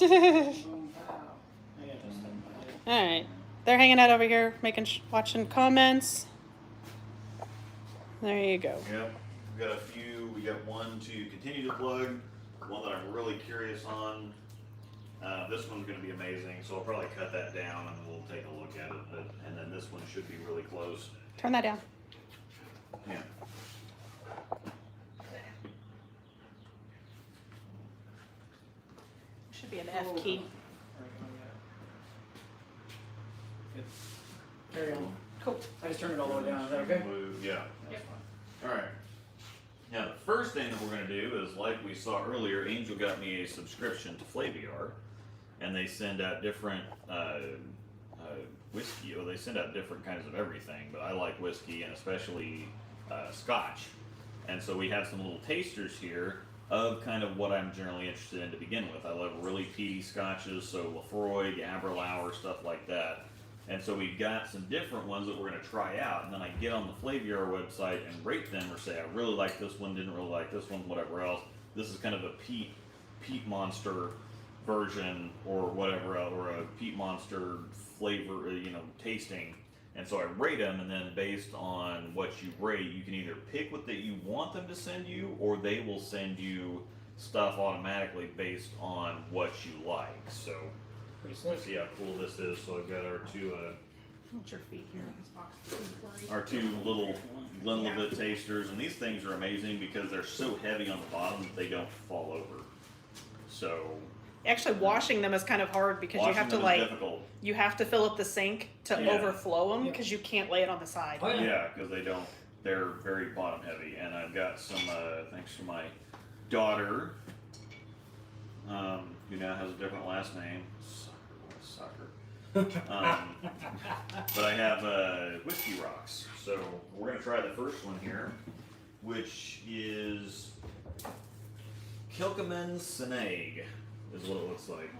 All right, they're hanging out over here, watching comments. There you go. Yep, we got a few. We got one to continue to plug. One that I'm really curious on. This one's going to be amazing, so I'll probably cut that down and we'll take a look at it. And then this one should be really close. Turn that down. Yeah. Should be an F key. Carry on. Cool. I just turned it all the way down. Is that okay? Yeah, that's fine. All right. Now the first thing that we're going to do is, like we saw earlier, Angel got me a subscription to Flaviar, and they send out different whiskey. Well, they send out different kinds of everything, but I like whiskey and especially Scotch. And so we have some little tasters here of kind of what I'm generally interested in to begin with. I love really peaty scotches, so Lafroy, Aberlour, stuff like that. And so we've got some different ones that we're going to try out, and then I get on the Flaviar website and rate them, or say I really like this one, didn't really like this one, whatever else. This is kind of a peat monster version, or whatever else, or a peat monster flavor, tasting. And so I rate them, and then based on what you rate, you can either pick what that you want them to send you, or they will send you stuff automatically based on what you like. So. Let's see how cool this is. So I've got our two, What's your feet here? our two little Glenlivet tasters, and these things are amazing because they're so heavy on the bottom that they don't fall over. So Actually, washing them is kind of hard because you have to difficult. you have to fill up the sink to overflow them because you can't lay it on the side. Oh, Yeah, because they don't. They're very bottom heavy, and I've got some thanks to my daughter, who now has a different last name. Sucker. But I have whiskey rocks, so we're gonna try the first one here, which is Kilchoman Senag, is what it looks like.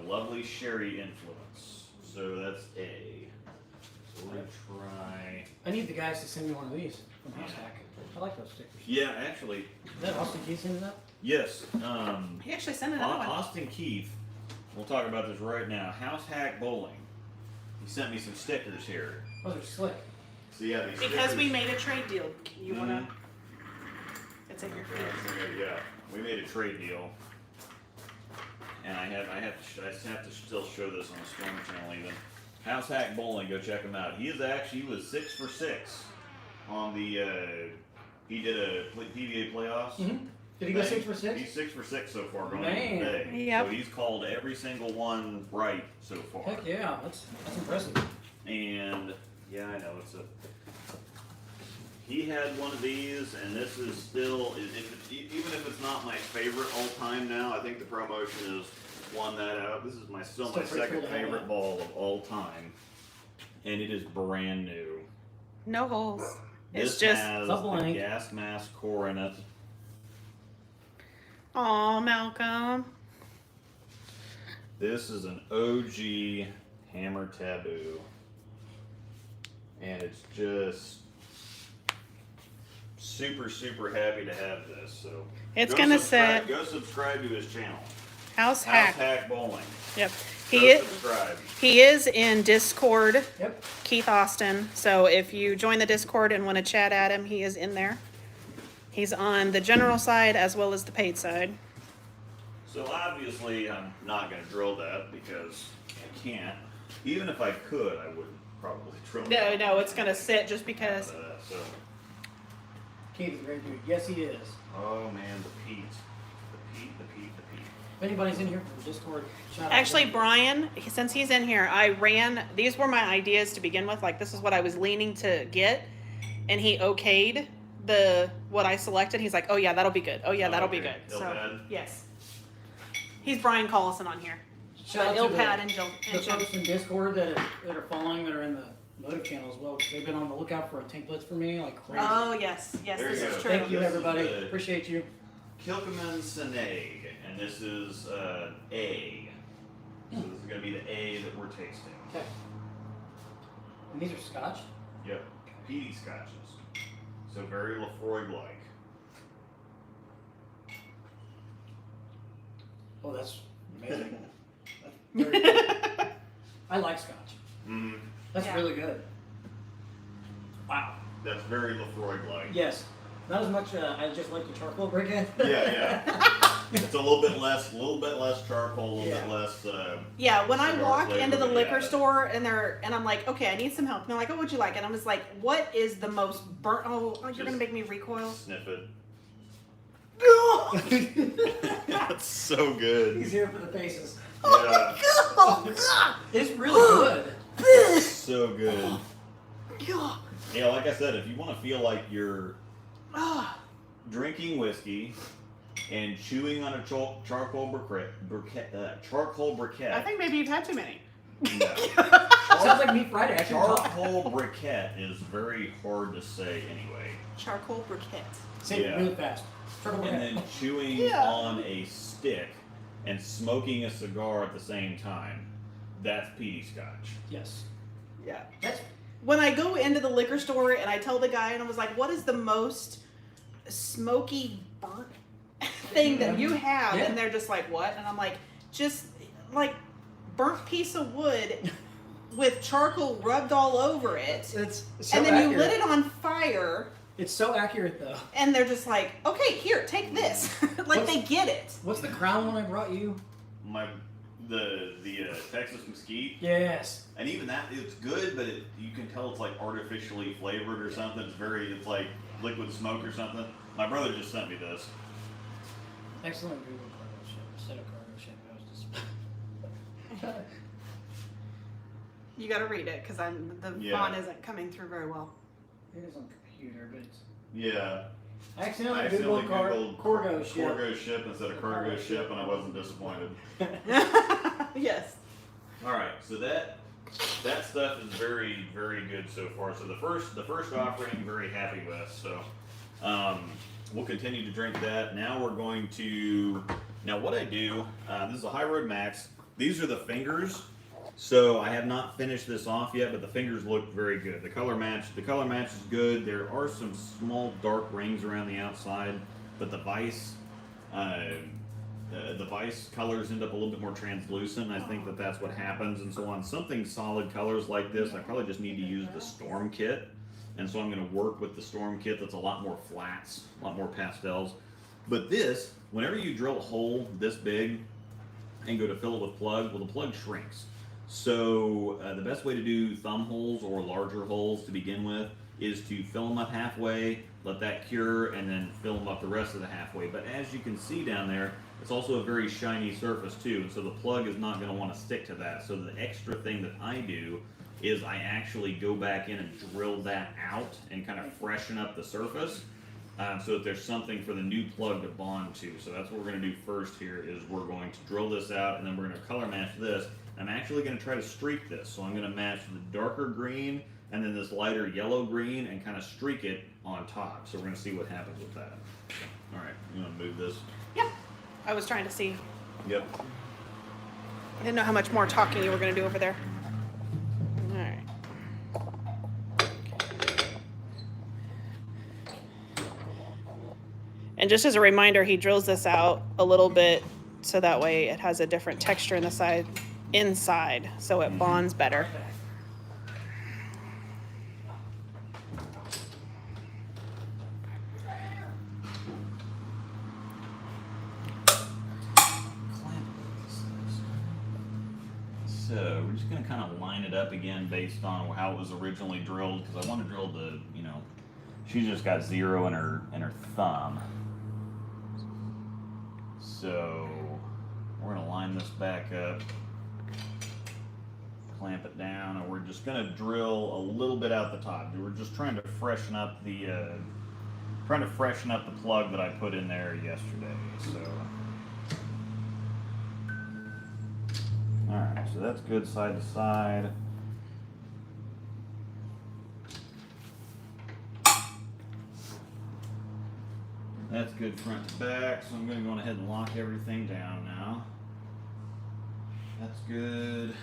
Lovely sherry influence. So that's A. So we're gonna try. I need the guys to send me one of these from House Hack. I like those stickers. Yeah, actually. Is that Austin Keith sending that? Yes. He actually sent another one. Austin Keith. We'll talk about this right now. House Hack Bowling. He sent me some stickers here. Those are slick. So yeah, these Because stickers, we made a trade deal. You wanna? It's in your feet. Yeah, we made a trade deal, and I have to still show this on the Storm Channel even. House Hack Bowling, go check him out. He was 6 for 6 on the. He did a PBA playoffs. Mm-hmm. Did he go 6 for 6? He's 6 for 6 so far going into the day. Yep. So he's called every single one right so far. Heck yeah, that's impressive. And yeah, I know he had one of these, and this is still, even if it's not my favorite all time now, I think the promotion has won that out. This is my second cool favorite ball of all time, and it is brand new. No holes. This It's just. has a gas mask core in it. Aw, Malcolm. This is an OG Hammer Taboo, and it's just super happy to have this. So It's gonna subscribe, set Go subscribe to his channel. House House Hack. Hack Bowling. Yep. Go subscribe. He is in Discord. Yep. Keith Austin. So if you join the Discord and want to chat at him, he is in there. He's on the general side as well as the paid side. So obviously I'm not going to drill that because I can't. Even if I could, I wouldn't probably drill that. No, it's gonna sit just because. So. Keith is a great dude. Yes, he is. Oh man, the peat. If anybody's in here from the Discord, shout out. Actually, Brian, since he's in here, these were my ideas to begin with. Like, this is what I was leaning to get. And he okayed what I selected. He's like, oh yeah, that'll be good. Oh yeah, that'll be good. So, yes. He's Brian Collison on here. Shout out to Ilpad and Jill. the folks in Discord that are following, that are in the Motive channel as well. They've been on the lookout for templates for me like crazy. Oh, yes. Yes, There this you is go. true. Thank you, This is everybody. the- Appreciate you. Kilchoman Senag, and this is A. So this is going to be the A that we're tasting. Okay. And these are Scotch? Yep, peaty scotches. So very Lafroy-like. Oh, that's amazing. That's very good. I like Scotch. Mm, That's Yeah. really good. Wow. that's very Lefroy-like. Yes. Not as much. I just like the charcoal briquette. Yeah. It's a little bit less charcoal, a little Yeah. bit less. Yeah, when I Cigar walk flavor, into the but liquor yeah. store and I'm like, okay, I need some help. And they're like, oh, what'd you like? And I'm just like, what is the most burnt? Oh, you're Just gonna make me recoil. Sniff it. Oh That's so good. He's here for the faces. Yeah, God! It's really good. so good. God. Yeah, like I said, if you want to feel like you're Ah. drinking whiskey and chewing on a charcoal briquette. I think maybe you've had too many. No. Sounds like Meat Friday. I should talk. Charcoal briquette is very hard to say anyway. Charcoal briquette. Say Yeah. it really fast. Charcoal And briquette. then chewing Yeah. on a stick and smoking a cigar at the same time. That's peaty scotch. Yes. Yeah. That's When I go into the liquor store and I tell the guy and I was like, what is the most smoky burnt thing that you have? Yeah. And they're just like, what? And I'm like, just like burnt piece of wood with charcoal rubbed all over it. it's so And then accurate. you lit it on fire It's so accurate though. and they're just like, okay, here, take this. Like What's- they get it. What's the crown one I brought you? The Texas Mesquite, Yes. and even that, it's good, but you can tell it's like artificially flavored or something. It's like liquid smoke or something. My brother just sent me this. Excellent Google cargo ship. Instead of cargo ship, I was just. You got to read it because the Yeah. font isn't coming through very well. It is on computer, but it's. Yeah. I accidentally I accidentally Googled cargo ship. Cargo ship instead of cargo ship, and I wasn't disappointed. Yes. All right, so that stuff is very, very good so far. So the first offering, very happy with. So we'll continue to drink that. Now we're going to. Now what I do, this is a High Road Max. These are the fingers. So I have not finished this off yet, but the fingers look very good. The color match is good. There are some small dark rings around the outside, but the vice colors end up a little bit more translucent. I think that's what happens. And so on something solid colors like this, I probably just need to use the Storm Kit. And so I'm going to work with the Storm Kit that's a lot more flats, a lot more pastels. But this, whenever you drill a hole this big and go to fill it with plug, well, the plug shrinks. So the best way to do thumb holes or larger holes to begin with is to fill them up halfway, let that cure, and then fill them up the rest of the halfway. But as you can see down there, it's also a very shiny surface too, and so the plug is not going to want to stick to that. So the extra thing that I do is I actually go back in and drill that out and kind of freshen up the surface so that there's something for the new plug to bond to. So that's what we're going to do first here is we're going to drill this out, and then we're going to color match this. I'm actually going to try to streak this. So I'm going to match the darker green and then this lighter yellow green and kind of streak it on top. So we're going to see what happens with that. All right, you want to move this? Yeah. I was trying to see. Yep. I didn't know how much more talking you were going to do over there. All right. And just as a reminder, he drills this out a little bit so that way it has a different texture inside so it bonds better. So we're just going to kind of line it up again based on how it was originally drilled because I want to drill the, she's just got 0 in her thumb. So we're going to line this back up, clamp it down, and we're just going to drill a little bit out the top. We're just trying to freshen up the plug that I put in there yesterday. So. Alright, so that's good side to side. That's good front to back, so I'm going to go ahead and lock everything down now. That's good.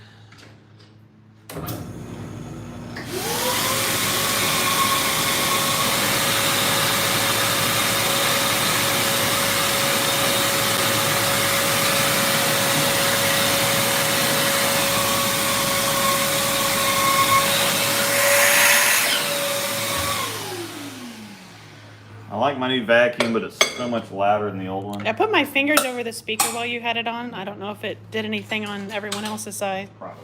new vacuum, but it's so much louder than the old one. I put my fingers over the speaker while you had it on. I don't know if it did anything on everyone else's side. Probably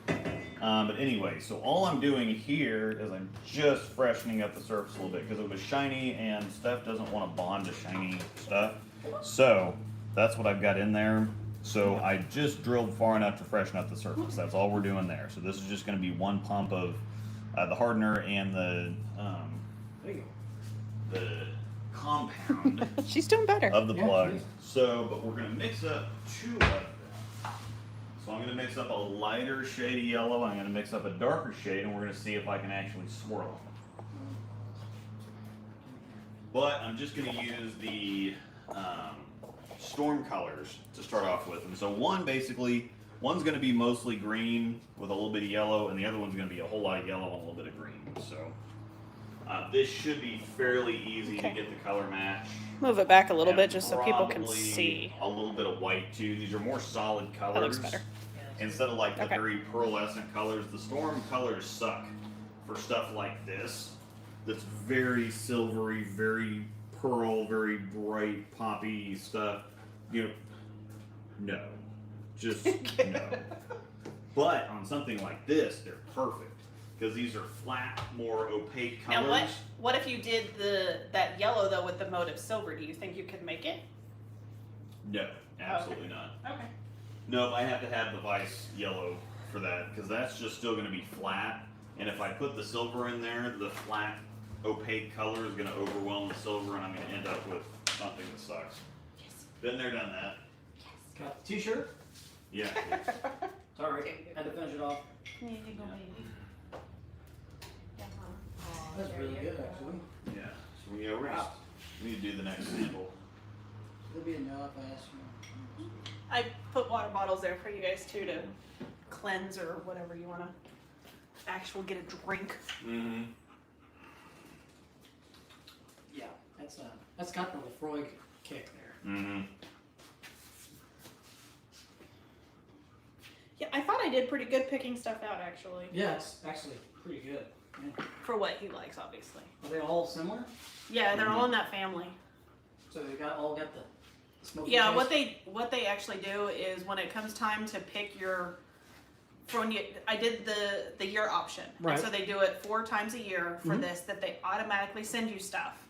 not. But anyway, so all I'm doing here is I'm just freshening up the surface a little bit because it was shiny and Steph doesn't want to bond to shiny stuff. So that's what I've got in there. So I just drilled far enough to freshen up the surface. That's all we're doing there. So this is just going to be one pump of the hardener and the compound She's doing better. of the Yeah, plug. please. So, but we're going to mix up two of them. So I'm going to mix up a lighter shade of yellow. I'm going to mix up a darker shade, and we're going to see if I can actually swirl them. But I'm just going to use the storm colors to start off with. And so one's going to be mostly green with a little bit of yellow, and the other one's going to be a whole lot of yellow and a little bit of green. So this should be fairly easy to get the color match. Move it back a little And bit just so people can probably see. A little bit of white too. These are more solid colors. That looks better. Instead of like the Okay. very pearlescent colors, the storm colors suck for stuff like this. That's very silvery, very pearl, very bright, poppy stuff. You know, no, just no. But on something like this, they're perfect because these are flat, more opaque colors. Now what if you did that yellow though with the motive silver? Do you think you could make it? No, absolutely not. Okay. No, I have to have the Vice yellow for that because that's just still going to be flat. And if I put the silver in there, the flat, opaque color is going to overwhelm the silver, and I'm going to end up with something that sucks. Yes. Been there, done that. Got the t-shirt. Yeah. Sorry, had to finish it off. Here you go, baby. That's really good, actually. Yeah. So yeah, we need to do the next sample. It'll be enough, I ask you. I put water bottles there for you guys too to cleanse or whatever you want to actually get a drink. Mm-hmm. Yeah, that's got the Lefroy kick there. Mm-hmm. Yeah, I thought I did pretty good picking stuff out actually. Yeah, it's actually pretty good. Yeah. For what he likes, obviously. Are they all similar? Yeah, they're all in that family. So they all got the smoky Yeah, taste? what they actually do is when it comes time to pick your I did the year option. Right. And so they do it 4 times a year for Mhm. this, that they automatically send you stuff.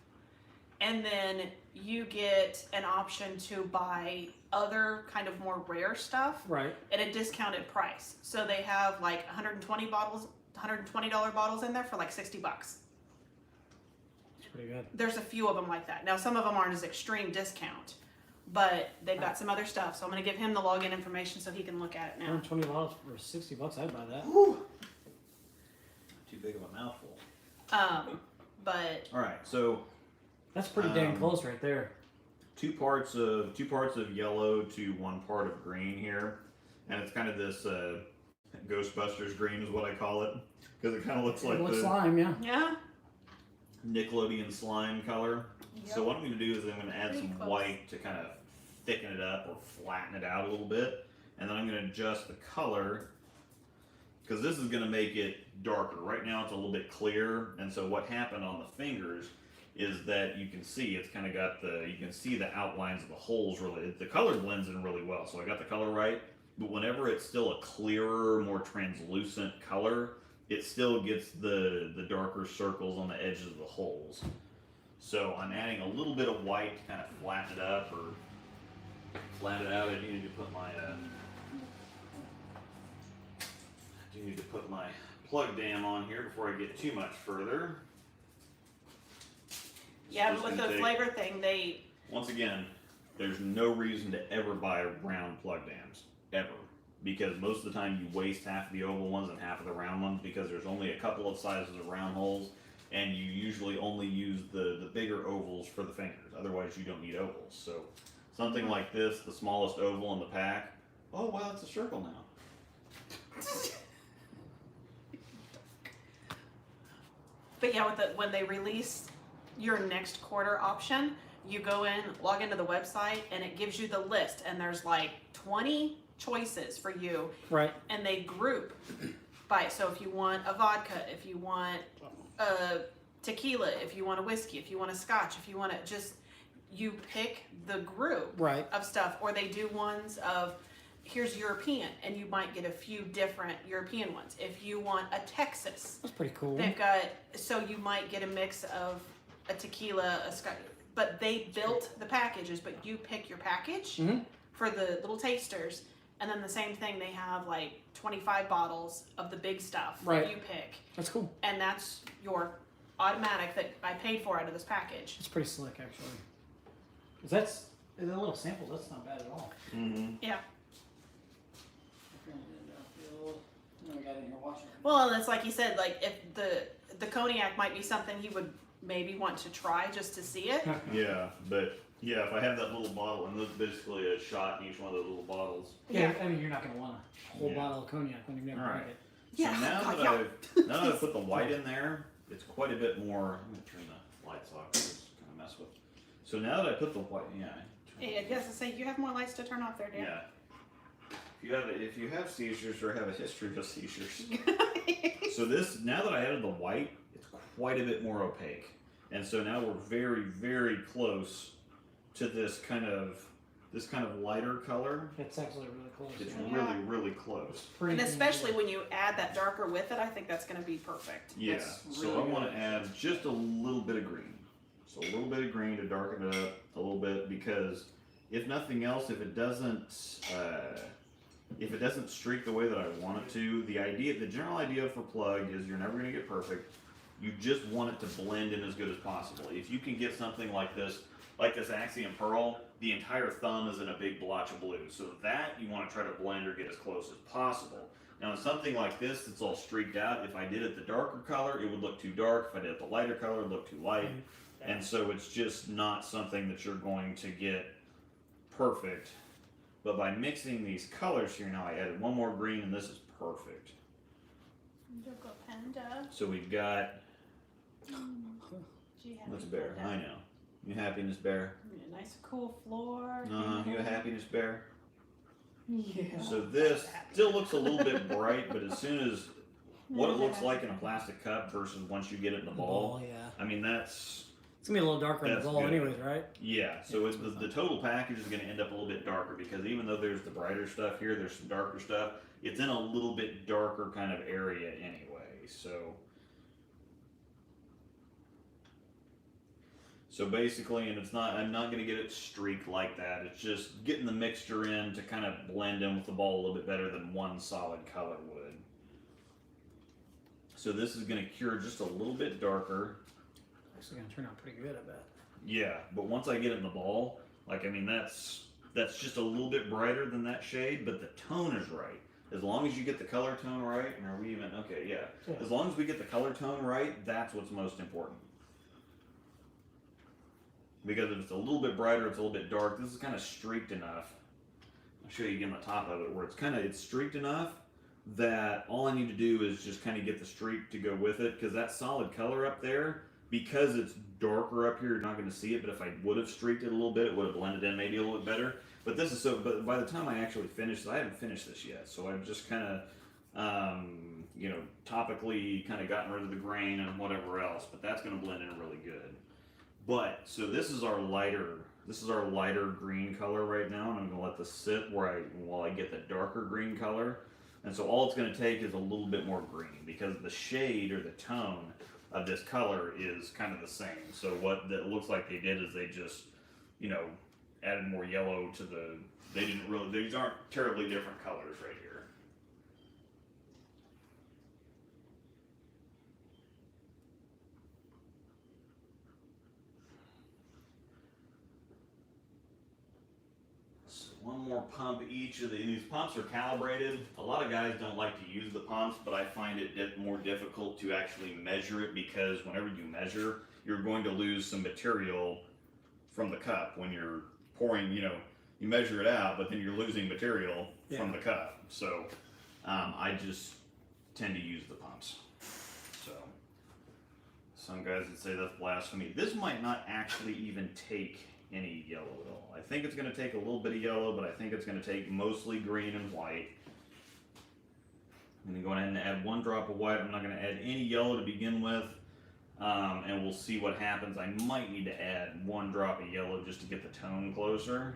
And then you get an option to buy other kind of more rare stuff Right. at a discounted price. So they have like $120 bottles in there for like $60. It's pretty good. There's a few of them like that. Now some of them aren't as extreme discount, but they've got some other stuff. So I'm going to give him the login information so he can look at it now. 120 bottles for $60, I'd buy that. Whew. Too big of a mouthful. But All right, so That's pretty dang close right there. two parts of yellow to 1 part of green here, and it's kind of this Ghostbusters green is what I call it because it kind of looks like It looks the slime, yeah. yeah, Nickelodeon slime color. Yep. So what I'm going to do is I'm going to add Pretty some close. white to kind of thicken it up or flatten it out a little bit, and then I'm going to adjust the color because this is going to make it darker. Right now it's a little bit clear, and so what happened on the fingers is that you can see it's kind of got you can see the outlines of the holes really. The color blends in really well, so I got the color right, but whenever it's still a clearer, more translucent color, it still gets the darker circles on the edges of the holes. So I'm adding a little bit of white to kind of flatten it up or flatten it out. I do need to put my plug dam on here before I get too much further. yeah. Just But with gonna the take- flavor thing, they Once again, there's no reason to ever buy round plug dams, ever. Because most of the time you waste half of the oval ones and half of the round ones because there's only a couple of sizes of round holes, and you usually only use the bigger ovals for the fingers. Otherwise you don't need ovals. So something like this, the smallest oval in the pack, oh wow, it's a circle now. But yeah, when they release your next quarter option, you go in, log into the website, and it gives you the list, and there's like 20 choices for you, Right. and they group by. So if you want a vodka, if you want a tequila, if you want a whiskey, if you want a scotch, if you want to just, you pick the group Right. of stuff, or they do ones of, here's European, and you might get a few different European ones. If you want a Texas, That's pretty cool. they've got, so you might get a mix of a tequila, a scotch, but they built the packages, but you pick your package for the little tasters, and then the same thing, they have like 25 bottles of the big stuff Right. that you pick, That's cool. and that's your automatic that I paid for out of this package. It's pretty slick, actually. 'Cause that's the little samples. That's not bad at all. Mm-hmm. Yeah. We got in here watching. Well, and it's like you said, like if the cognac might be something he would maybe want to try just to see it. Yeah, but yeah, if I have that little bottle, and there's basically a shot in each one of those little bottles. Yeah, I mean, you're not gonna want a whole Yeah. bottle of cognac when you've never Alright. drank it. So Yeah, now God, that yeah. now that I've put the white in there, it's quite a bit more. I'm gonna turn the lights off. It's kind of mess with. So now that I put the white, Yeah, I guess to say you have more lights to turn off there, Dan. yeah. If you have seizures or have a history of seizures, so this now that I added the white, it's quite a bit more opaque, and so now we're very very close to this kind of lighter color. It's actually really close. It's Yeah. really close. Pretty And especially cool. when you add that darker with it, I think that's going to be perfect. Yeah. That's So really I want good. to add just a little bit of green. So a little bit of green to darken it up a little bit, because if nothing else, if it doesn't streak the way that I want it to, the general idea for plug is you're never going to get perfect. You just want it to blend in as good as possible. If you can get something like this Axiom Pearl, the entire thumb is in a big blotch of blue. So that you want to try to blend or get as close as possible. Now in something like this that's all streaked out, if I did it the darker color, it would look too dark. If I did it the lighter color, it would look too light. And so it's just not something that you're going to get perfect. But by mixing these colors here now, I added one more green, and this is perfect. Panda. So we've got, Gee, what's a bear? I know. You happiness bear? Yeah, nice cool floor. You a happiness bear? Yeah. So this still looks a little bit bright, but as soon as what it looks like in a plastic cup versus once you get it in the ball, yeah. I mean that's It's gonna be a little darker in the That's ball, good. anyways, right? yeah. So Yeah, it's, the total package is going to end up a little bit darker, because even though there's the brighter stuff here, there's some darker stuff. It's in a little bit darker kind of area anyway. So basically, and I'm not going to get it streaked like that. It's just getting the mixture in to kind of blend in with the ball a little bit better than one solid color would. So this is going to cure just a little bit darker. Actually, gonna turn out pretty good, I bet. Yeah, but once I get it in the ball, like, I mean, that's just a little bit brighter than that shade, but the tone is right. As long as you get the color tone right, and are we even, okay, yeah. Yeah. As long as we get the color tone right, that's what's most important. Because if it's a little bit brighter, it's a little bit dark. This is kind of streaked enough. I'll show you again the top of it, where it's streaked enough that all I need to do is just kind of get the streak to go with it, because that solid color up there, because it's darker up here, you're not going to see it, but if I would have streaked it a little bit, it would have blended in maybe a little bit better. But but by the time I actually finish, I haven't finished this yet, so I've just kind of, topically kind of gotten rid of the grain and whatever else, but that's going to blend in really good. But, so this is our lighter green color right now, and I'm going to let this sit while I get the darker green color. And so all it's going to take is a little bit more green, because the shade or the tone of this color is kind of the same. So what that looks like they did is they just, added more yellow to these aren't terribly different colors right here. So one more pump each of these pumps are calibrated. A lot of guys don't like to use the pumps, but I find it more difficult to actually measure it, because whenever you measure, you're going to lose some material from the cup when you're pouring, you measure it out, but then you're losing material from the cup. So I just tend to use the pumps. So some guys would say that's blasphemy. This might not actually even take any yellow at all. I think it's going to take a little bit of yellow, but I think it's going to take mostly green and white. I'm going to go ahead and add one drop of white. I'm not going to add any yellow to begin with. and we'll see what happens. I might need to add 1 drop of yellow just to get the tone closer.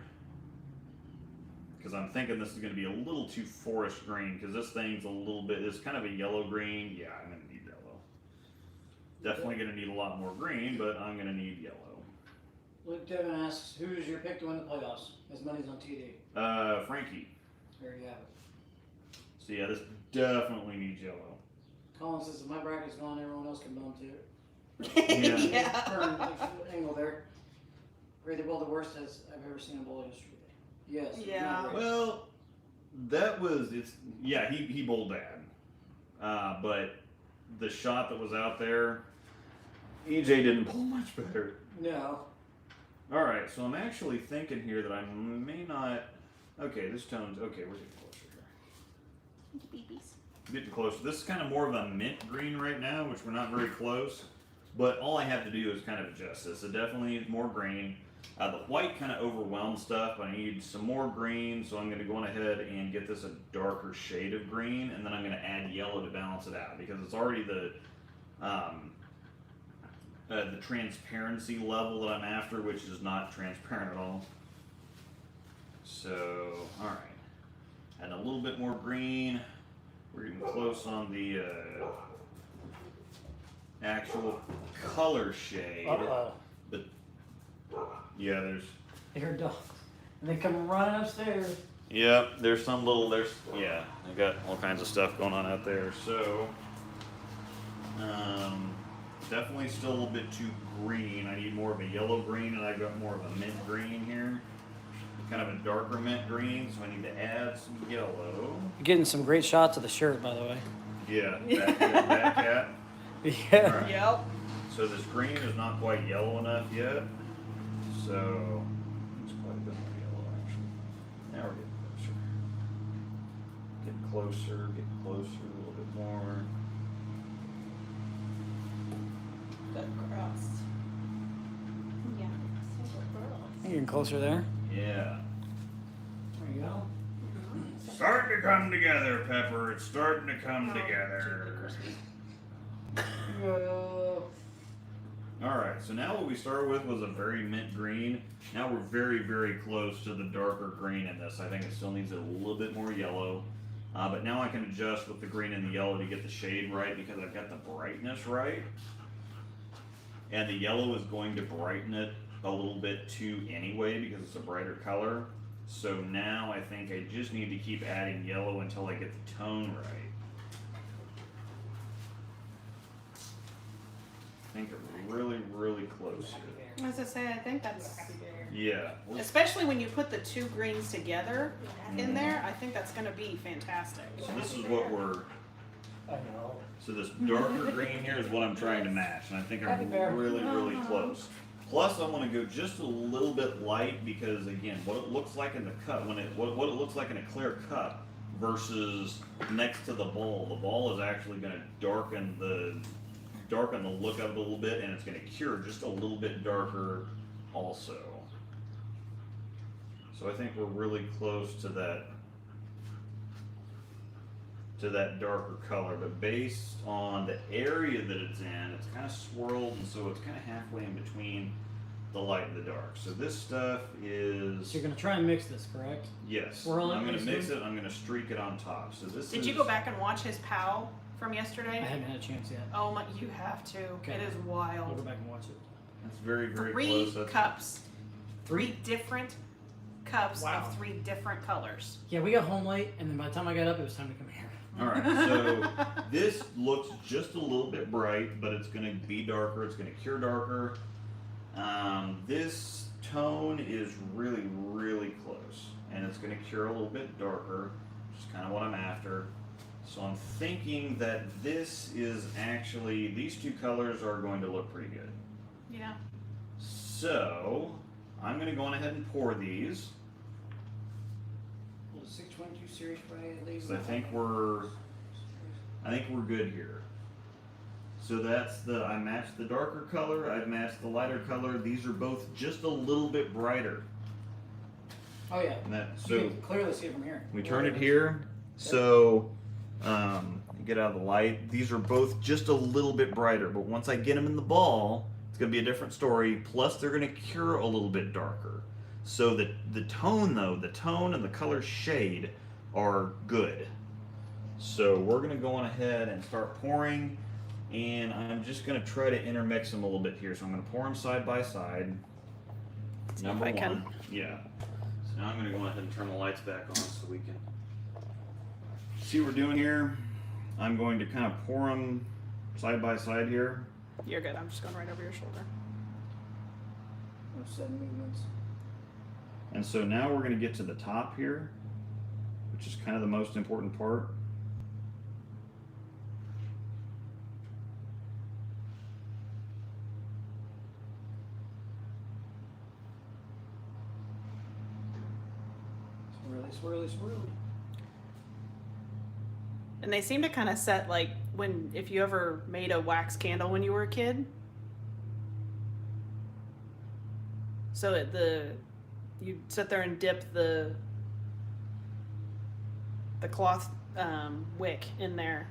Because I'm thinking this is going to be a little too forest green, because this thing's a little bit, it's kind of a yellow green. Yeah, I'm going to need yellow. Definitely going to need a lot more green, but I'm going to need yellow. Luke Devin asks, who's your pick to win the playoffs? His money's on TD. Frankie. There you have it. So yeah, this definitely needs yellow. Colin says, if my bracket's gone, everyone else can bum too. Yeah. Yeah. Turn angle there. Rated well the worst as I've ever seen in bowl history. Yes. Yeah. not great. Well, that was, yeah, he bowled bad. But the shot that was out there, EJ didn't bowl much better. No. Alright, so I'm actually thinking here that I may not, okay, this tone's, okay, we're getting closer here. Getting closer. This is kind of more of a mint green right now, which we're not very close. But all I have to do is kind of adjust this. It definitely needs more green. The white kind of overwhelms stuff. I need some more green, so I'm going to go on ahead and get this a darker shade of green, and then I'm going to add yellow to balance it out, because it's already the transparency level that I'm after, which is not transparent at all. So, alright. Add a little bit more green. We're getting close on the actual color shade. Uh-oh. But yeah, there's. They heard dogs. And they come running upstairs. Yep, there's some little. Yeah, I got all kinds of stuff going on out there. So, definitely still a little bit too green. I need more of a yellow green, and I've got more of a mint green here. Kind of a darker mint green, so I need to add some yellow. You're getting some great shots of the shirt, by the way. Yeah, back cat. Yeah. All right. Yep. So this green is not quite yellow enough yet. So it's quite a bit more yellow actually. Now we're getting closer. Getting closer a little bit more. Good cross. Yeah, super girls. You're getting closer there. Yeah. There you go. Starting to come together, Pepper. It's starting to come together. Alright, so now what we started with was a very mint green. Now we're very, very close to the darker green in this. I think it still needs a little bit more yellow. But now I can adjust with the green and the yellow to get the shade right, because I've got the brightness right. And the yellow is going to brighten it a little bit too anyway, because it's a brighter color. So now I think I just need to keep adding yellow until I get the tone right. I think I'm really, really close here. As I say, I think that's, Yeah. especially when you put the two greens together in there, I think that's going to be fantastic. So this is what we're. I know. So this darker green here is what I'm trying to match, and I think I'm Happy bear. really, really close. Plus, I want to go just a little bit light, because again, what it looks like in the cup, what it looks like in a clear cup versus next to the ball is actually going to darken the look of it a little bit, and it's going to cure just a little bit darker also. So I think we're really close to that darker color, but based on the area that it's in, it's kind of swirled, and so it's kind of halfway in between the light and the dark. So this stuff is, So you're gonna try and mix this, correct? yes, Swirl it, I'm going to mix basically? it, I'm going to streak it on top. So this Did is, you go back and watch his POW from I yesterday? haven't had a chance yet. Oh my, you have to. Okay. It is I'll go wild. back and watch it. That's very, very Three close. That's, cups. Three different cups Wow. of three different colors. Yeah, we got home late, and then by the time I got up, it was time to come here. Alright, so this looks just a little bit bright, but it's going to be darker, it's going to cure darker. This tone is really, really close, and it's going to cure a little bit darker, which is kind of what I'm after. So I'm thinking that this is actually, these two colors are going to look pretty good. Yeah. So, I'm going to go on ahead and pour these. Well, the 622 series Friday leaves. So I think we're good here. So that's I matched the darker color, I've matched the lighter color. These are both just a little bit brighter. Oh yeah. And that, You so can clearly see it from here. we turn it here. So get out of the light. These are both just a little bit brighter, but once I get them in the ball, it's going to be a different story. Plus, they're going to cure a little bit darker. So the tone, though, the tone and the color shade are good. So we're going to go on ahead and start pouring, and I'm just going to try to intermix them a little bit here. So I'm going to pour them side by side. See Number if I one, can. yeah. So now I'm going to go ahead and turn the lights back on so we can see what we're doing here. I'm going to kind of pour them side by side here. You're good. I'm just going right over your shoulder. No sudden movements. And so now we're going to get to the top here, which is kind of the most important part. Swirly, swirly, swirly. And they seem to kind of set like if you ever made a wax candle when you were a kid. So you'd sit there and dip the cloth wick in there,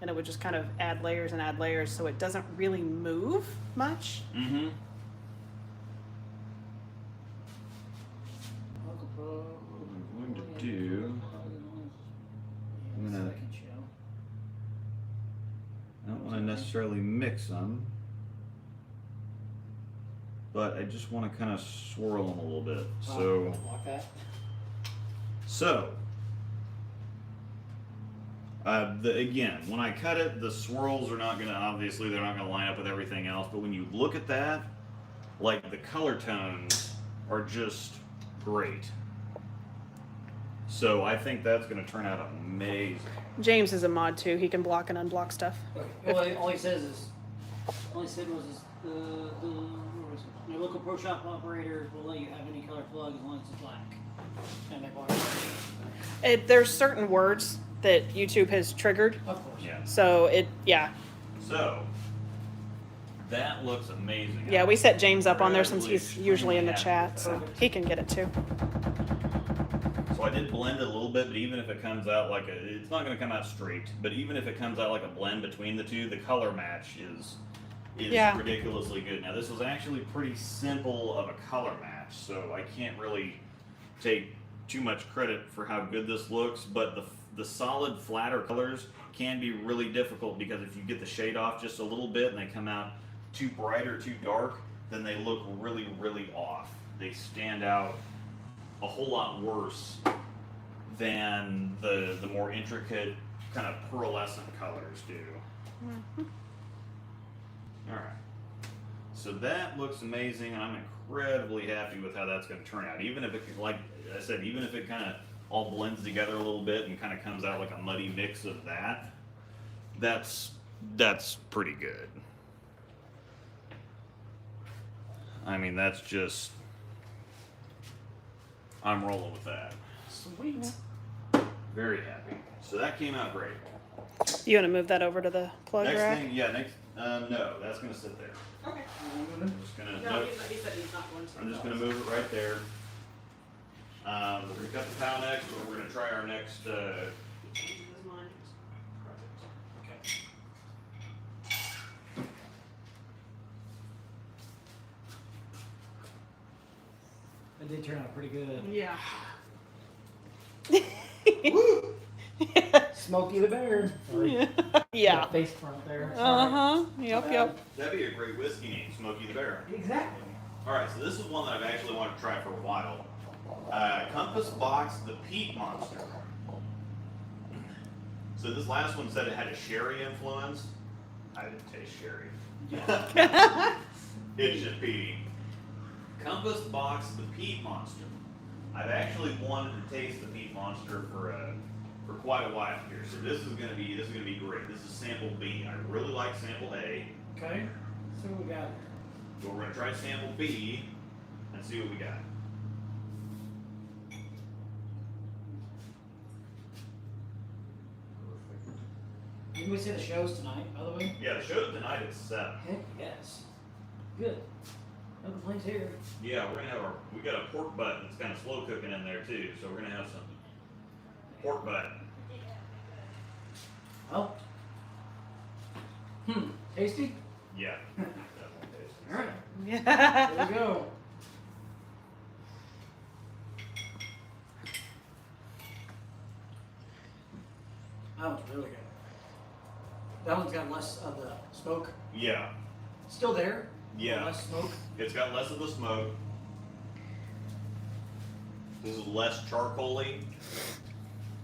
and it would just kind of add layers and add layers, so it doesn't really move much. Mm-hmm. What I'm going to do, I'm gonna, I don't want to necessarily mix them, but I just want to kind of swirl them a little bit. Like that. Again, when I cut it, the swirls are not going to, obviously, they're not going to line up with everything else, but when you look at that, like the color tones are just great. So I think that's going to turn out amazing. James is a mod too. He can block and unblock stuff. Okay. All he said was where was it? Your local pro shop operator will let you have any color plug as long as it's black. And they bought it. There's certain words that YouTube has triggered. Of course. Yeah. So So that looks amazing. Yeah, we set James up on there since he's Incredibly usually in the happy chat, with so that. he can get it too. So I did blend it a little bit, but even if it comes out like it's not going to come out straight, but even if it comes out like a blend between the two, the color match is Yeah. ridiculously good. Now this was actually pretty simple of a color match, so I can't really take too much credit for how good this looks, but the solid flatter colors can be really difficult because if you get the shade off just a little bit and they come out too bright or too dark, then they look really, really off. They stand out a whole lot worse than the more intricate kind of pearlescent colors do. Alright. So that looks amazing, and I'm incredibly happy with how that's going to turn out. Even if it, like I said, even if it kind of all blends together a little bit and kind of comes out like a muddy mix of that, that's pretty good. I mean, that's just, I'm rolling with that. Sweet. Very happy. So that came out great. You want to move that over to the plug Next rack? thing, no, that's gonna sit there. Okay. I'm just gonna, he said he's not going to. I'm just gonna move it right there. We're gonna cut the pound next, but we're gonna try our next, project. It did turn out pretty good. Yeah. Smokey the Bear. Sorry. Yeah. Face front there. Uh huh. Yep. That'd be a great whiskey name, Smokey the Bear. Exactly. Alright, so this is one that I've actually wanted to try for a while. Compass Box the Peat Monster. So this last one said it had a sherry influence. I didn't taste sherry. It's just peaty. Compass Box the Peat Monster. I've actually wanted to taste the Peat Monster for quite a while here. So this is gonna be great. This is sample B. I really like sample A. Okay. So what we got here. So we're gonna try sample B and see what we got. Didn't we say the show's tonight, by the way? Yeah, the show tonight is 7. Heck yes. Good. No complaints here. Yeah, we're gonna have we got a pork butt that's kind of slow cooking in there too. So we're gonna have some pork butt. Well, Tasty? Yeah. Definitely tasty. Alright, Yeah. there we go. That one's really good. That one's got less of the smoke. Yeah. Still there. Yeah. Less smoke. It's got less of the smoke. This is less charcoaly.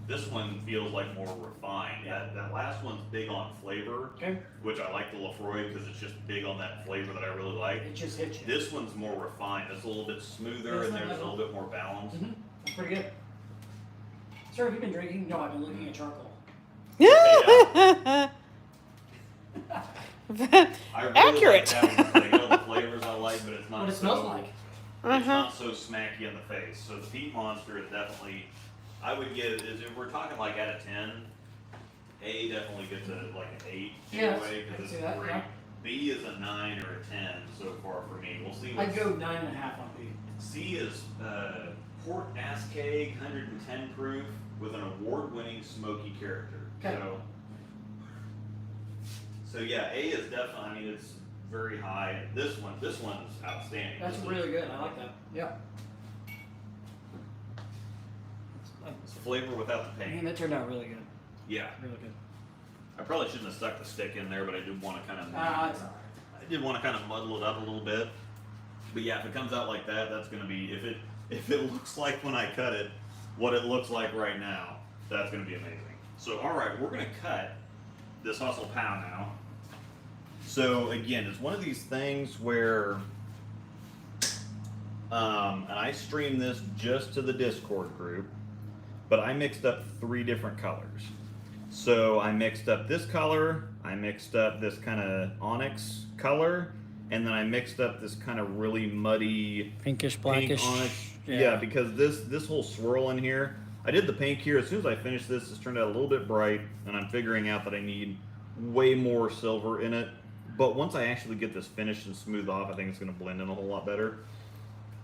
This one feels like more refined. That last one's big on flavor, Okay. which I like the Lafroy because it's just big on that flavor that I really like. It just hits you. This one's more refined. It's a little bit smoother and there's a little bit more balance. Mm-hmm. That's pretty good. Sir, have you been drinking? No, I've been looking at charcoal. I really Accurate. like that one. They know the flavors I like, but it's not What it so, smells like. it's not so smacky in the face. So the Peat Monster is definitely, I would give, is if we're talking like out of 10, A definitely gets a like an 8 Yeah, anyway I can because see it's that, great. yeah. B is a 9 or a 10 so far for me. We'll see what I'd go 9.5 on B. C is Port Ascag 110 proof with an award-winning smoky character. Okay. So yeah, A is definitely. I mean, it's very high. This one's outstanding. That's This is- really good. I like that. Yeah. It's flavor without the Man, pain. that turned out really good. Yeah, Really good. I probably shouldn't have stuck the stick in there, but I did want to kind of. It's alright. I did want to kind of muddle it up a little bit. But yeah, if it comes out like that, that's gonna be if it looks like when I cut it, what it looks like right now, that's gonna be amazing. So all right, we're gonna cut this Hustle Pow now. So again, it's one of these things where, and I streamed this just to the Discord group, but I mixed up 3 different colors. So I mixed up this color, I mixed up this kind of onyx color, and then I mixed up this kind of really muddy Pinkish, pink blackish. onyx. Yeah, because this whole swirl in here, I did the pink here. As soon as I finished this, it's turned out a little bit bright, and I'm figuring out that I need way more silver in it. But once I actually get this finished and smooth off, I think it's going to blend in a whole lot better.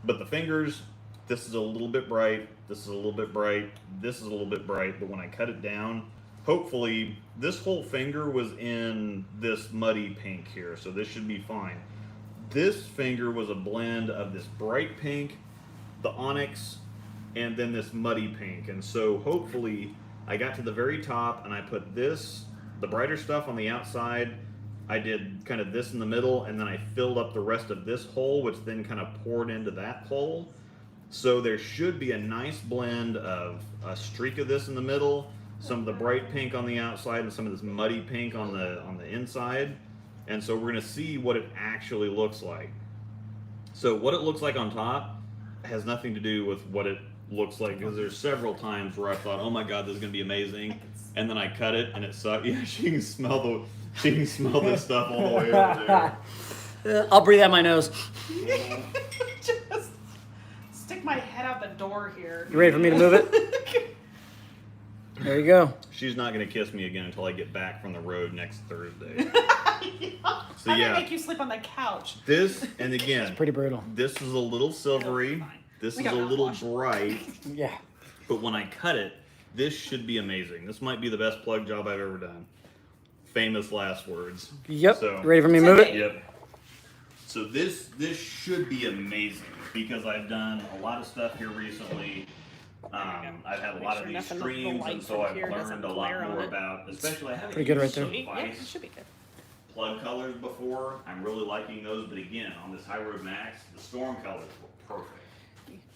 But the fingers, this is a little bit bright, this is a little bit bright, this is a little bit bright, but when I cut it down, hopefully this whole finger was in this muddy pink here, so this should be fine. This finger was a blend of this bright pink, the onyx, and then this muddy pink. And so hopefully I got to the very top and I put this, the brighter stuff on the outside. I did kind of this in the middle, and then I filled up the rest of this hole, which then kind of poured into that hole. So there should be a nice blend of a streak of this in the middle, some of the bright pink on the outside, and some of this muddy pink on the inside. And so we're gonna see what it actually looks like. So what it looks like on top has nothing to do with what it looks like, because there's several times where I thought, oh my god, this is gonna be amazing, and then I cut it and it sucked. Yeah, she can smell this stuff all the way over there. I'll breathe out my nose. Just stick my head out the door here. You ready for me to move it? There you go. She's not gonna kiss me again until I get back from the road next Thursday. So I'm yeah, gonna make you sleep on the couch. this, and again, Pretty brutal. this is a little silvery, Fine. this We is got a little mouthwash. bright, Yeah. but when I cut it, this should be amazing. This might be the best plug job I've ever done. Famous last words. Yep. So, You ready for me to move it? Yep. So this should be amazing because I've done a lot of stuff here recently. I've had a Make lot sure of these nothing of the streams, light and so from I've here doesn't learned a lot glare on more it. about, especially I haven't Pretty good used right some there. Yeah, it Vice should be good. plug colors before. I'm really liking those, but again, on this High Road Max, the storm colors were perfect.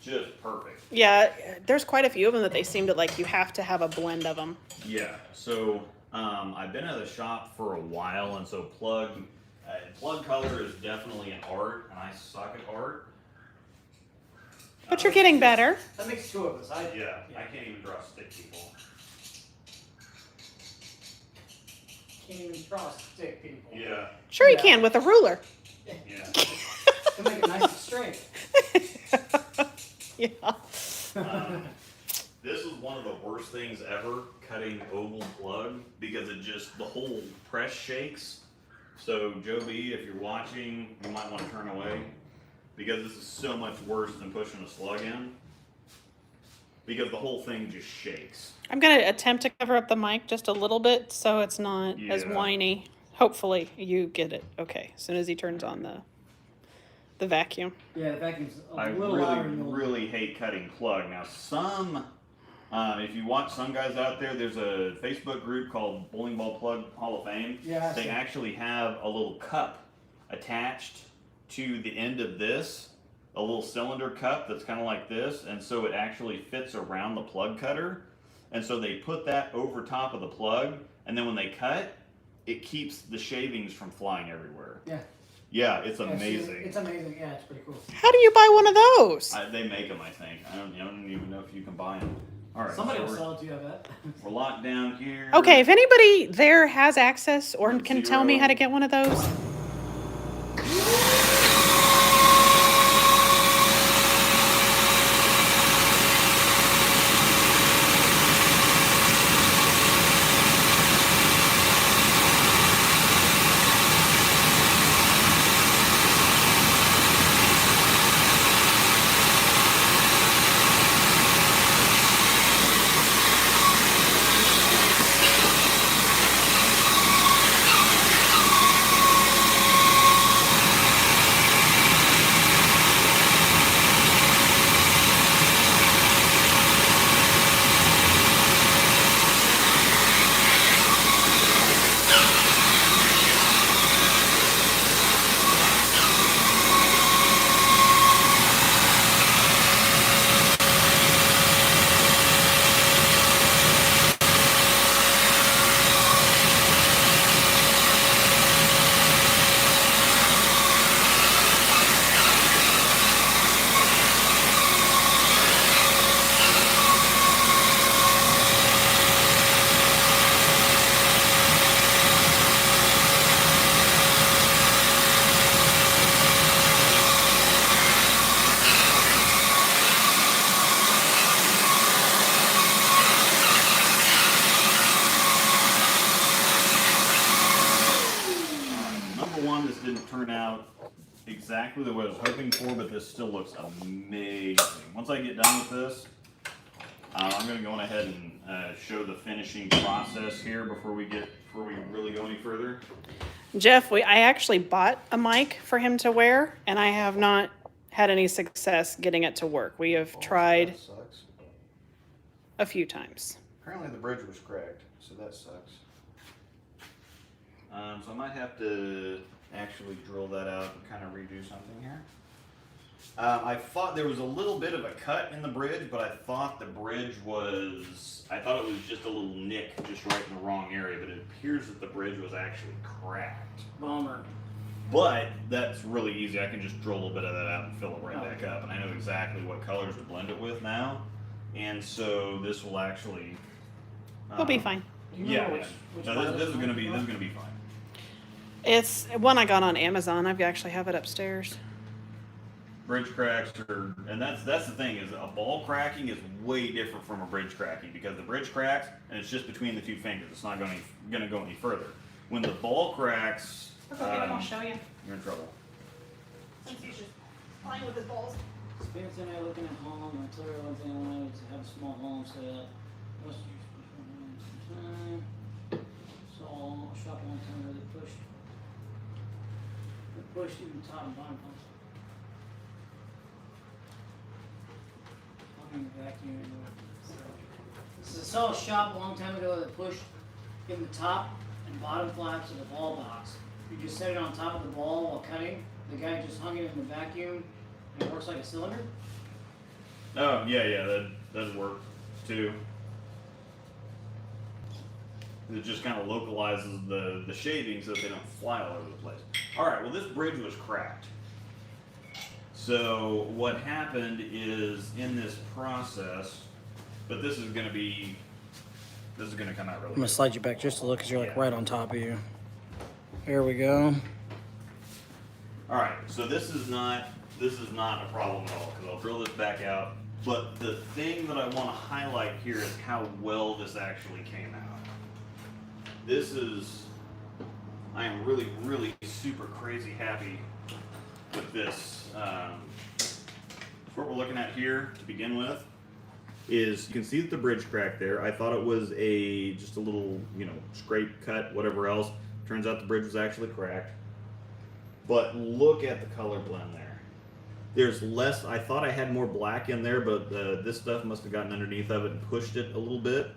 Just perfect. Yeah, there's quite a few of them that they seem to like. You have to have a blend of them. Yeah, so I've been at the shop for a while, and so plug color is definitely an art, and I suck at art. But you're getting better. That makes 2 of us. I can't even draw stick people. can't even draw stick people. Yeah, Sure, you Yeah. can with a ruler. yeah. To make it nice and straight. Yeah. This is one of the worst things ever, cutting oval plug, because it just, the whole press shakes. So Joe B, if you're watching, you might want to turn away, because this is so much worse than pushing a slug in, because the whole thing just shakes. I'm gonna attempt to cover up the mic just a little bit so it's not as Yeah. whiny. Hopefully you get it. Okay, as soon as he turns on the vacuum. Yeah, the vacuum's a I little louder than the old. really hate cutting plug. Now, if you watch some guys out there, there's a Facebook group called Bowling Ball Plug Hall of Fame. Yeah, I They see. actually have a little cup attached to the end of this, a little cylinder cup that's kind of like this, and so it actually fits around the plug cutter. And so they put that over top of the plug, and then when they cut, it keeps the shavings from flying everywhere. Yeah. Yeah, it's Yeah, amazing. it's amazing. Yeah, it's pretty cool. How do you buy one of those? They make them, I think. I don't even know if you can buy them. All right, Somebody so will we're, sell it to you, I bet. we're locked down here. Okay, if anybody there has access or can tell me 0. how to get one of those. Number one, this didn't turn out exactly the way I was hoping for, but this still looks amazing. Once I get done with this, I'm going to go on ahead and show the finishing process here before we really go any further. Jeff, I actually bought a mic for him to wear, and I have not had any success getting it to work. We have tried That sucks. a few times. Apparently the bridge was cracked, so that sucks. So I might have to actually drill that out and kind of redo something here. I thought there was a little bit of a cut in the bridge, but I thought it was just a little nick just right in the wrong area, but it appears that the bridge was actually cracked. Bummer. But that's really easy. I can just drill a little bit of that out and fill it right back up, and I know exactly what colors to blend it with now. And so this will actually We'll be fine. Do you Yeah, remember yeah. which No, part this is of gonna the be mic fine. It's one I got on Amazon. I actually have it upstairs. Bridge cracks and that's the thing, is a ball cracking is way different from a bridge cracking, because the bridge cracks and it's just between the two fingers. It's not going to go any further. When the ball cracks, I'll show you. you're in trouble. Since he's just playing with his balls. Spirits and I looking at home, and Twitter ones and I would have a small home set up. Most use time. So shop one time where they pushed even top and bottom pumps. Plumbing, vacuum. This is a saw shop a long time ago that pushed in the top and bottom flaps of the ball box. You just set it on top of the ball while cutting. The guy just hung it in the vacuum, and it works like a cylinder. Oh yeah, that does work too. It just kind of localizes the shavings so that they don't fly all over the place. All right, well this bridge was cracked. So what happened is, in this process, but this is gonna come out really I'm gonna good. slide you back just a little because you're like Yeah. right on top of you. There we go. All right, so this is not a problem at all, because I'll drill this back out. But the thing that I want to highlight here is how well this actually came out. I am really, really super crazy happy with this. What we're looking at here to begin with is, you can see that the bridge crack there. I thought it was just a little, scrape cut, whatever else. Turns out the bridge was actually cracked. But look at the color blend there. There's less. I thought I had more black in there, but this stuff must have gotten underneath of it and pushed it a little bit.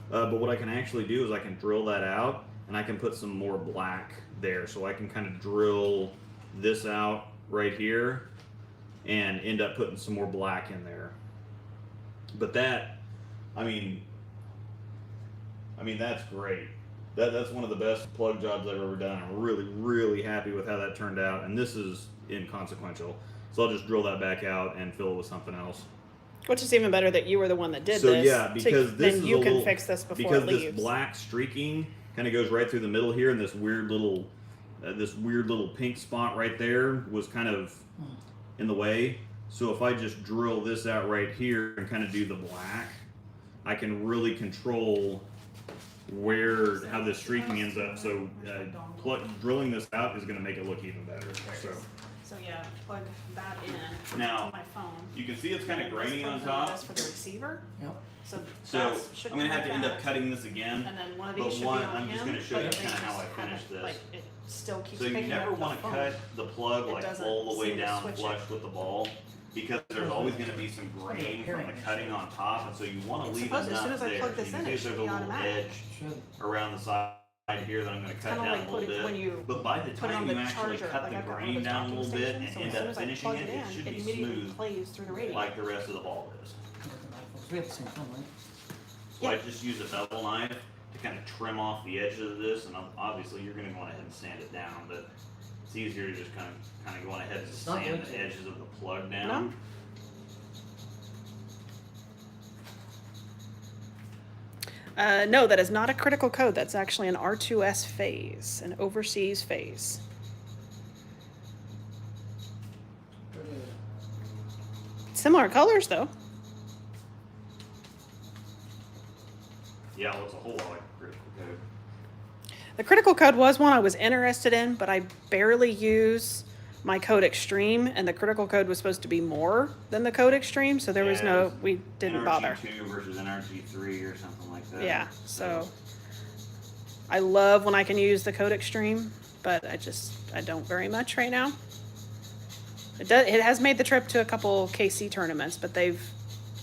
But what I can actually do is I can drill that out, and I can put some more black there. So I can kind of drill this out right here and end up putting some more black in there. But that, I mean that's great. That's one of the best plug jobs I've ever done. I'm really, really happy with how that turned out. And this is inconsequential. So I'll just drill that back out and fill it with something else. Which is even better that you were the one that did So this. yeah, because this then is you a can little, fix this before because it leaves. this black streaking kind of goes right through the middle here, and this weird little pink spot right there was kind of in the way. So if I just drill this out right here and kind of do the black, I can really control how the streaking ends up. So drilling this out is going to make it look even better. So yeah, plug that in Now, on my phone. you can see it's kind of And this grainy on plugs in top. just for the receiver. Yep. So So should I'm going to be have to like end up that. cutting this again. And then one of But these should one, be on I'm just him, gonna show but you they kinda how just I finished have this. it, like, it still keeps So you picking never up want the to phone. cut the plug It like doesn't all the way seem to down switch flush it. with the ball, because there's always going to be some grain from the cutting on top, and so you want to It's leave supposed- enough as soon as I there. plug this So in, you it can see should there's a be little automatic. edge around the side here that I'm going to cut Kinda down like a little bit. when you But by the put it time on you the actually charger, cut like the I've got one of grain those down a docking little bit stations, and so as end soon up as I finishing plug it, it it in, should it be immediately smooth plays through the radio. like the rest of the ball is. We have the same phone, right? So I just use a bevel knife to kind of trim off the edges of this, and obviously you're going to go on ahead and sand it down, but it's easier to just kind of go on ahead and It's not sand good the to- edges of the plug down. No, that is not a critical code. That's actually an R2S phase, an overseas phase. Similar colors, though. Yeah, it looks a whole lot like a critical code. The critical code was one I was interested in, but I barely use my code extreme, and the critical code was supposed to be more than the code extreme, so there was Yeah, we didn't bother. NRG2 versus NRG3 or something like that. Yeah, so I love when I can use the code extreme, but I don't very much right now. It has made the trip to a couple KC tournaments, but they've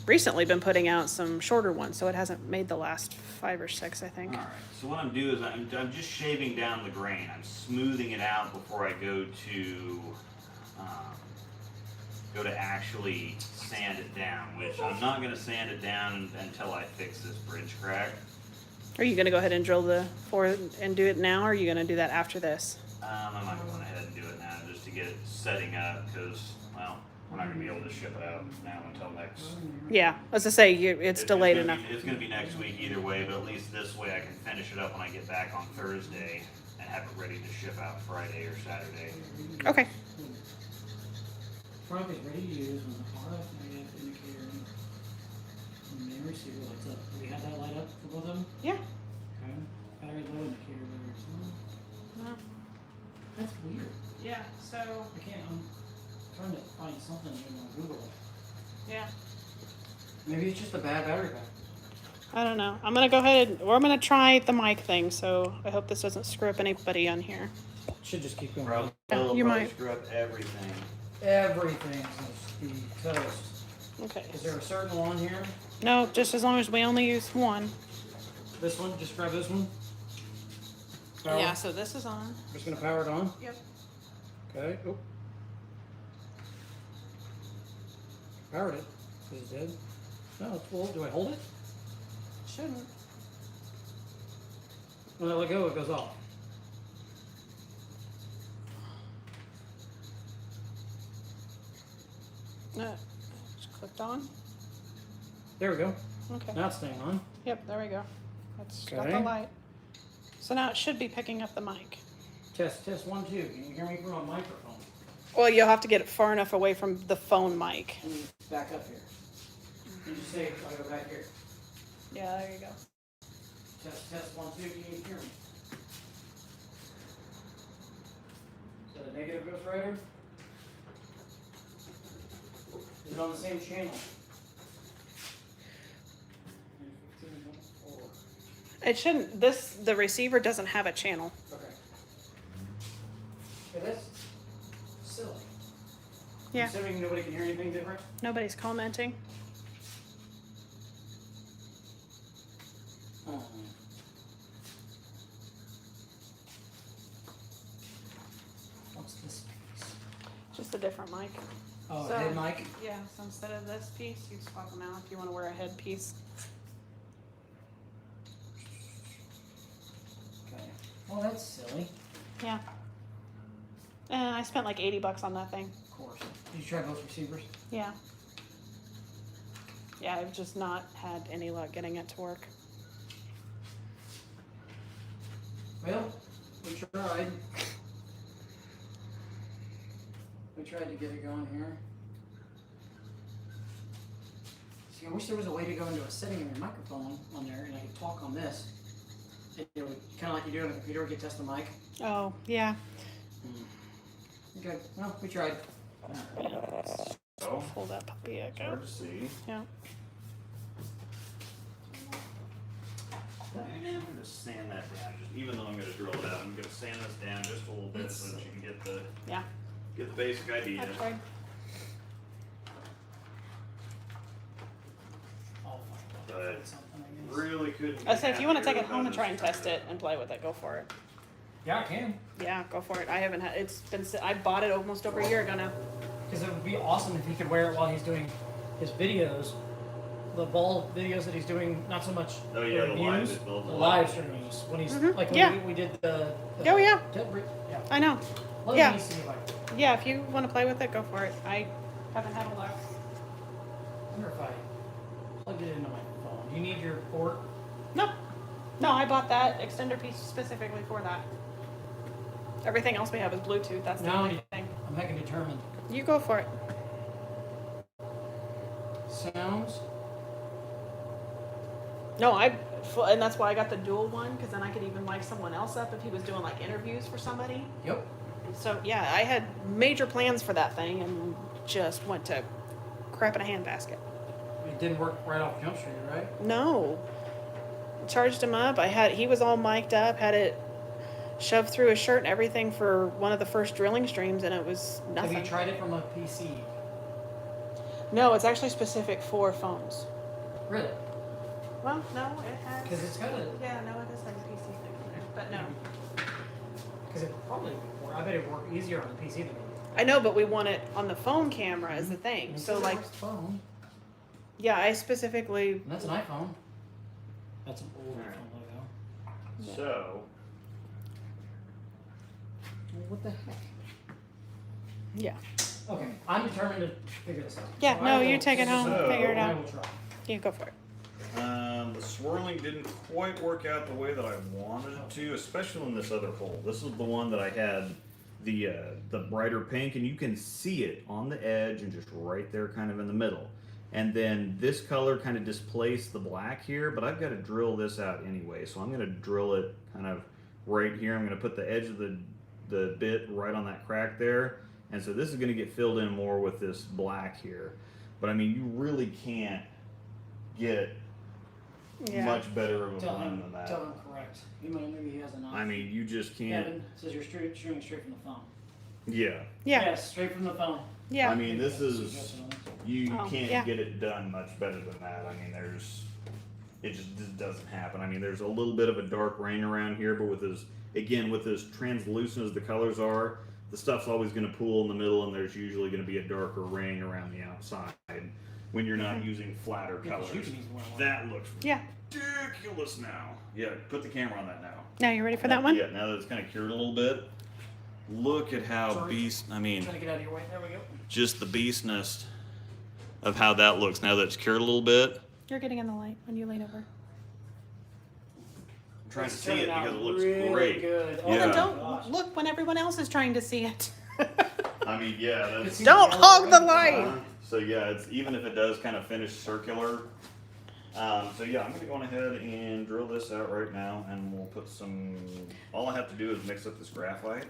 recently been putting out some shorter ones, so it hasn't made the last 5 or 6, I think. All right. So what I'm doing is I'm just shaving down the grain. I'm smoothing it out before I go to actually sand it down. Which I'm not going to sand it down until I fix this bridge crack. Are you gonna go ahead and drill the four and do it now, or are you gonna do that after this? I might go ahead and do it now just to get it setting up because, well, we're not going to be able to ship it out now until next. Yeah, as I say, it's delayed gonna enough. It's going to be next week either way, but at least this way I can finish it up when I get back on Thursday and have it ready to ship out Friday or Saturday. Okay. Front is ready to use when the RF indicator and the main receiver lights up. Do we have that light up for both of them? Yeah. Okay. Battery low indicator there. No. That's weird. Yeah. So. I can't. I'm trying to find something on Google. Yeah. Maybe it's just a bad battery pack. I don't know. I'm gonna go ahead or I'm gonna try the mic thing. So I hope this doesn't screw up anybody on here. Should just keep going. Probably, Yeah, you might. screw up everything. Everything's gonna be toast. Okay. Is there a certain one here? No, just as long as we only use one. This one? Just grab this one. Power. Yeah. So this is on. Just gonna power it on. Yep. Okay. Oh. Powered it. Is it dead? No, it's full. Do I hold it? Shouldn't. When I let go, it goes off. No. Just clicked on. There we go. Okay. Now it's staying on. Yep. There we go. That's got the Okay. light. So now it should be picking up the mic. Test, 1, 2. Can you hear me through a microphone? Well, you'll have to get it far enough away from the phone mic. Let me back up here. Did you say I go back here? Yeah. There you go. Test, 1, 2. Can you hear me? Is that a negative Ghost Rider? Is it on the same channel? It shouldn't. The receiver doesn't have a channel. Okay. Yeah. Assuming nobody can hear anything different. Nobody's commenting. Oh. What's this piece? Just a different mic. Oh, So- head mic. Yeah, so instead of this piece, you swap them out if you want to wear a headpiece. Okay. Well, that's silly. Yeah. I spent like $80 on that thing. Of course. Did you try both receivers? Yeah. Yeah, I've just not had any luck getting it to work. Well, we tried. We tried to get it going here. See, I wish there was a way to go into a setting in your microphone on there and I could talk on this. It would, kind of like you do on a computer, we could test the mic. Oh, yeah. Okay, well, we tried. So, Pull that puppy it's out. hard to see. Yeah. I'm gonna sand that down, just even though I'm gonna drill it out, I'm gonna sand this down just a little bit so that you can get the Yeah. basic idea. I tried. I'll But find something, I guess. really couldn't. I say if you want to take happier it home and about try and this test it and play with it, go for it. Yeah, I can. Yeah, go for it. I haven't had. It's been. I bought it almost over a year ago now. Because it would be awesome if he could wear it while he's doing his videos. The ball videos that he's doing, not so much Oh, yeah, the live- reviews, the the live live streams. When he's Mhm, like when yeah. we did the Oh, yeah. yeah. I know. Let Yeah. me see if I Yeah, if you want to play with it, go for it. I haven't had a luck. wonder if I plugged it into my phone. Do you need your port? No, no, I bought that extender piece specifically for that. Everything else we have is Bluetooth. That's the No, only thing. I'm heckin' determined. You go for it. Sounds. No, and that's why I got the dual one because then I could even mic someone else up if he was doing like interviews for somebody. Yep. So yeah, I had major plans for that thing and just went to crap in a handbasket. It didn't work right off Jump Street, right? No, charged him up. He was all mic'd up, had it shoved through his shirt and everything for one of the first drilling streams, and it was nothing. Have you tried it from a PC? No, it's actually specific for phones. Really? Well, no, it has. Because it's got a. Yeah, no, it does have a PC thing in there, but no. Because it probably. I bet it would work easier on the PC than it. I know, but we want it on the phone camera as the thing. And So it like, works phone. yeah, I specifically. And that's an iPhone. That's an old Alright. iPhone logo. So, Well, what the heck? Yeah. Okay, I'm determined to figure this out. Yeah, So no, I will you take it home, So- figure it I out. will try. You go for it. the swirling didn't quite work out the way that I wanted it to, especially in this other hole. This is the one that I had the brighter pink, and you can see it on the edge and just right there kind of in the middle. And then this color kind of displaced the black here, but I've got to drill this out anyway, so I'm going to drill it kind of right here. I'm going to put the edge of the bit right on that crack there, and so this is going to get filled in more with this black here. But I mean, you really can't get Yeah. much better of a Tell blend him, than that. tell him correct. Maybe he has an I mean, you just can't. Kevin says you're streaming straight from the phone. Yeah. Yeah. Yes, straight from the phone. Yeah. I mean, this That's is suggestion. you Oh, can't yeah. get it done much better than that. I mean, it just doesn't happen. I mean, there's a little bit of a dark rain around here, but with as translucent as the colors are, the stuff's always going to pool in the middle, and there's usually going to be a darker ring around the outside when you're not using flatter Yeah, 'cause colors. you can use one on one. That looks Yeah. ridiculous now. Yeah, put the camera on that now. Now you ready for that one? Yeah, now that it's kind of cured a little bit, look at how Sorry. I mean, Trying to get out of your way. There we go. just the beastness of how that looks now that it's cured a little bit. You're getting in the light when you lean over. I'm trying to It's see it turning out because it looks really great. Good. Well, then Yeah. don't gosh. look when everyone else is trying to see it. I mean, yeah, that's. It's- Don't hog the light. So yeah, it's even if it does kind of finish circular. So yeah, I'm gonna go on ahead and drill this out right now, and we'll put some. All I have to do is mix up this graphite.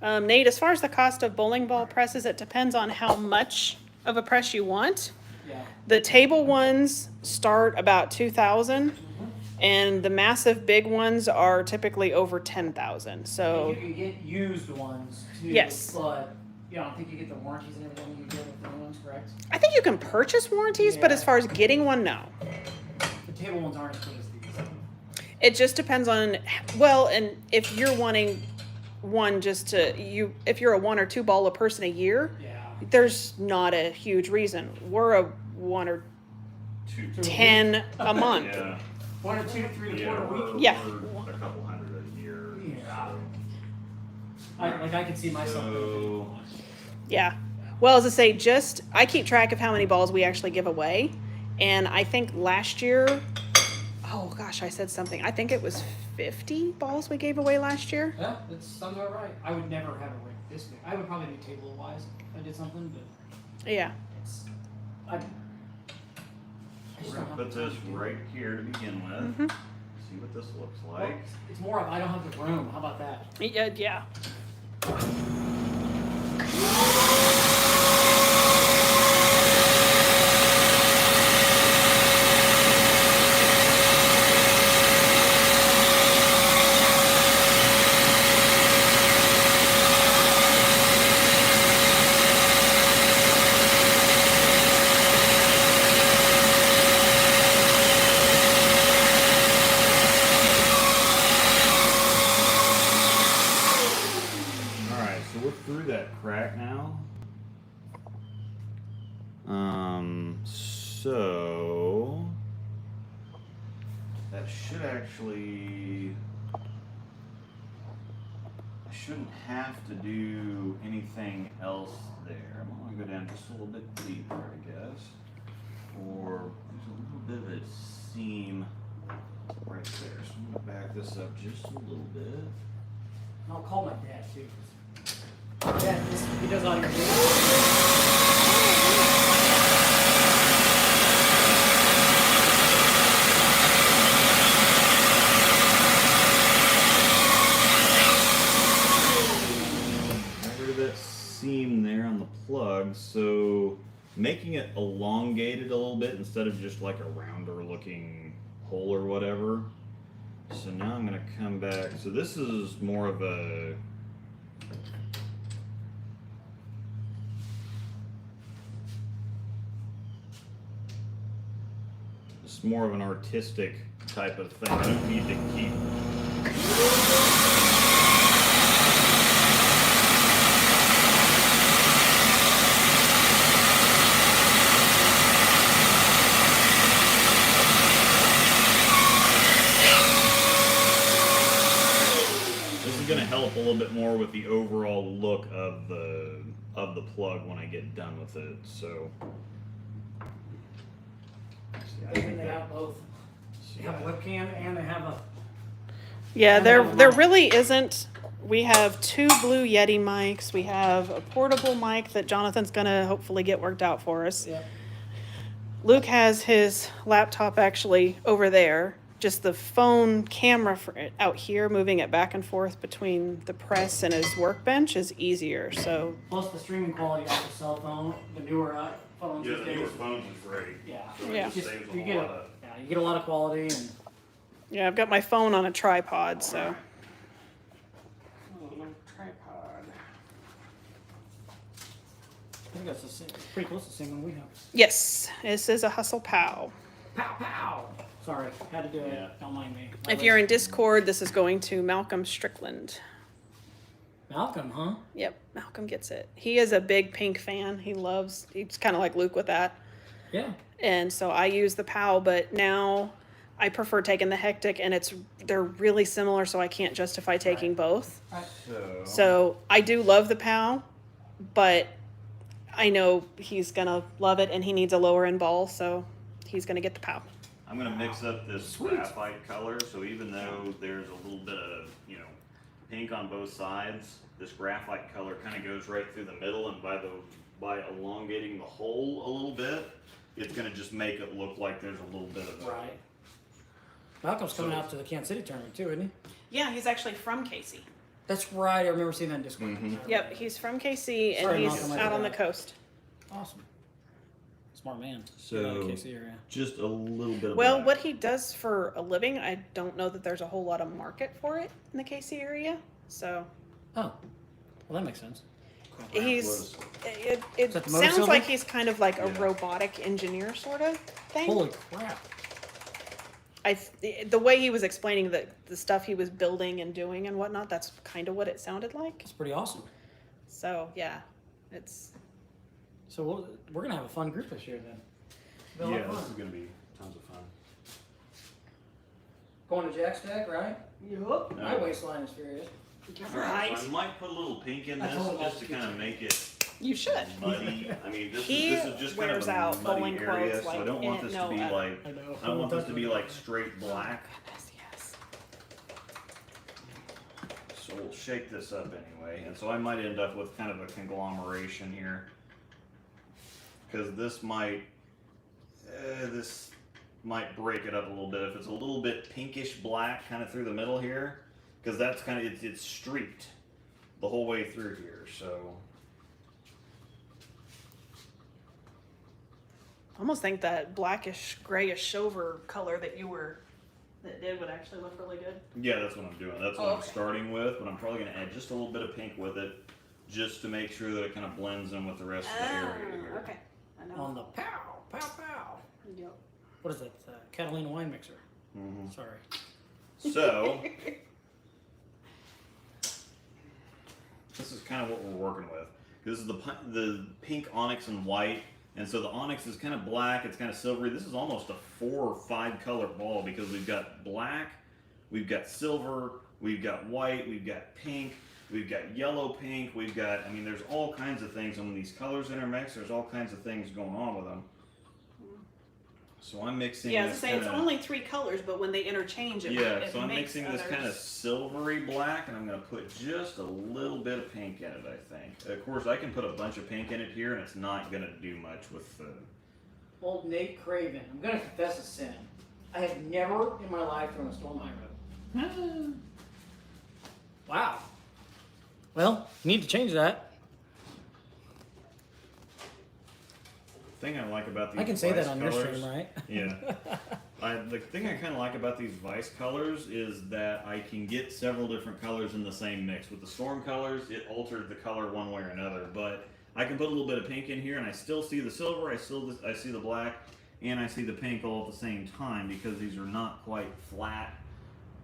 Nate, as far as the cost of bowling ball presses, it depends on how much of a press you want. Yeah. The table ones start about 2,000, and the massive big ones are typically over 10,000. So You can get used ones too. Yes. But Yeah, I don't think you get the warranties and everything you get with the new ones, correct? I think you can purchase warranties, but Yeah. as far as getting one, no. The table ones aren't as good as these. It just depends on, well, and if you're wanting one just to, if you're a 1 or 2 ball a person a year, Yeah. there's not a huge reason. We're a 1 or Two. 10 a month. Yeah. 1 or 2, 3 to Yeah, 4 a week. we're, Yeah. we're a couple hundred a year. Yeah. So. I can see myself. So, Yeah. Well, as I say, I keep track of how many balls we actually give away. And I think last year, oh gosh, I said something. I think it was 50 balls we gave away last year. Yeah, that sounds about right. I would never have a ring this big. I would probably be table wise if I did something, but Yeah. it's. I we're just gonna don't have put the time this to do it. right here to begin with. Mhm. See what this looks Well, like. it's more of I don't have the room. How about that? Yeah. Alright, so we're through that crack now. So that should actually, I shouldn't have to do anything else there. I'm gonna go down just a little bit deeper, I guess. Or there's a little bit of a seam right there. So I'm gonna back this up just a little bit. And I'll call my dad too. Dad, he does all your videos. Got rid of that seam there on the plug, so making it elongated a little bit instead of just like a rounder looking hole or whatever. So now I'm gonna come back. So this is more of a it's more of an artistic type of thing. I don't need to keep This is going to help a little bit more with the overall look of the plug when I get done with it. So, see, I They think that- have both. They have a yeah. webcam and they have a. Yeah, And there have a there mic. really isn't. We have 2 Blue Yeti mics. We have a portable mic that Jonathan's gonna hopefully get worked out for us. Yeah. Luke has his laptop actually over there. Just the phone camera for it out here, moving it back and forth between the press and his workbench is easier. So Plus the streaming quality off the cell phone, the newer phones Yeah, these the newer days. phones is great. Yeah. So it Yeah. just Just, saves you a get lot a, of. yeah, you get a lot of quality and. yeah, I've got my phone on a tripod. So Tripod. I think that's pretty close to the same one we have. yes, this is a Hustle Pow. Pow pow. Sorry, had to do it. Yeah. Don't mind me. If you're in Discord, this is going to Malcolm Strickland. Malcolm, huh? Yep, Malcolm gets it. He is a big Pink fan. He's kind of like Luke with that. Yeah. And so I use the POW, but now I prefer taking the Hectic, and they're really similar, so I can't justify taking Right. both. So, So I do love the POW, but I know he's gonna love it, and he needs a lower end ball, so he's gonna get the POW. I'm going to mix up this Sweet. graphite color. So even though there's a little bit of, pink on both sides, this graphite color kind of goes right through the middle, and by elongating the hole a little bit, it's going to just make it look like there's a little bit of a, Right. Malcolm's coming out to the Kansas City tournament too, isn't he? Yeah, he's actually from KC. That's right. I remember seeing that in Discord. Mhm. Yep, he's from KC, and Sorry, he's Malcolm, I out on the forgot. coast. Awesome. Smart man. So- Get out of KC area. just a little bit of Well, that. what he does for a living, I don't know that there's a whole lot of market for it in the KC area. So Oh, well that makes sense. He's it Is that the sounds motorcycle? like he's kind of like a Yeah. robotic engineer sort of thing. Holy crap. The way he was explaining the stuff he was building and doing and whatnot, that's kind of what it sounded like. That's pretty awesome. So yeah, it's So we're going to have a fun group this year then. It'll be a Yeah, lot of this is fun. gonna be tons of fun. Going to Jack's Deck, right? yup. My waistline is furious. Right. So I might put a little pink in I this told him just I'll to kind of keep make it You should. muddy. I mean, this He is just kind of wears a out muddy bowling area, clothes so I like don't want in- this no, to be like I know. I don't want this to be like straight black. Goodness, yes. So we'll shake this up anyway, and so I might end up with kind of a conglomeration here, because this might break it up a little bit if it's a little bit pinkish black kind of through the middle here, because that's kind of it's streaked the whole way through here. So I almost think that blackish, grayish silver color that did would actually look really good. yeah, that's what I'm doing. That's what Oh, I'm okay. starting with, but I'm probably going to add just a little bit of pink with it, just to make sure that it kind of blends in with the rest of the area here. Okay. I know. On the pow, pow, pow. Yep. What is that? Catalina wine mixer. Mhm. Sorry. So this is kind of what we're working with. This is the pink onyx and white, and so the onyx is kind of black. It's kind of silvery. This is almost a 4 or 5 color ball because we've got black, we've got silver, we've got white, we've got pink, we've got yellow pink, we've got. I mean, there's all kinds of things. And when these colors intermix, there's all kinds of things going on with them. So I'm mixing. Yeah, I was this to say it's kinda- only 3 colors, but when they interchange, it Yeah, so I'm makes mixing this others. kind of silvery black, and I'm going to put just a little bit of pink in it, I think. Of course, I can put a bunch of pink in it here, and it's not going to do much with the... Old Nate Craven. I'm going to confess a sin. I have never in my life thrown a stone high road. Wow. Well, you need to change that. thing I like about these I can say that Vice on your colors, stream, right? Yeah. The thing I kind of like about these Vice colors is that I can get several different colors in the same mix. With the Storm colors, it alters the color one way or another, but I can put a little bit of pink in here and I still see the silver, I see the black, and I see the pink all at the same time because these are not quite flat,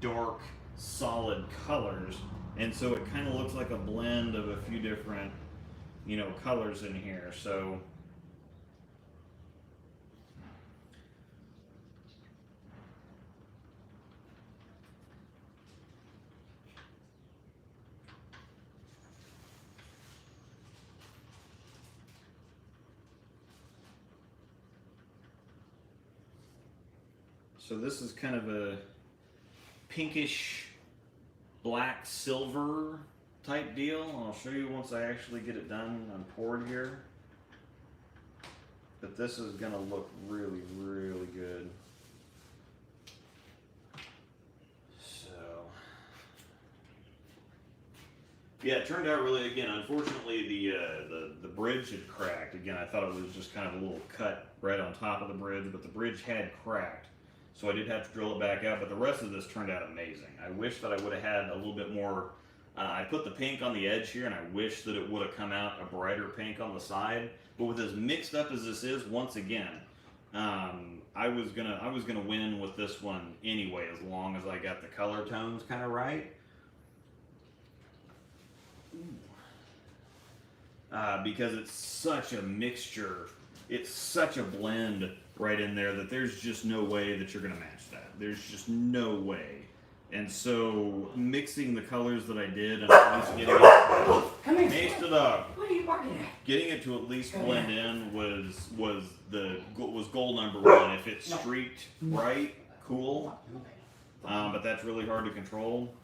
dark, solid colors. And so it kind of looks like a blend of a few different, colors in here. So So this is kind of a pinkish black silver type deal. I'll show you once I actually get it done and poured here. But this is gonna look really, really good. So yeah, it turned out really. Again, unfortunately, the bridge had cracked. Again, I thought it was just kind of a little cut right on top of the bridge, but the bridge had cracked. So I did have to drill it back out, but the rest of this turned out amazing. I wish that I would have had a little bit more. I put the pink on the edge here, and I wish that it would have come out a brighter pink on the side. But with as mixed up as this is, once again, I was gonna win with this one anyway, as long as I got the color tones kind of right. Because it's such a mixture, it's such a blend right in there that there's just no way that you're gonna match that. There's just no way. And so mixing the colors that I did and at least getting it, Come here. Mace the dog, What are you barking at? getting it to at least blend in was goal number one. If it's streaked right, cool. But that's really hard to control.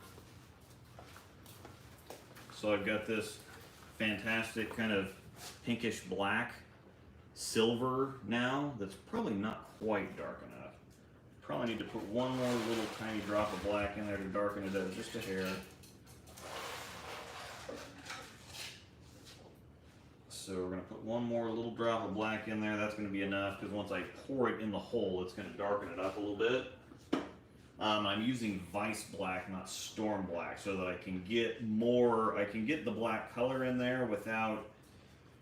So I've got this fantastic kind of pinkish black silver now that's probably not quite dark enough. Probably need to put one more little tiny drop of black in there to darken it up just a hair. So we're going to put one more little drop of black in there. That's going to be enough because once I pour it in the hole, it's going to darken it up a little bit. I'm using Vice Black, not Storm Black, so that I can get more. I can get the black color in there without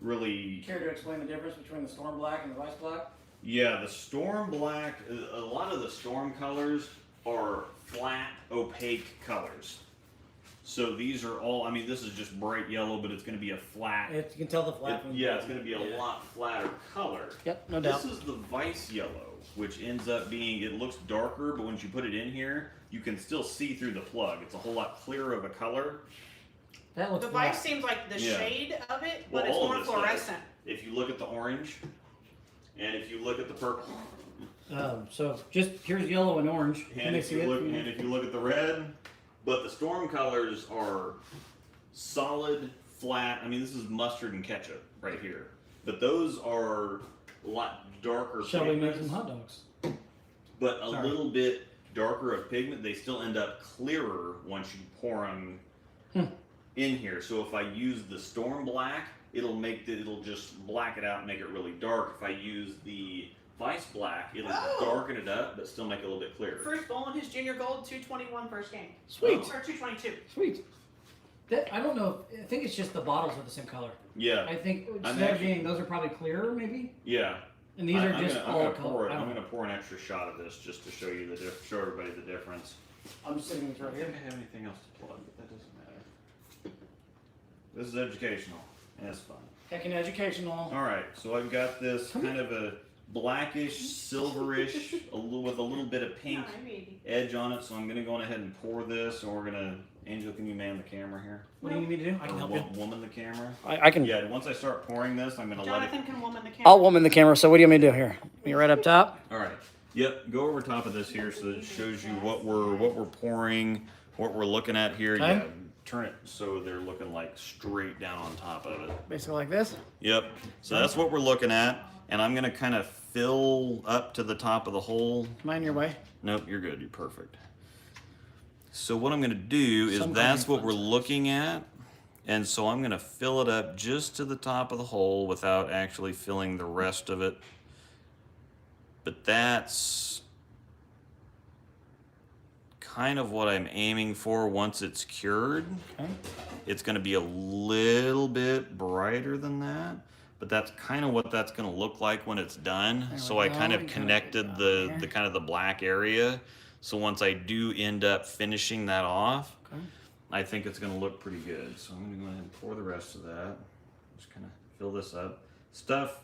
really. Care to explain the difference between the Storm Black and the Vice Black? Yeah, the Storm Black. A lot of the Storm colors are flat, opaque colors. So these are all. I mean, this is just bright yellow, but it's going to be a flat. You can tell the flat one. Yeah, it's going to be a lot flatter color. Yep, no doubt. This is the Vice Yellow, which ends up being, it looks darker, but once you put it in here, you can still see through the plug. It's a whole lot clearer of a color. That looks The Vice seems like the Yeah. shade of it, Well, but it's all of more this does. fluorescent. If you look at the orange, and if you look at the purple, So just here's yellow and orange. and if you look at the red, but the Storm colors are solid, flat. I mean, this is mustard and ketchup right here, but those are a lot darker. Shall we make pigments, some hot dogs? but a Sorry. little bit darker of pigment. They still end up clearer once you pour them in here. So if I use the Storm Black, it'll just black it out and make it really dark. If I use the Vice Black, it'll darken it up but still make it a little bit clearer. First bowl in his junior gold, 221 first game. Sweet. Or 222. Sweet. That, I don't know. I think it's just the bottles are the same color. Yeah, I think I'm instead of actually- being those are probably clearer, maybe. yeah. And these are just I'm all gonna color. I'm gonna pour an extra shot of this just to show you show everybody the difference. I'm just sitting right I here. think I have anything else to plug, but that doesn't matter. This is educational and it's fun. Heckin' educational. All right, so I've got this kind of a blackish, silverish, with a little bit of pink edge on it. So I'm gonna go on ahead and pour this, and we're gonna. Angela, can you man the camera here? What do you need me to do? I can Or help you. woman the camera. I can. Yeah, once I start pouring this, I'm gonna let Jonathan it. can woman the camera. I'll woman the camera. So what do you want me to do here? Me right up top. All right. Yep. Go over top of this here, so that it shows you what we're pouring, what we're looking at here. Okay. Yeah. Turn it so they're looking like straight down on top of it. Basically like this. Yep. So that's what we're looking at, and I'm gonna kind of fill up to the top of the hole. Mine your way. Nope, you're good. You're perfect. So what I'm going to do is Some that's kind what of we're fun looking at. And so I'm going to fill it up just to the top of the hole without actually filling the rest of it. But that's kind of what I'm aiming for once it's cured. Okay. It's going to be a little bit brighter than that. But that's kind of what that's going to look like when it's done. There So we I go. kind of We got it connected down the here. kind of the black area. So once I do end up finishing that off, Okay. I think it's going to look pretty good. So I'm going to go ahead and pour the rest of that. Just kind of fill this up. Stuff,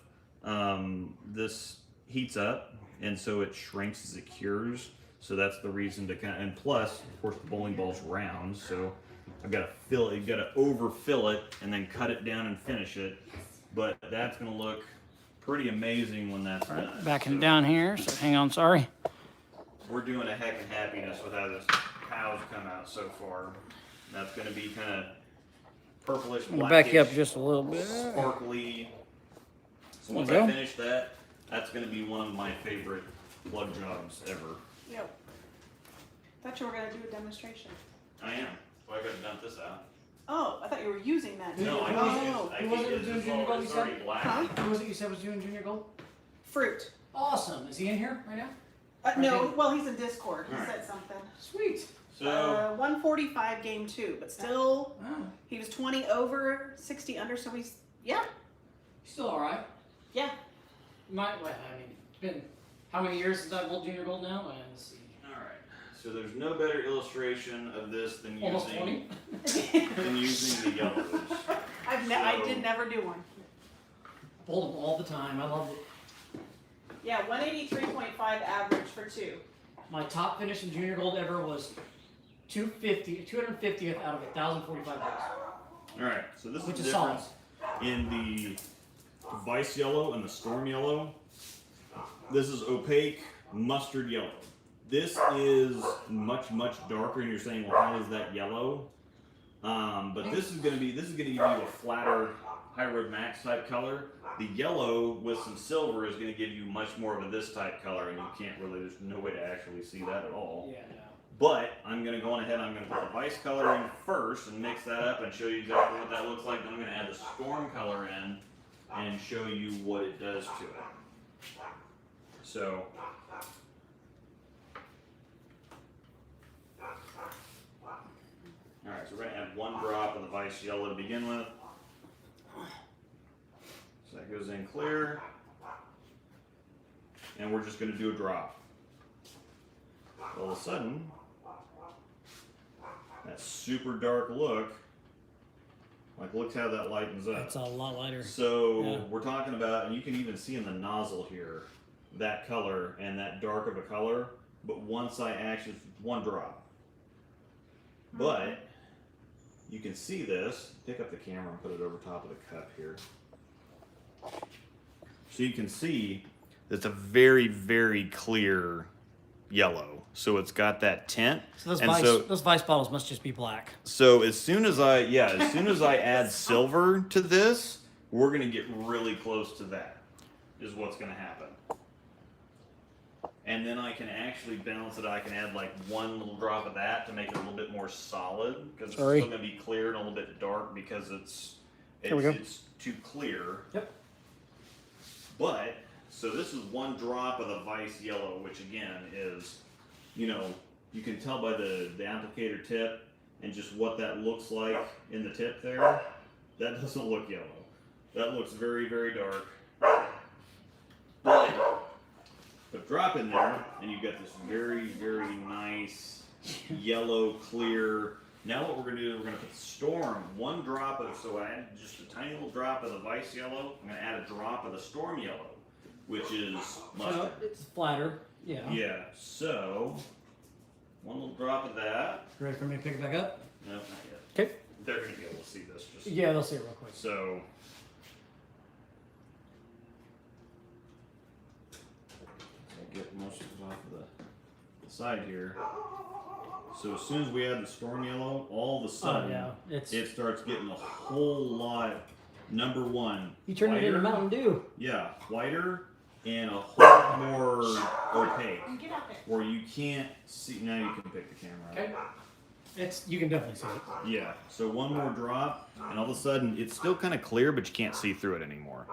this heats up, and so it shrinks as it cures. So that's the reason to kind of, and plus, of course, the bowling ball's round, so I've got to fill it, you've got to overfill it and then cut it down and finish it. But that's going to look pretty amazing when that's done. Backing So down here. So hang on. Sorry. we're doing a heck of happiness with how this cow's come out so far. That's going to be kind of purplish, I'm gonna blackish, back you up just a little bit. sparkly. So once There you I go. finish that, that's going to be one of my favorite plug jobs ever. Yep. Thought you were gonna do a demonstration. I am. So I got to dump this out. Oh, I thought you were using that. No, I Oh, think Who was it it's doing just junior gold, it's you said? already black. Huh? Who was it you said was doing junior gold? fruit. Awesome. Is he in here right now? No, well, he's in Discord. He Alright. said something. Sweet. So 145 game 2, but still, Oh, he was 20 over, 60 under, so he's, yeah, still all right. yeah. Well, I mean, it's been how many years since I've held junior gold now? Let's see. all right. So there's no better illustration of this than Almost 20. using the yellows. I did never do one. Hold them all the time. I love it. Yeah, 183.5 average for 2. My top finish in junior gold ever was 250th out of 1,045 days, All right. So this which is is the solid. difference in the Vice yellow and the Storm yellow. This is opaque mustard yellow. This is much darker, and you're saying, well, how is that yellow? But this is gonna give you a flatter High Road Max type color. The yellow with some silver is gonna give you much more of a this type color, and you can't really. There's no way to actually see that at all. Yeah, no. But I'm gonna go on ahead. I'm gonna put the Vice color in first and mix that up and show you exactly what that looks like. Then I'm gonna add the Storm color in and show you what it does to it. So one drop of the Vice Yellow to begin with. So that goes in clear. And we're just going to do a drop. All of a sudden, that super dark look, like look how that lightens up. It's a lot lighter. So Yeah. we're talking about, and you can even see in the nozzle here, that color and that dark of a color. But once I actually, one drop. But you can see this. Pick up the camera and put it over top of the cup here. So you can see it's a very, very clear yellow. So it's got that tint. So those, And those Vice bottles must just be black. So as soon as I add silver to this, we're gonna get really close to that. Is what's gonna happen. And then I can actually balance it. I can add like one little drop of that to make it a little bit more solid because it's Sorry. still gonna be clear and a little bit dark because it's Here we go. it's too clear. Yep. But so this is one drop of the Vice Yellow, which again is, you know, you can tell by the applicator tip and just what that looks like in the tip there. That doesn't look yellow. That looks very, very dark. But drop in there, and you've got this very, very nice yellow, clear. Now what we're going to do is we're going to put Storm, one drop of, so I add just a tiny little drop of the Vice Yellow. I'm going to add a drop of the Storm Yellow, which is mustard. So it's flatter. Yeah. Yeah, so one little drop of that. Ready for me to pick it back up? No, not yet. Okay. They're going to be able to see this. Just Yeah, they'll see it real quick. So. I'll get most of it off of the side here. So as soon as we add the Storm Yellow, all of a sudden yeah, it's- it starts getting a whole lot. Number one, You turn it into whiter. Mountain Dew. Yeah, whiter and a whole lot more opaque, Get out there. where you can't see. Now you can pick the camera up. It's you can definitely see it. Yeah, so one more drop, and all of a sudden it's still kind of clear, but you can't see through it anymore.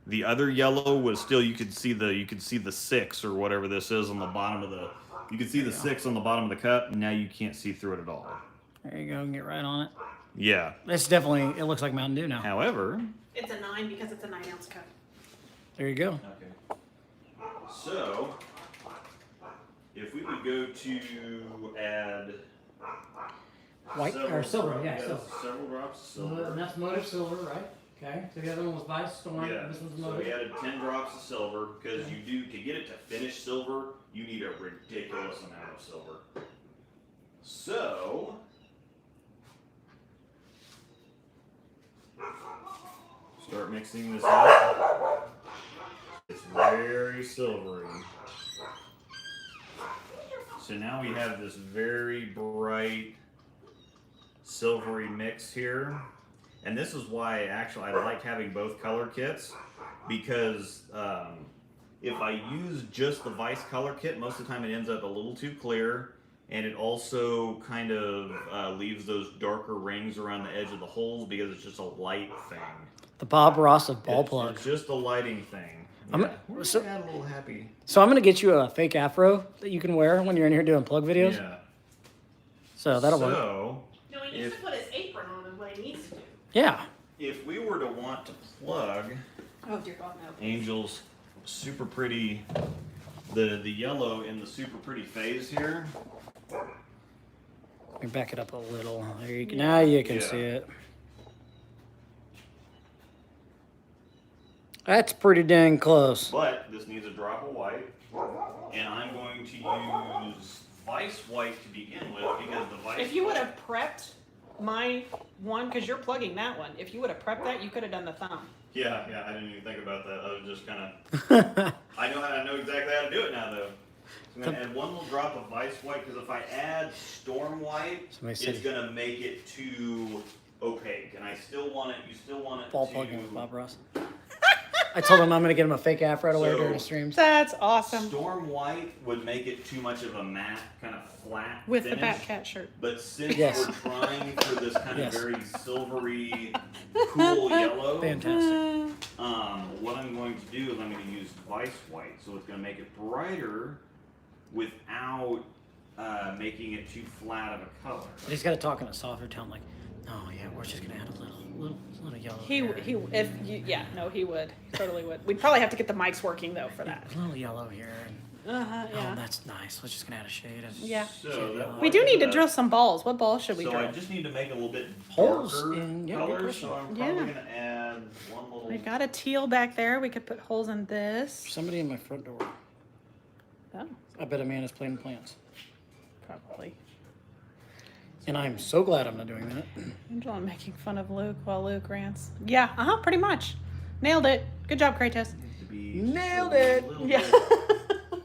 The other yellow was still, you could see the 6 or whatever this is on the bottom of the. You could see the 6 on the bottom of the cup, and now you can't see through it at all. There you go. Get right on it. Yeah. It's definitely. It looks like Mountain Dew now. However. It's a 9 because it's a 9-ounce cup. There you go. Okay. So, if we would go to add. White or silver? Yeah, yes, silver. several drops of So silver. that's Motive Silver, right? Okay. So the other one was Vice Storm. Yeah, This one's so we Motive. added 10 drops of silver because you do, to get it to finish silver, you need a ridiculous amount of silver. So, start mixing this up. It's very silvery. So now we have this very bright silvery mix here. And this is why actually I like having both color kits, because if I use just the Vice color kit, most of the time it ends up a little too clear, and it also kind of leaves those darker rings around the edge of the holes because it's just a light thing. The Bob Ross of ball It's plugs. just a lighting thing. I'm Yeah. a- We're so- gonna add a little happy. So I'm gonna get you a fake afro that you can wear when you're in here doing plug videos. Yeah. So that'll work. So No, he needs If- to put his apron on and what he needs to do. Yeah. if we were to want to plug Oh dear God, no. Angel's super pretty, the yellow in the super pretty phase here. Let me back it up a little. There you go. Now you can Yeah. see it. That's pretty dang close. But this needs a drop of white, and I'm going to use Vice white to begin with because the Vice. If you would white- have prepped my one, because you're plugging that one, if you would have prepped that, you could have done the thumb. Yeah, I didn't even think about that. I was just kind of. I know exactly how to do it now, though. So I'm gonna add one little drop of Vice white because if I add Storm white, Somebody said it's gonna make it too opaque, and I still want it. You still want it Ball to. plugging with Bob Ross. I told him I'm gonna get him a fake afro to wear So- during the streams. That's awesome. Storm white would make it too much of a matte, kind of flat With finish. the Batcat shirt. But since Yes. we're trying for this kind Yes. of very silvery, cool yellow, Fantastic. what I'm going to do is I'm going to use Vice white, so it's going to make it brighter without making it too flat of a color. But he's got to talk in a softer tone, like, oh yeah, we're just gonna add a little yellow. He here. if you, yeah, no, he would. He totally would. We'd probably have to get the mics working though for that. A little yellow here. And, Yeah. oh, that's nice. We're just gonna add a shade of. Yeah. So that We do need to drill some balls. What balls should we So drill? I just need to make it a little bit Holes darker in- yeah, good colors. question. So I'm Yeah. probably gonna add one little. We got a teal back there. We could put holes in this. Somebody in my front door. Oh, I bet a man is playing plants. probably. And I'm so glad I'm not doing that. Angela making fun of Luke while Luke rants. Yeah, pretty much. Nailed it. Good job, Kratos. To be Nailed just it. A little Yeah. bit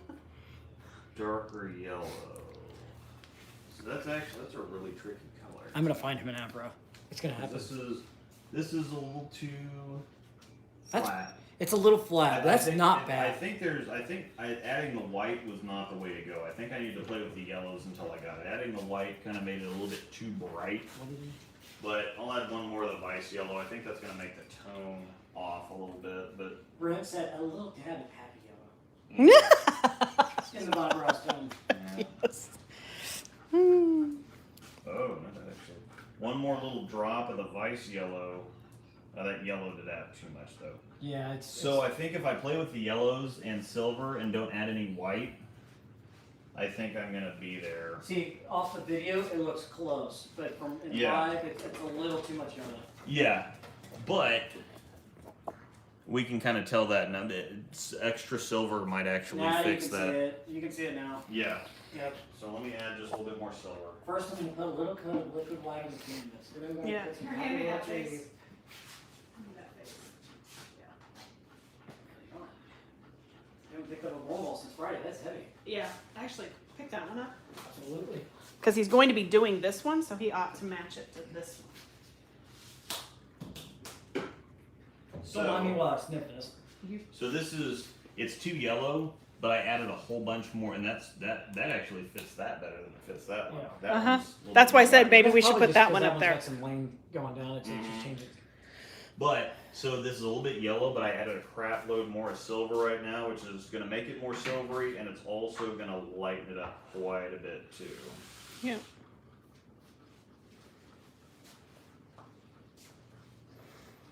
darker yellow. So that's a really tricky color. I'm gonna find him an afro. It's gonna happen. This is a little too That's flat. It's a little flat. I That's think- not I bad. think adding the white was not the way to go. I think I need to play with the yellows until I got it. Adding the white kind of made it a little bit too bright. But I'll add one more of the vice yellow. I think that's going to make the tone off a little bit. But Brent said a little dab of happy yellow in the Bob Ross tone. yeah. Yes. Oh, no, that actually. One more little drop of the vice yellow. That yellow did add too much though. Yeah, So I think if I play with the yellows and silver and don't add any white, I think I'm gonna be there. See, off the video, it looks close, but from in Yeah. live, it's a little too much yellow. Yeah, but we can kind of tell that now. Extra silver might actually Now you fix can see that. it. You can see it now. Yeah. Yep. So let me add just a little bit more silver. First, I'm going to put a little coat of liquid white on the canvas. Then I'm going to Yeah. put some Here, hand me that high-gloss face. I haven't picked up a ball since Friday. That's heavy. Yeah, actually, pick that one up. Absolutely. Because he's going to be doing this one, so he ought to match it to this one. Don't mind me while I sniff this. So it's too yellow, but I added a whole bunch more, and that actually fits that better than it fits that one. Yeah. That Uh-huh. one's a little That's bit why I more said black. maybe we That's should probably put just that 'cause one up one's there. got some lane going down. It's just change it. But so this is a little bit yellow, but I added a crap load more of silver right now, which is going to make it more silvery, and it's also going to lighten it up quite a bit too. Yeah.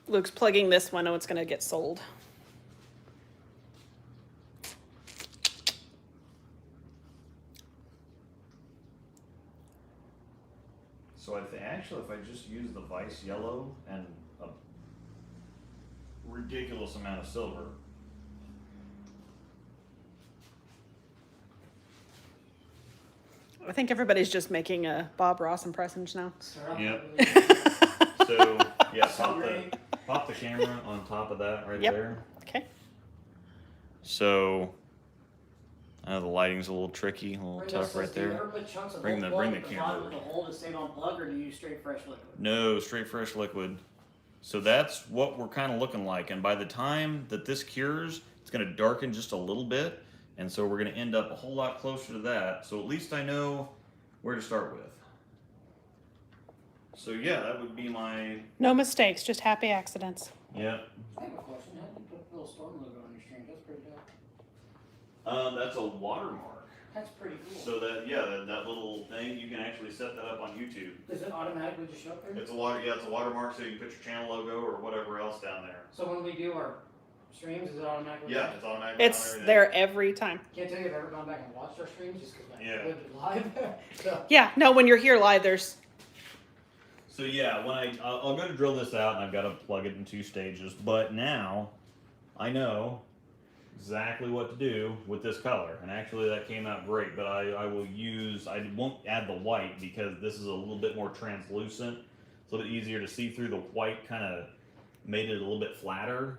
Luke's plugging this one, oh, it's going to get sold. So actually, if I just use the vice yellow and a ridiculous amount of silver, I think everybody's just making a Bob Ross impression now. Start off Yep. with a little- so yeah, Celery. pop the camera on top of that right Yep. there. Okay. So I know the lighting's a little tricky, a little Brenda tough says, right do you there. ever put chunks of Bring gold the- bring plug the at bottom camera. of the hole to stay on plug, or do you use straight fresh liquid? No, straight fresh liquid. So that's what we're kind of looking like. And by the time that this cures, it's going to darken just a little bit. And so we're going to end up a whole lot closer to that. So at least I know where to start with. So yeah, that would be my, No mistakes, just happy accidents. yeah. I have a question. How did you put a little storm logo on your stream? That's pretty dope. That's a watermark. That's pretty cool. So that, yeah, that little thing, you can actually set that up on YouTube. Does it automatically just show up there? It's a watermark, so you can put your channel logo or whatever else down there. So when we do our streams, is it automatically? Yeah, it's automatically on It's everything. there every time. Can't tell you if I've ever gone back and watched our streams just because I Yeah. lived it live. So, Yeah, no, when you're here live, there's. So yeah, when I'll go to drill this out, and I've got to plug it in 2 stages. But now I know exactly what to do with this color, and actually that came out great. But I won't add the white because this is a little bit more translucent. It's a little bit easier to see through. The white kind of made it a little bit flatter.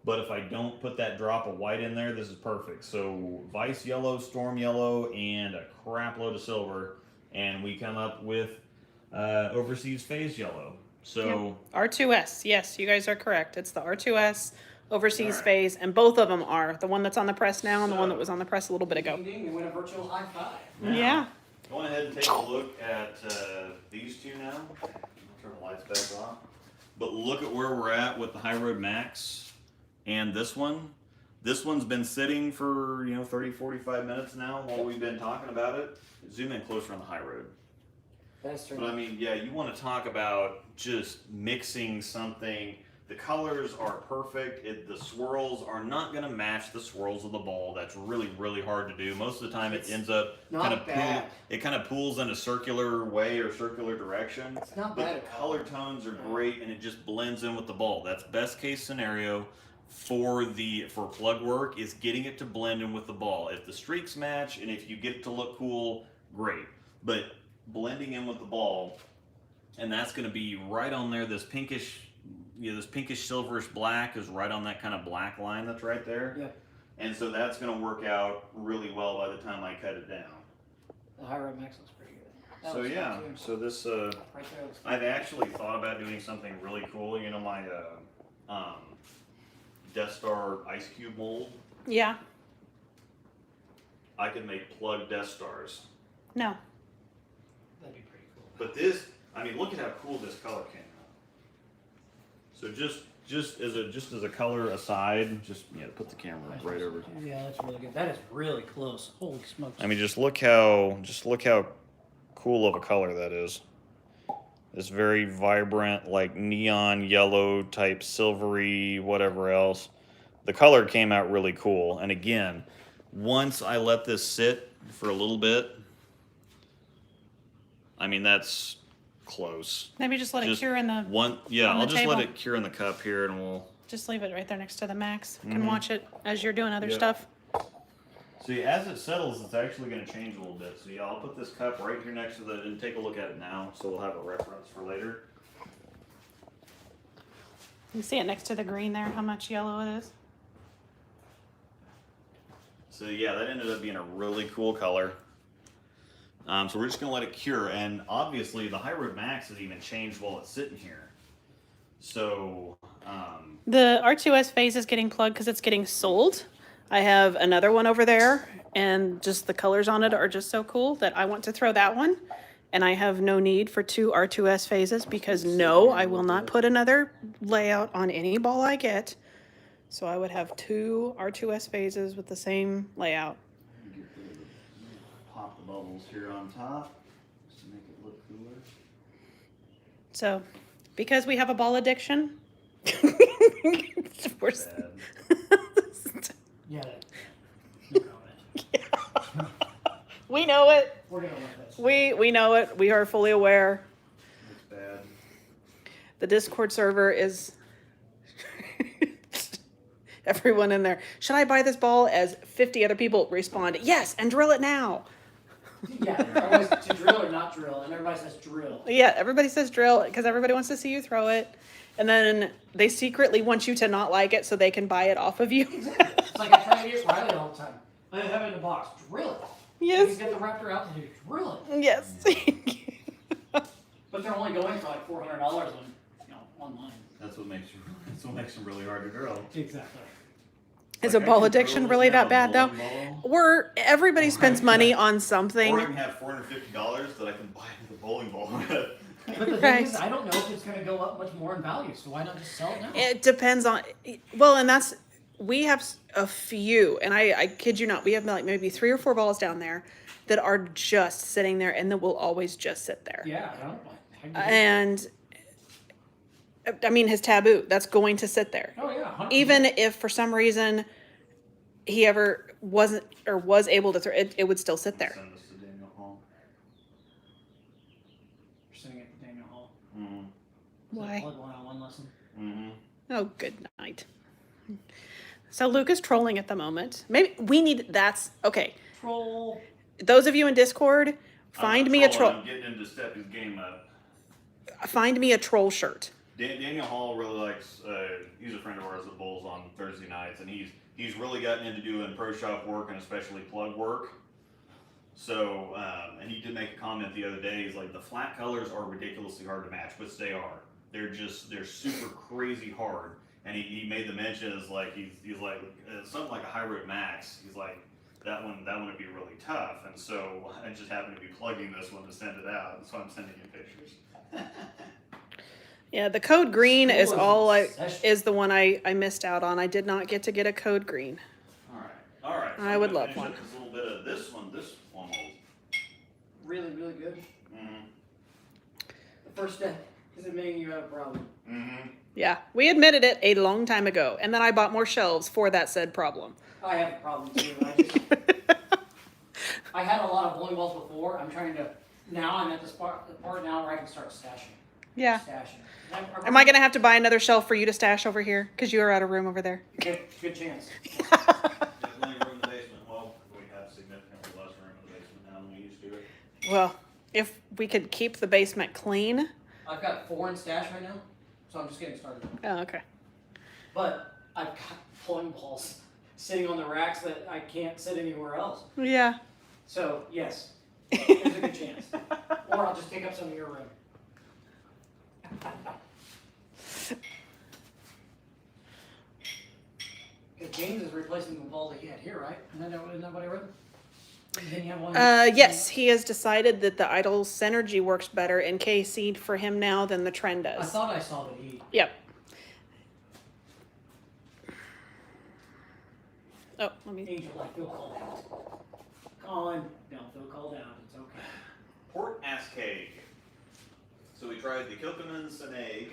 But if I don't put that drop of white in there, this is perfect. So Vice yellow, Storm yellow, and a crap load of silver, and we come up with Overseas Phase yellow. So R2S, yes, you guys are correct. It's the R2S Overseas Alright. Phase, and both of them are. The one that's on the press now and the one So- that was on the press a little bit ago. ding ding, you win a virtual high five. now, Yeah. go ahead and take a look at these two now. I'll turn the lights back off. But look at where we're at with the High Road Max and this one. This one's been sitting for 30, 45 minutes now while we've been talking about it. Zoom in closer on the high road. That's true. But I mean, yeah, you want to talk about just mixing something. The colors are perfect. The swirls are not going to match the swirls of the ball. That's really, really hard to do. Most of the time, it ends up not bad. It kind of pools in a circular way or circular direction. It's not But bad the at all. color tones are great, and it just blends in with the ball. That's best case scenario for plug work, is getting it to blend in with the ball. If the streaks match and if you get it to look cool, great. But blending in with the ball, and that's going to be right on there. This pinkish silverish black is right on that kind of black line that's right there. Yeah. And so that's going to work out really well by the time I cut it down. The high red max looks pretty good. That So looks yeah, good, too. so this Right there looks I've actually thought about doing something really cool. My Death Star ice cube mold. Yeah. I could make plug Death Stars. No. That'd be pretty cool. But this, I mean, look at how cool this color came out. So just as a color aside, just put the camera right over. Yeah, that's really good. That is really close. Holy smokes. I mean, just look how cool of a color that is. This very vibrant, like neon yellow type silvery whatever else. The color came out really cool. And again, once I let this sit for a little bit, I mean, that's close. Maybe just let it cure in the. One, yeah, on the I'll just let table. it cure in the cup here, and we'll. Just leave it right there next to the max. You Mhm. can watch it as you're doing other Yep. stuff. See, as it settles, it's actually going to change a little bit. So yeah, I'll put this cup right here next to and take a look at it now, so we'll have a reference for later. You see it next to the green there, how much yellow it is? So yeah, that ended up being a really cool color. So we're just going to let it cure, and obviously the High Road Max has even changed while it's sitting here. So The R2S phase is getting plugged because it's getting sold. I have another one over there, and just the colors on it are just so cool that I want to throw that one. And I have no need for two R2S phases because no, I will not put another layout on any ball I get. So I would have two R2S phases with the same layout. pop the bubbles here on top just to make it look cooler. So because we have a ball addiction, we're Bad. Yeah. No comment. we know it. We're gonna let this. We know it. We are fully aware. It's bad. The Discord server is everyone in there. Should I buy this ball? As 50 other people respond, yes, and drill it now. Yeah, they're always to drill or not drill, and everybody says drill. Yeah, everybody says drill because everybody wants to see you throw it. And then they secretly want you to not like it so they can buy it off of you. It's like I try to get Riley all the time. I have it in a box. Drill it. Yes. He's got the Raptor out and he's drill it. Yes. But they're only going for like $400 on, online. That's what makes them really hard to drill. Exactly. Is a ball addiction really that bad though? Where everybody spends money on Or I something. can have $450 that I can buy the bowling ball with. But the thing is, I don't know if it's going to go up much more in value, so why not just sell it now? It depends on, well, and that's, we have a few, and I kid you not, we have like maybe 3 or 4 balls down there that are just sitting there and that will always just sit there. Yeah, I don't. And I mean, his taboo, that's going to sit there. Oh yeah, 100%. Even if for some reason he ever wasn't or was able to throw it, it would still sit there. Send this to Daniel Hall. You're sitting at the Daniel Hall. Mm-hmm. Why? Plug 101 lesson. Mm-hmm. Oh, good night. So Luke is trolling at the moment. Maybe we need, that's, okay. Troll. Those of you in Discord, find me a troll. I'm getting him to step his game up. Find me a troll shirt. Daniel Hall really likes. He's a friend of ours that bowls on Thursday nights, and he's really gotten into doing pro shop work and especially plug work. So, and he did make a comment the other day. He's like, the flat colors are ridiculously hard to match, which they are. They're super crazy hard. And he made the mention as like he's like something like a High Road Max. He's like that one would be really tough. And so I just happened to be plugging this one to send it out. And so I'm sending you pictures. Yeah, the code green is School all is in session. is the one I missed out on. I did not get to get a code green. I would love Finish one. up this little bit of this one. This one was. Really, really good. Mm-hmm. The first step is admitting you have a problem. Mm-hmm. Yeah, we admitted it a long time ago, and then I bought more shelves for that said problem. I have a problem too. I had a lot of bowling balls before. I'm trying to. Now I'm at the part now where I can start stashing. Yeah. Stashing. Am I going to have to buy another shelf for you to stash over here? Because you are out of room over there. Good chance. Definitely room in the basement. Well, we have significantly less room in the basement now than we used to. Well, if we could keep the basement clean. I've got 4 in stash right now, so I'm just getting started. Oh, okay. But I've got bowling balls sitting on the racks that I can't sit anywhere else. Yeah. So yes, there's a good chance. Or I'll just take up some of your room. Because James is replacing the balls that he had here, right? Isn't that what I read? Didn't you have one? Yes, he has decided that the idle synergy works better in KC for him now than the trend I does. thought I saw that he. Yep. Oh, let me. Angel, I feel called out. Colin, don't feel called out. It's okay. Port ass cake. So we tried the Kilkemans and egg,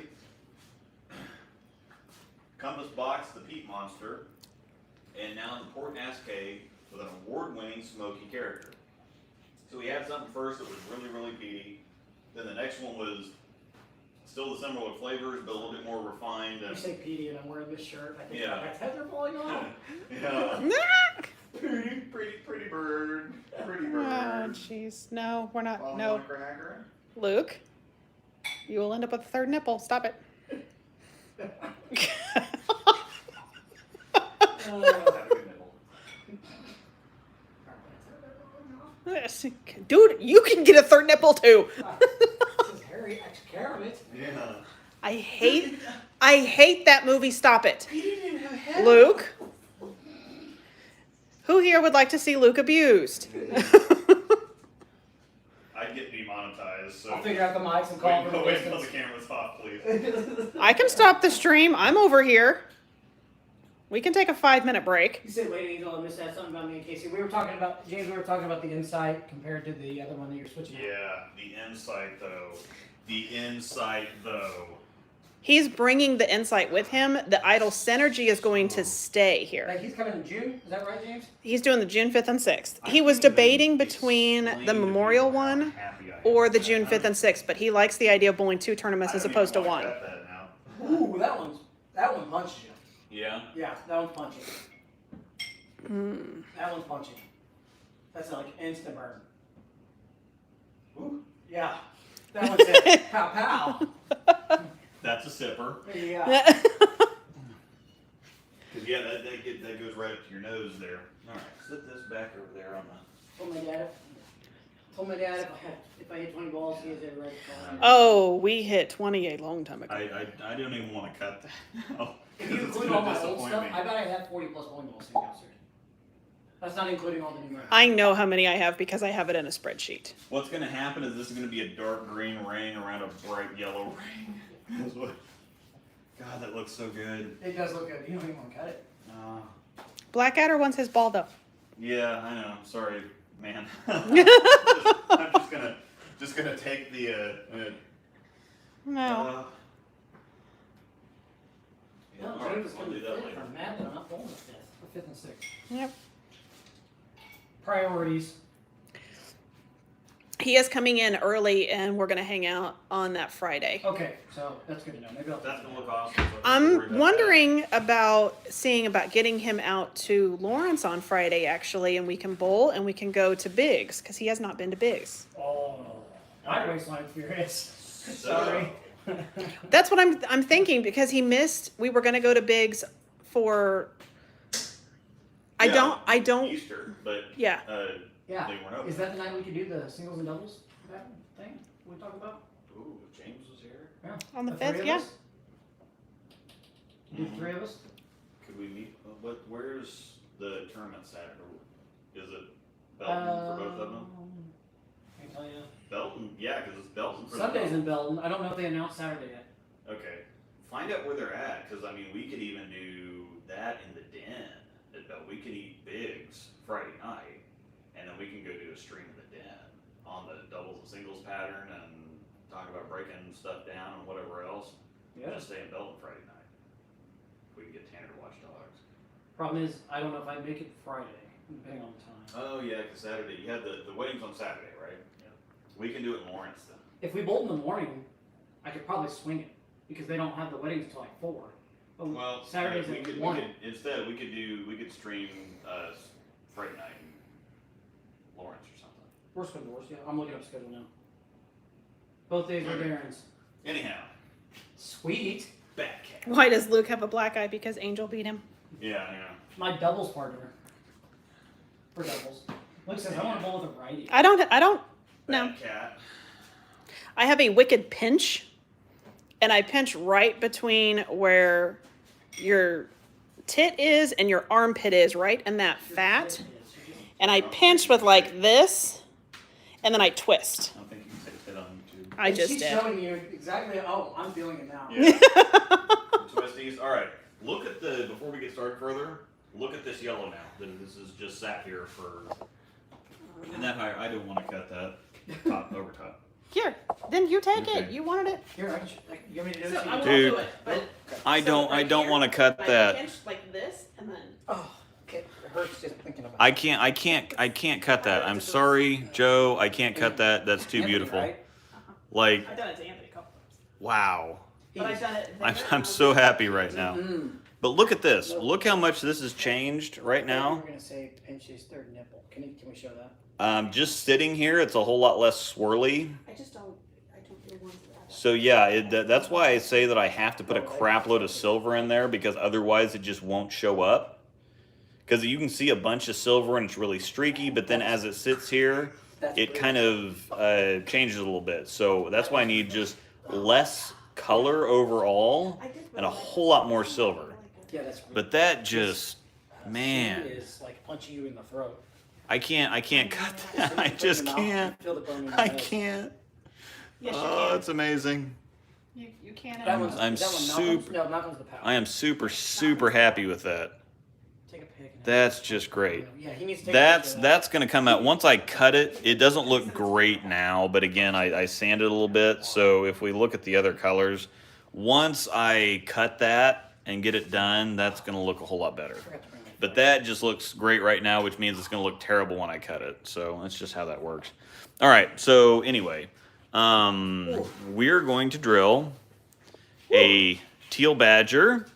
Compass Box, the peat monster, and now the port ass cake with an award-winning smoky character. So we had something first that was really, really peaty. Then the next one was still the similar flavors, but a little bit more refined. You And say Petey and I'm wearing this shirt. I think Yeah. my heads are falling off. yeah, pretty bird, pretty Oh, bird. jeez. No, we're not. Follow No. my cracker. Luke, you will end up with a third nipple. Stop it. Have a good nibble. Yes. Dude, you can get a third nipple too. This is Harry. Takes care of it. Yeah. I hate that movie. Stop it. Luke? Who here would like to see Luke abused? I'd get demonetized, so I'll figure out the mics and call wait, for the wait until the distance. camera's off, please. I can stop the stream. I'm over here. We can take a 5-minute break. You said, wait, Angel, I missed that something about me and Casey. We were talking about, James, we were talking about the insight compared to the other one that you're switching out. Yeah, the insight though. The insight though. He's bringing the insight with him. The idle synergy is going to stay here. Like, he's coming in June? Is that right, James? He's doing the June 5th and 6th. I He was can't even debating between explain the to Memorial people how one happy I am or the with June that. 5th and 6th, but he likes the idea of bowling 2 tournaments as I don't opposed to even wanna one. cut that now. Ooh, that one punches you. Yeah. Yeah, that one's punching. Hmm. That one's punching. That's like instant burn. Ooh, yeah. That one's it. Pow pow. That's a sipper. Yeah. Cause yeah, that goes right up to your nose there. All right, sit this back over there on the. Told my dad if I hit 20 balls, he has every right to call me. Oh, we hit 20 a long time ago. I don't even want to cut that. No, If you 'cause it's include gonna all my old disappoint stuff, me. I bet I have 40 plus bowling balls sitting downstairs. That's not including all the new rounds. I know how many I have because I have it in a spreadsheet. What's gonna happen is this is gonna be a dark green ring around a bright yellow ring. That's what. God, that looks so good. It does look good. You don't even want to cut it. Blackadder wants his ball though. Yeah, I know. Sorry, man. I'm just gonna take the. No. Yeah, No, all right, James is I'll going to do be that fifth. later. I'm mad that I'm not bowling the fifth. Or fifth and sixth. Yep. Priorities. He is coming in early and we're going to hang out on that Friday. Okay, so that's good to know. Maybe I'll. That's gonna look awesome. so I don't have to worry I'm about wondering about getting him out to Lawrence on Friday actually, and we can bowl and we can go to Biggs because he has not been to Biggs. Oh, my waistline furious. that. Sorry. That's what I'm thinking because he missed. We were going to go to Biggs for. I don't. Easter, but Yeah. Yeah. they weren't open. Is that the night we could do the singles and doubles? That thing we talked about? Ooh, if James was here. Yeah. On the three 5th, of yeah. us? Do Mhm. 3 of us? Could we meet? Where's the tournament Saturday? Is it Belton for both of them? I can tell you. Belton, yeah, because it's Belton for Sunday's the in Belton. I don't know if they announced Saturday yet. Okay, find out where they're at, because I mean, we could even do that in the den at Belton. We could eat Biggs Friday night, and then we can go do a stream in the den on the doubles and singles pattern and talk about breaking stuff down and whatever else. Yeah. Just stay in Belton Friday night. If we can get Tanner to watch dogs. Problem is, I don't know if I make it Friday, depending on the time. Oh yeah, because Saturday, you had the wedding's on Saturday, right? Yep. We can do it in Lawrence then. If we bolt in the morning, I could probably swing it because they don't have the weddings until like 4. But Well, Saturdays we at could, 1. instead we could stream Friday night in Lawrence or something. Worst come to worst, yeah. I'm looking up schedule now. Both days are Darren's. Anyhow, Sweet. Bat Cat. Why does Luke have a black eye? Because Angel beat him. Yeah. My doubles partner. For doubles. Luke says, I want to bowl with a righty. I don't. No. Bat Cat. I have a wicked pinch, and I pinch right between where your tit is and your armpit is, right in that fat. And I pinch with like this, and then I twist. I don't think you can say tit on YouTube. I just She's did. showing you exactly. Oh, I'm feeling it now. Yeah. Twisties. All right. Look at before we get started further. Look at this yellow now. This is just sat here for. And that higher. I don't want to cut that top over top. Here, then you take Okay. it. You wanted it. Here, you want me to do So it? I will Dude, do it. But I so don't right here, want to cut I that. pinch like this, and then. Oh, it hurts just thinking about it. I can't cut that. I'm sorry, Joe. I can't cut that. That's too Anthony, beautiful. right? Like, I've done it to Anthony a couple times. wow. But I've done it. I'm so happy right now. Mm. But look at this. Look how much this has changed right now. We're gonna say pinch his third nipple. Can we show that? Just sitting here, it's a whole lot less swirly. I just don't. I don't do ones that have So yeah, that's why I say that I have to put a crap load of silver in there because otherwise it just won't show up. Because you can see a bunch of silver and it's really streaky, but then as it sits here, it kind of changes a little bit. So that's why I need just less color overall and a whole lot more silver. Yeah, that's. But that just, man, is like punching you in the throat. I can't cut that. I just can't. Feel the bone in your I nose. can't. Yes, you Oh, can. it's amazing. You can. That one's, I'm is that one super- Malcolm's? No, Malcolm's the power. I am super happy with that. Take a pic. and- That's just great. Yeah, he needs to take a That's picture of that's gonna come out once I cut it. It doesn't look great now, but again, I sanded a little bit. So if we look at the other colors, once I cut that and get it done, that's gonna look a whole lot better. I forgot to bring my But that just looks great right now, which means it's gonna look terrible when I cut it. So that's just how that works. All right. So anyway, we're going to drill a teal badger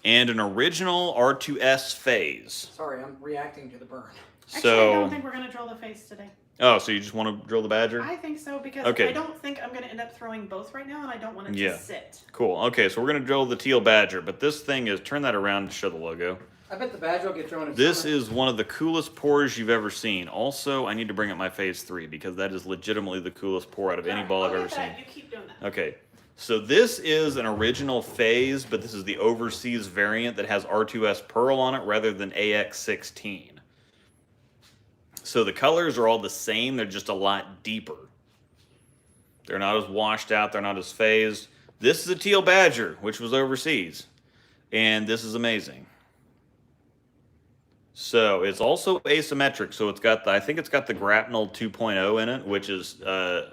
and an original R2S phase. Sorry, I'm reacting to the burn. Actually, I don't So, think we're gonna drill the face today. oh, so you just want to drill the badger? I think so because Okay. I don't think I'm gonna end up throwing both right now, and I don't want it Yeah. to sit. Cool. Okay, so we're gonna drill the teal badger, but this thing is turn that around to show the logo. I bet the badger will get thrown in This summer. is one of the coolest pours you've ever seen. Also, I need to bring up my phase 3 because that is legitimately the coolest pour out of any ball I've ever seen. You keep doing that. Okay, so this is an original phase, but this is the overseas variant that has R2S Pearl on it rather than AX16. So the colors are all the same, they're just a lot deeper. They're not as washed out, they're not as phased. This is a teal badger, which was overseas, and this is amazing. So it's also asymmetric, so it's got I think it's got the grapnel 2.0 in it, which is a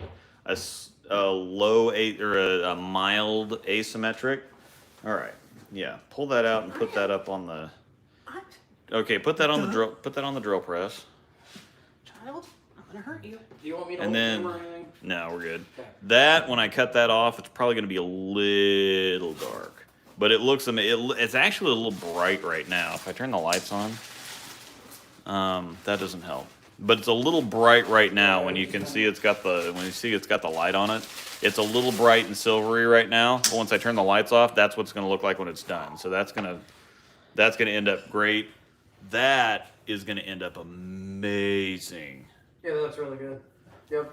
mild asymmetric. All right, yeah, pull that out and put that up on the. Okay, put that on the drill. Put that on the drill press. Child, I'm gonna hurt you. Do you want me to And hold the then- camera or anything? No, we're good. Okay. That when I cut that off, it's probably going to be a little dark, but it looks it's actually a little bright right now. If I turn the lights on, that doesn't help. But it's a little bright right now when you can see it's got the light on it. It's a little bright and silvery right now. But once I turn the lights off, that's what it's going to look like when it's done. So that's gonna end up great. That is going to end up amazing. Yeah, that looks really good. Yep.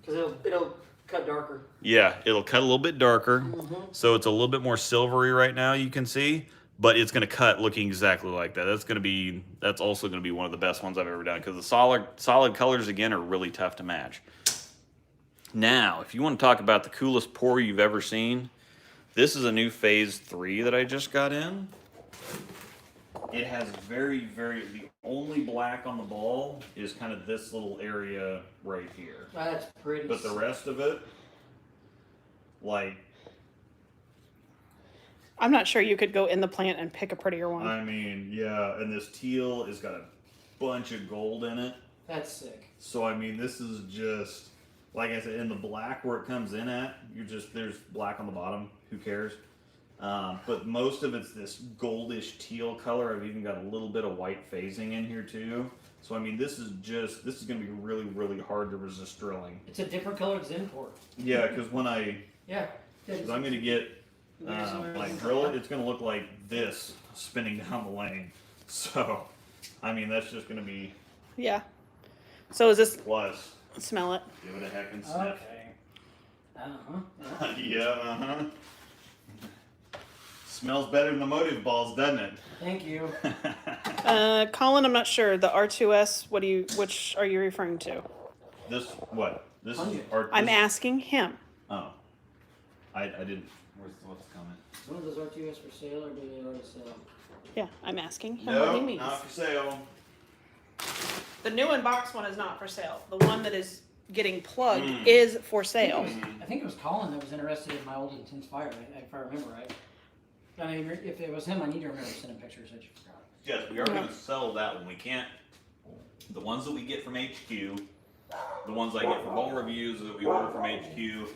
Because it'll cut darker. Yeah, it'll cut a little bit darker. So it's a little bit more silvery right now, you can see. But it's going to cut looking exactly like that. That's also going to be one of the best ones I've ever done because the solid colors, again, are really tough to match. Now, if you want to talk about the coolest pour you've ever seen, this is a new phase 3 that I just got in. It has the only black on the ball is kind of this little area right here. That's pretty. But the rest of it, like, I'm not sure you could go in the plant and pick a prettier one. I mean, yeah, and this teal has got a bunch of gold in it. That's sick. So, I mean, this is just, like I said, in the black where it comes in at, there's black on the bottom, who cares? But most of it's this goldish teal color. I've even got a little bit of white phasing in here too. So, I mean, this is going to be really, really hard to resist drilling. It's a different color Zenport. Yeah, because when I'm going to get, when I drill it, it's going to look like this spinning down the lane. So, I mean, that's just going to be Yeah. So is this, plus. smell it? Give it a heck and sniff. Okay. Yeah, uh-huh. Smells better than the motive balls, doesn't it? Thank you. Colin, I'm not sure. The R2S, which are you referring to? This, what? This is Onion. our... I'm this- asking him. Oh. I didn't... What's the comment? Is one of those R2S for sale or do they already sell? Yeah, I'm asking him what he No, means. not for sale. The new in-box one is not for sale. The one that is getting plugged Mm. is for sale. I think it was Colin that was interested in my old Intense Fire, if I remember right. I mean, if it was him, I need to remember sending pictures. I just forgot. Yes, we are going to sell that one. We can't... The ones that we get from HQ, the ones I get for ball reviews that we order from HQ.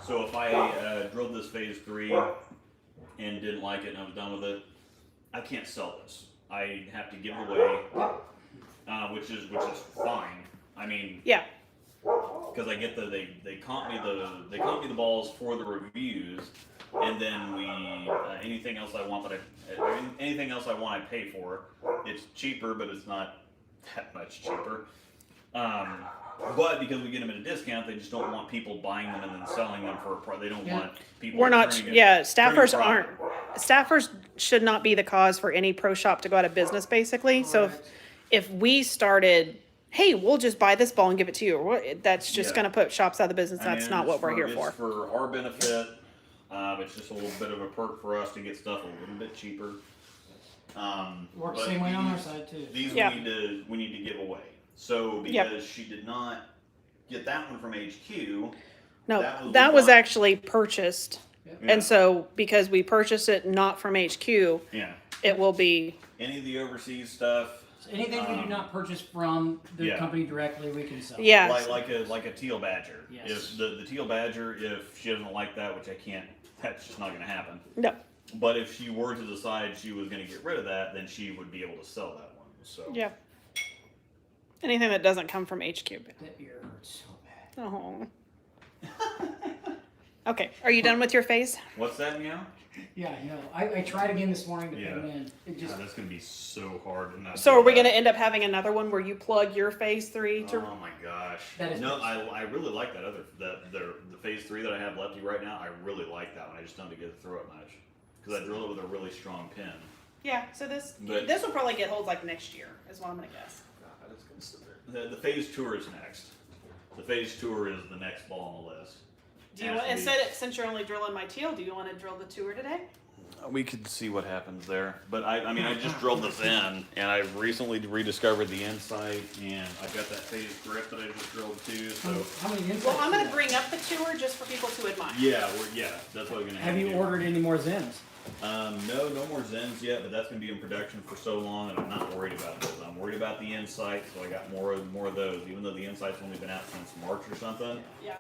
So if I drilled this phase 3 and didn't like it and I was done with it, I can't sell this. I have to give it away, which is fine. I mean, Yeah. because I get they comp me the balls for the reviews, and then we anything else I want I pay for. It's cheaper, but it's not that much cheaper. But because we get them at a discount, they just don't want people buying them and then selling them for a price. They don't want people. We're not, turning it- yeah, turning staffers profit. aren't, staffers should not be the cause for any pro shop to go out of business, basically. So if we started, hey, we'll just buy this ball and give it to you, or what, that's just Yeah. gonna put shops out of business. I That's mean, not it's what we're here It's for. for our benefit. It's just a little bit of a perk for us to get stuff a little bit cheaper. Works but same way on our these- side too. These Yeah. we need to give away. So Yep. because she did not get that one from HQ, No, that that was was one. actually purchased. yeah, And so because we purchased it not from HQ, yeah, it will be, any of the overseas stuff, So anything we do not purchase from the yeah. company directly, we can sell. yeah. like a teal badger. Yes. If the teal badger, if she doesn't like that, which I can't, that's just not going to happen. No, But if she were to decide she was going to get rid of that, then she would be able to sell that one. So yeah. Anything that doesn't come from HQ. That ear hurts so bad. Oh. Okay, are you done with your phase? what's that meow? Yeah, I know. I tried again this morning to Yeah. put them in. It just God, that's gonna be so hard. To not So do are we that. gonna end up having another one where you plug your phase 3 to? Oh my gosh! That is No, nice. I really like that other the phase 3 that I have lefty right now. I really like that one. I just don't get to throw it much because I drill it with a really strong pin. Yeah, so this But- this will probably get holds like next year, is what I'm gonna guess. God, it's gonna sit there. The phase tour is next. The phase tour is the next ball on the list. Do you Has want, to be- since you're only drilling my teal, do you want to drill the tour today? We could see what happens there, but I mean, I just drilled this in, and I recently rediscovered the insight, and I've got that phase grip that I just drilled too. So how many insights? Well, I'm do gonna you bring up the tour just for people to admire. yeah, that's what we're gonna have? Have you do. ordered any more Zens? No more Zens yet, but that's gonna be in production for so long, and I'm not worried about those. I'm worried about the insight, so I got more of those. Even though the insight's only been out since March or something, Yeah.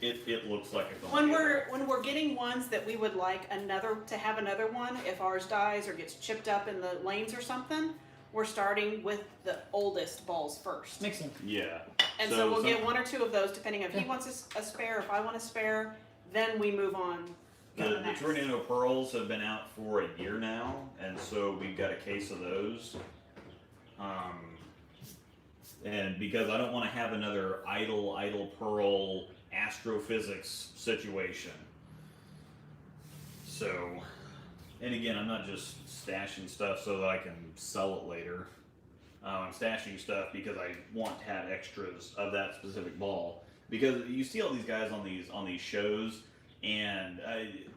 it looks like it's When we're getting ones that we would like to have another one, if ours dies or gets chipped up in the lanes or something, we're starting with the oldest balls first. Makes sense. yeah. And so we'll get one or two of those depending if he wants a spare, if I want a spare, then we move on. to The next. Tornado Pearls have been out for a year now, and so we've got a case of those. And because I don't want to have another idle pearl astrophysics situation. So, and again, I'm not just stashing stuff so that I can sell it later. I'm stashing stuff because I want to have extras of that specific ball. Because you see all these guys on these shows, And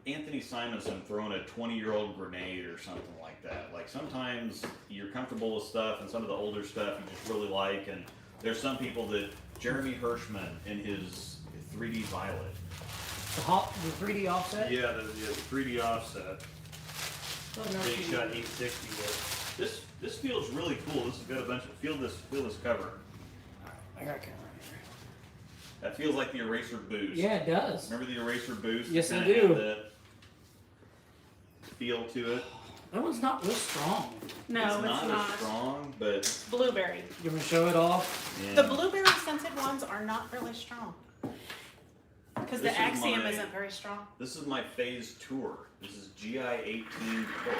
Anthony Simonson throwing a 20-year-old grenade or something like that. Like sometimes you're comfortable with stuff, and some of the older stuff you just really like. And there's some people that Jeremy Hirschman in his 3D Violet. The 3D offset? Yeah, the 3D offset. Oh, no, They shot 860 with. This feels really cool. This has got a bunch of feel this cover. I got a camera here. That feels like the Eraser Boost. Yeah, it does. Remember the Eraser Boost? Yes, I Kinda do. had that feel to it. That one's not real strong. No, it's it's not not. as strong, but Blueberry. You want to show it off? yeah. The blueberry scented ones are not really strong. Because the This is Axiom my- isn't very strong. This is my phase tour. This is GI18 Pearl.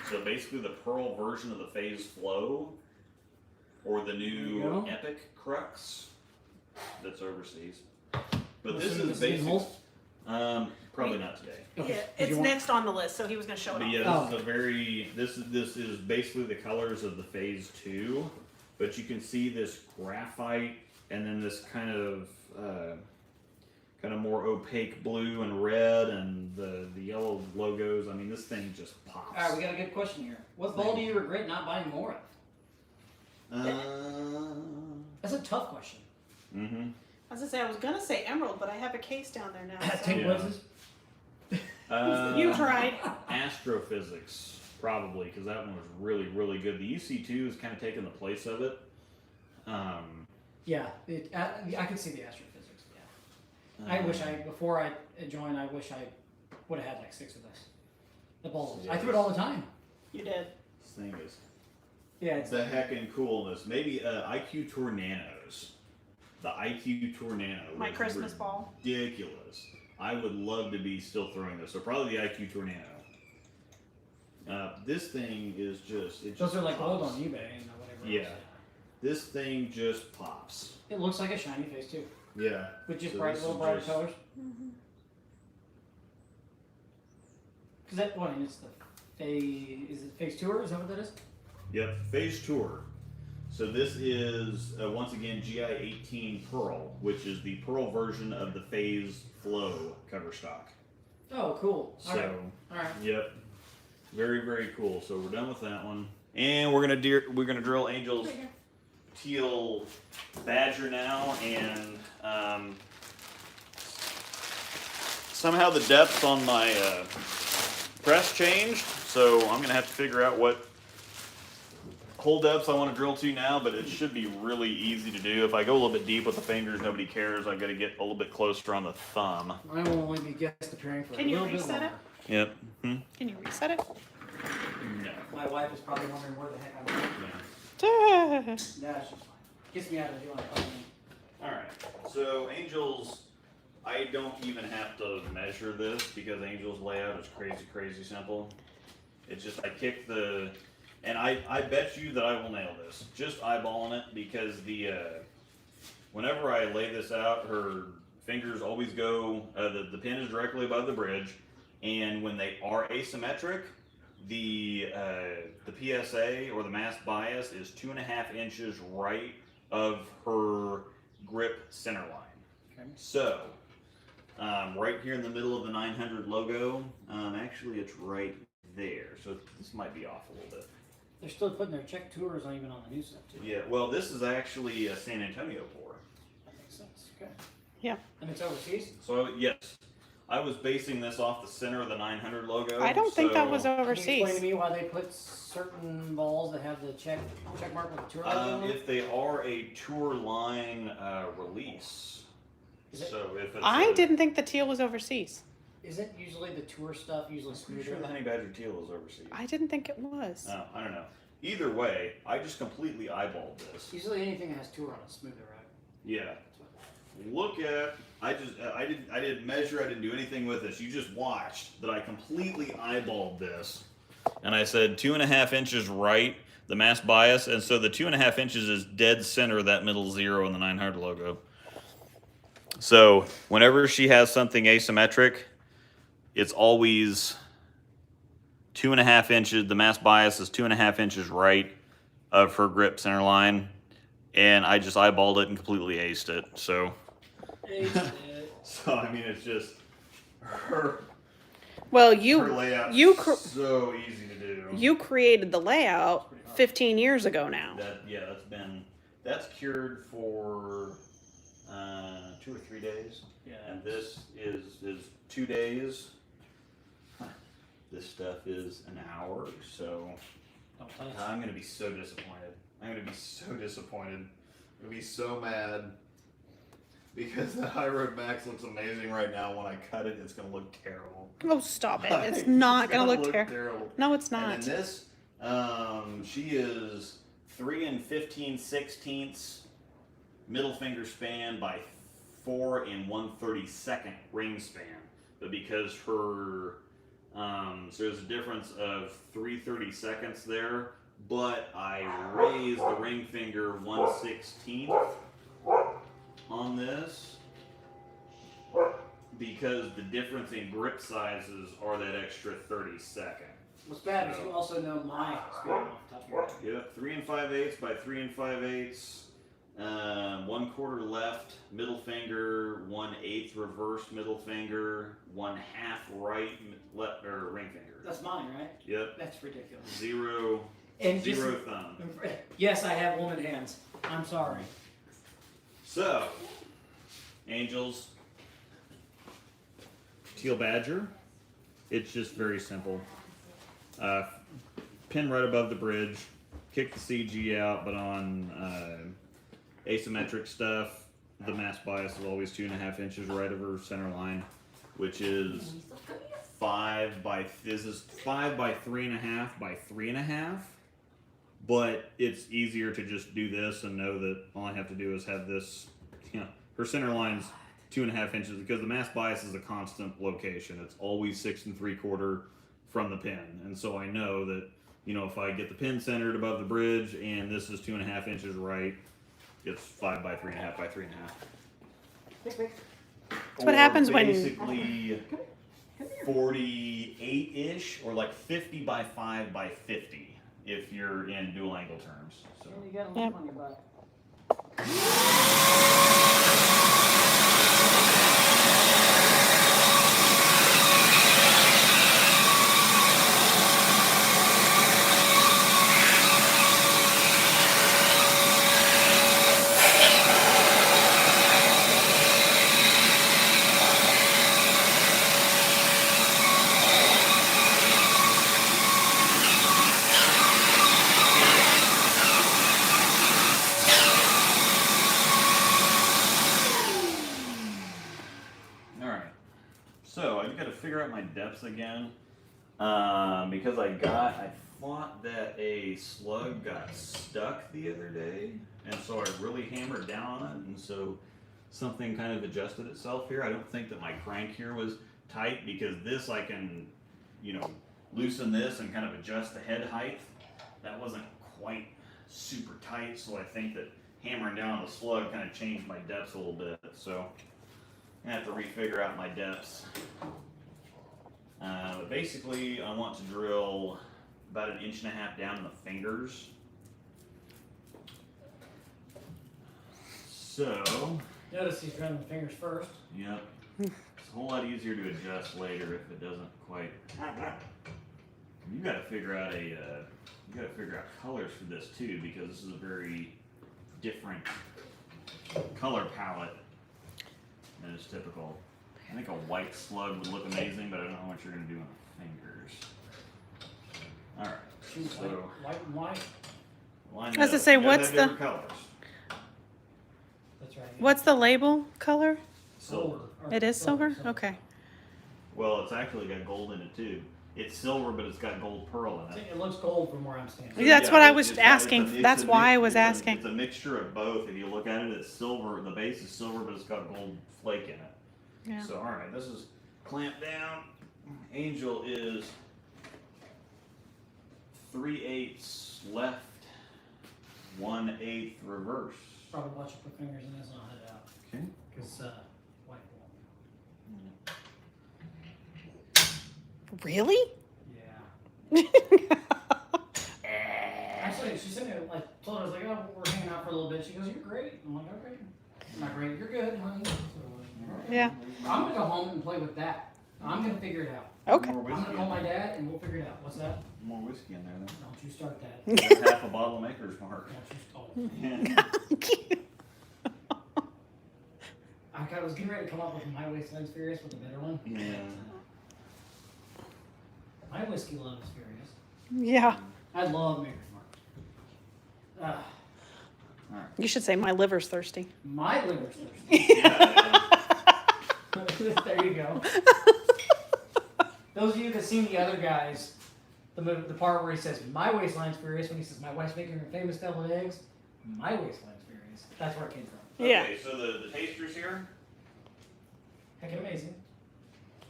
So basically the Pearl version of the phase flow, or the There you new go. Epic Crux that's overseas. But Listen this to is this in basic. whole? Probably not today. Okay. Yeah, Did it's you want- next on the list, so he was going to show it But off. yeah, Oh. this is a very this is basically the colors of the phase 2, but you can see this graphite and then this kind of more opaque blue and red and the yellow logos. I mean, this thing just pops. Alright, we got a good question here. What ball do you regret not buying more of? That's a tough question. Mm-hmm. I was going to say, I was going to say emerald, but I have a case down there now. so- 10 Yeah. blitzes? You tried. Astrophysics, probably, because that one was really, really good. The UC2 is kind of taking the place of it. Yeah, I can see the astrophysics. Yeah. I wish before I joined, I wish I would have had like 6 of this. The balls. I threw it all the time. You did. This thing is Yeah, it's the heckin' coolness. Maybe IQ Tour Nanos. The IQ Tour Nano. My was Christmas ball. ridiculous. I would love to be still throwing this. So probably the IQ Tour Nano. This thing is just. those are like pops. old on eBay and whatever. Yeah. else. This thing just pops. It looks like a shiny face too, Yeah. with just So bright this little is brighter just- colors. Cause that one, it's the phase. Is it phase 2 or is that what that is? Yep, Phase Tour. So this is, once again, GI18 Pearl, which is the Pearl version of the Phase Flow cover stock. Oh, cool. All right. So, All right. yep, very, very cool. So we're done with that one. And we're gonna drill Angel's teal badger now, and somehow the depth on my press changed, so I'm gonna have to figure out what hole depths I want to drill to now, but it should be really easy to do. If I go a little bit deep with the fingers, nobody cares. I got to get a little bit closer on the thumb. I will only be guest appearing for Can a you little bit reset longer. it? Yep. Hmm? Can you reset it? No. My wife is probably wondering where the heck I'm at. Yeah. No, it's just fine. Gets me out of doing it. All right. So Angel's, I don't even have to measure this because Angel's layout is crazy, crazy simple. It's just I kick the, and I bet you that I will nail this. Just eyeballing it because the whenever I lay this out, her fingers always go. The pin is directly above the bridge, and when they are asymmetric, the PSA or the mass bias is 2.5 inches right of her grip center line. Okay. So, right here in the middle of the 900 logo, actually it's right there. So this might be off a little bit. They're still putting their check tours on even on the new stuff too. Yeah, well this is actually a San Antonio pour. That makes sense. Okay. Yeah. And it's overseas? So yes, I was basing this off the center of the 900 logo. I don't think that so- was Can you explain overseas. to me why they put certain balls that have the check mark with the tour logo on them? If they are a tour line release. Is it- So if it's I didn't think the teal was overseas. Isn't usually the tour stuff usually I'm smoother? sure the honey badger teal is overseas. I didn't think it was. Oh, I don't know. Either way, I just completely eyeballed this. Usually anything that has tour on it is smoother, right? Yeah. That's what- Look at. I didn't measure. I didn't do anything with this. You just watched that I completely eyeballed this, and I said 2.5 inches right, the mass bias, and so the 2.5 inches is dead center of that middle zero in the 900 logo. So whenever she has something asymmetric, it's always 2.5 inches. The mass bias is 2.5 inches right of her grip center line, and I just eyeballed it and completely aced it. So. So I mean, it's just her Well, her layout you so easy to do. you created the layout 15 years ago now. That's cured for 2 or 3 days, Yeah. and this is 2 days. This stuff is an hour, so Don't tell us. I'm gonna be so disappointed. I'm gonna be so disappointed. I'm gonna be so mad because the High Road Max looks amazing right now. When I cut it, it's gonna look terrible. Oh, stop it! It's not gonna look terrible. terrible. No, it's not. And then this, she is 3 3/15 middle finger span by 4 1/32 ring span. But because her, so there's a difference of 3/32 there, but I raised the ring finger 1/16 on this because the difference in grip sizes are that extra 32nd. What's bad is you also know my speed off the top of your head. Yep, 3 5/8 by 3 5/8. 1/4 left middle finger, 1/8 reverse middle finger, 1/2 right left or ring finger. That's mine, right? Yep. That's ridiculous. Zero And just, thumb. yes, I have woman hands. I'm sorry. So, Angels, Teal Badger. It's just very simple. Pin right above the bridge, kick the CG out, but on asymmetric stuff, the mass bias is always 2.5 inches right over center line, which is 5 by 3.5 by 3.5. But it's easier to just do this and know that all I have to do is have this, her center line's 2.5 inches because the mass bias is a constant location. It's always 6 3/4 from the pin. And so I know that, if I get the pin centered above the bridge and this is 2.5 inches right, it's 5 by 3.5 by 3.5. That's what happens when basically 48-ish or like 50 by 5 by 50 if you're in dual angle terms. So. You got a Yep. lump on your butt. So I've got to figure out my depths again because I thought that a slug got stuck the other day, and so I really hammered down on it, and so something kind of adjusted itself here. I don't think that my crank here was tight because this I can, loosen this and kind of adjust the head height. That wasn't quite super tight, so I think that hammering down on the slug kind of changed my depths a little bit. So I have to refigure out my depths. But basically, I want to drill about 1.5 inches down in the fingers. So, Notice he's running the fingers first. yep, it's a whole lot easier to adjust later if it doesn't quite. You got to figure out colors for this too, because this is a very different color palette than is typical. I think a white slug would look amazing, but I don't know what you're going to do on the fingers. Alright, Choose so white and white. line I was that to up. say, You gotta what's have the- different colors. That's right. What's the label color? Silver. Or It is silver? Okay. Well, it's actually got gold in it too. It's silver, but it's got gold pearl in it. It looks gold from where I'm standing. Yeah, that's what I was it's asking. it's That's why I was asking. It's a mixture of both. If you look at it, it's silver. The base is silver, but it's got gold flake in it. Yeah. So, all right, this is clamped down. Angel is 3/8 left, 1/8 reverse. Probably watch you put fingers in this and I'll head out. Okay. Because white won't. Really? Yeah. Actually, she sent me, told her, I was like, oh, we're hanging out for a little bit. She goes, you're great. I'm like, okay. My brain, you're good, honey. So, Yeah. I'm gonna go home and play with that. I'm gonna figure it out. Okay. More I'm whiskey gonna in call my there. dad and we'll figure it out. What's that? More whiskey in there, then. Don't you start that. Got half a bottle of Maker's Mark. Don't you start. Yeah. I was getting ready to come up with My Wasteland's Furious with a better one. Yeah. My whiskey love is furious. Yeah. I love Maker's Mark. You should say my liver's thirsty. My liver's thirsty. Yeah. There you go. Those of you that seen the other guys, the part where he says my wasteland's furious when he says my wife's making her famous deviled eggs, my wasteland's furious. That's where it came from. Yeah. Okay, so the tasters here. Heck, amazing.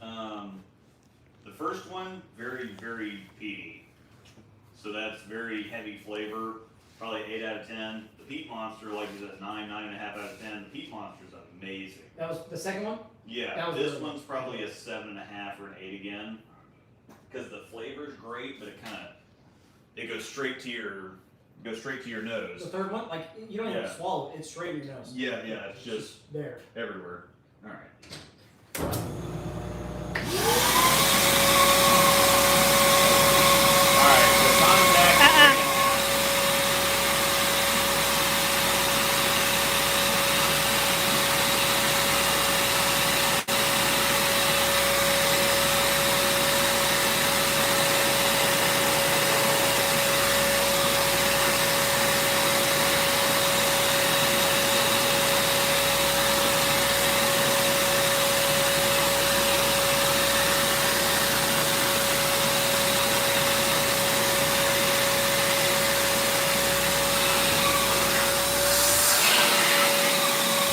The first one, very, very peaty. So that's very heavy flavor. Probably 8 out of 10. The Peat Monster, like, is at 9.5 out of 10. The Peat Monster's amazing. That was the second one? Yeah, That was this really one's probably a 7.5 or an 8 again. Because the flavor's great, but it goes straight to your The nose. third one? Like, you don't even Yeah. swallow it. It's straight in your nose. Yeah, it's just There. everywhere. All right. All right, so contact.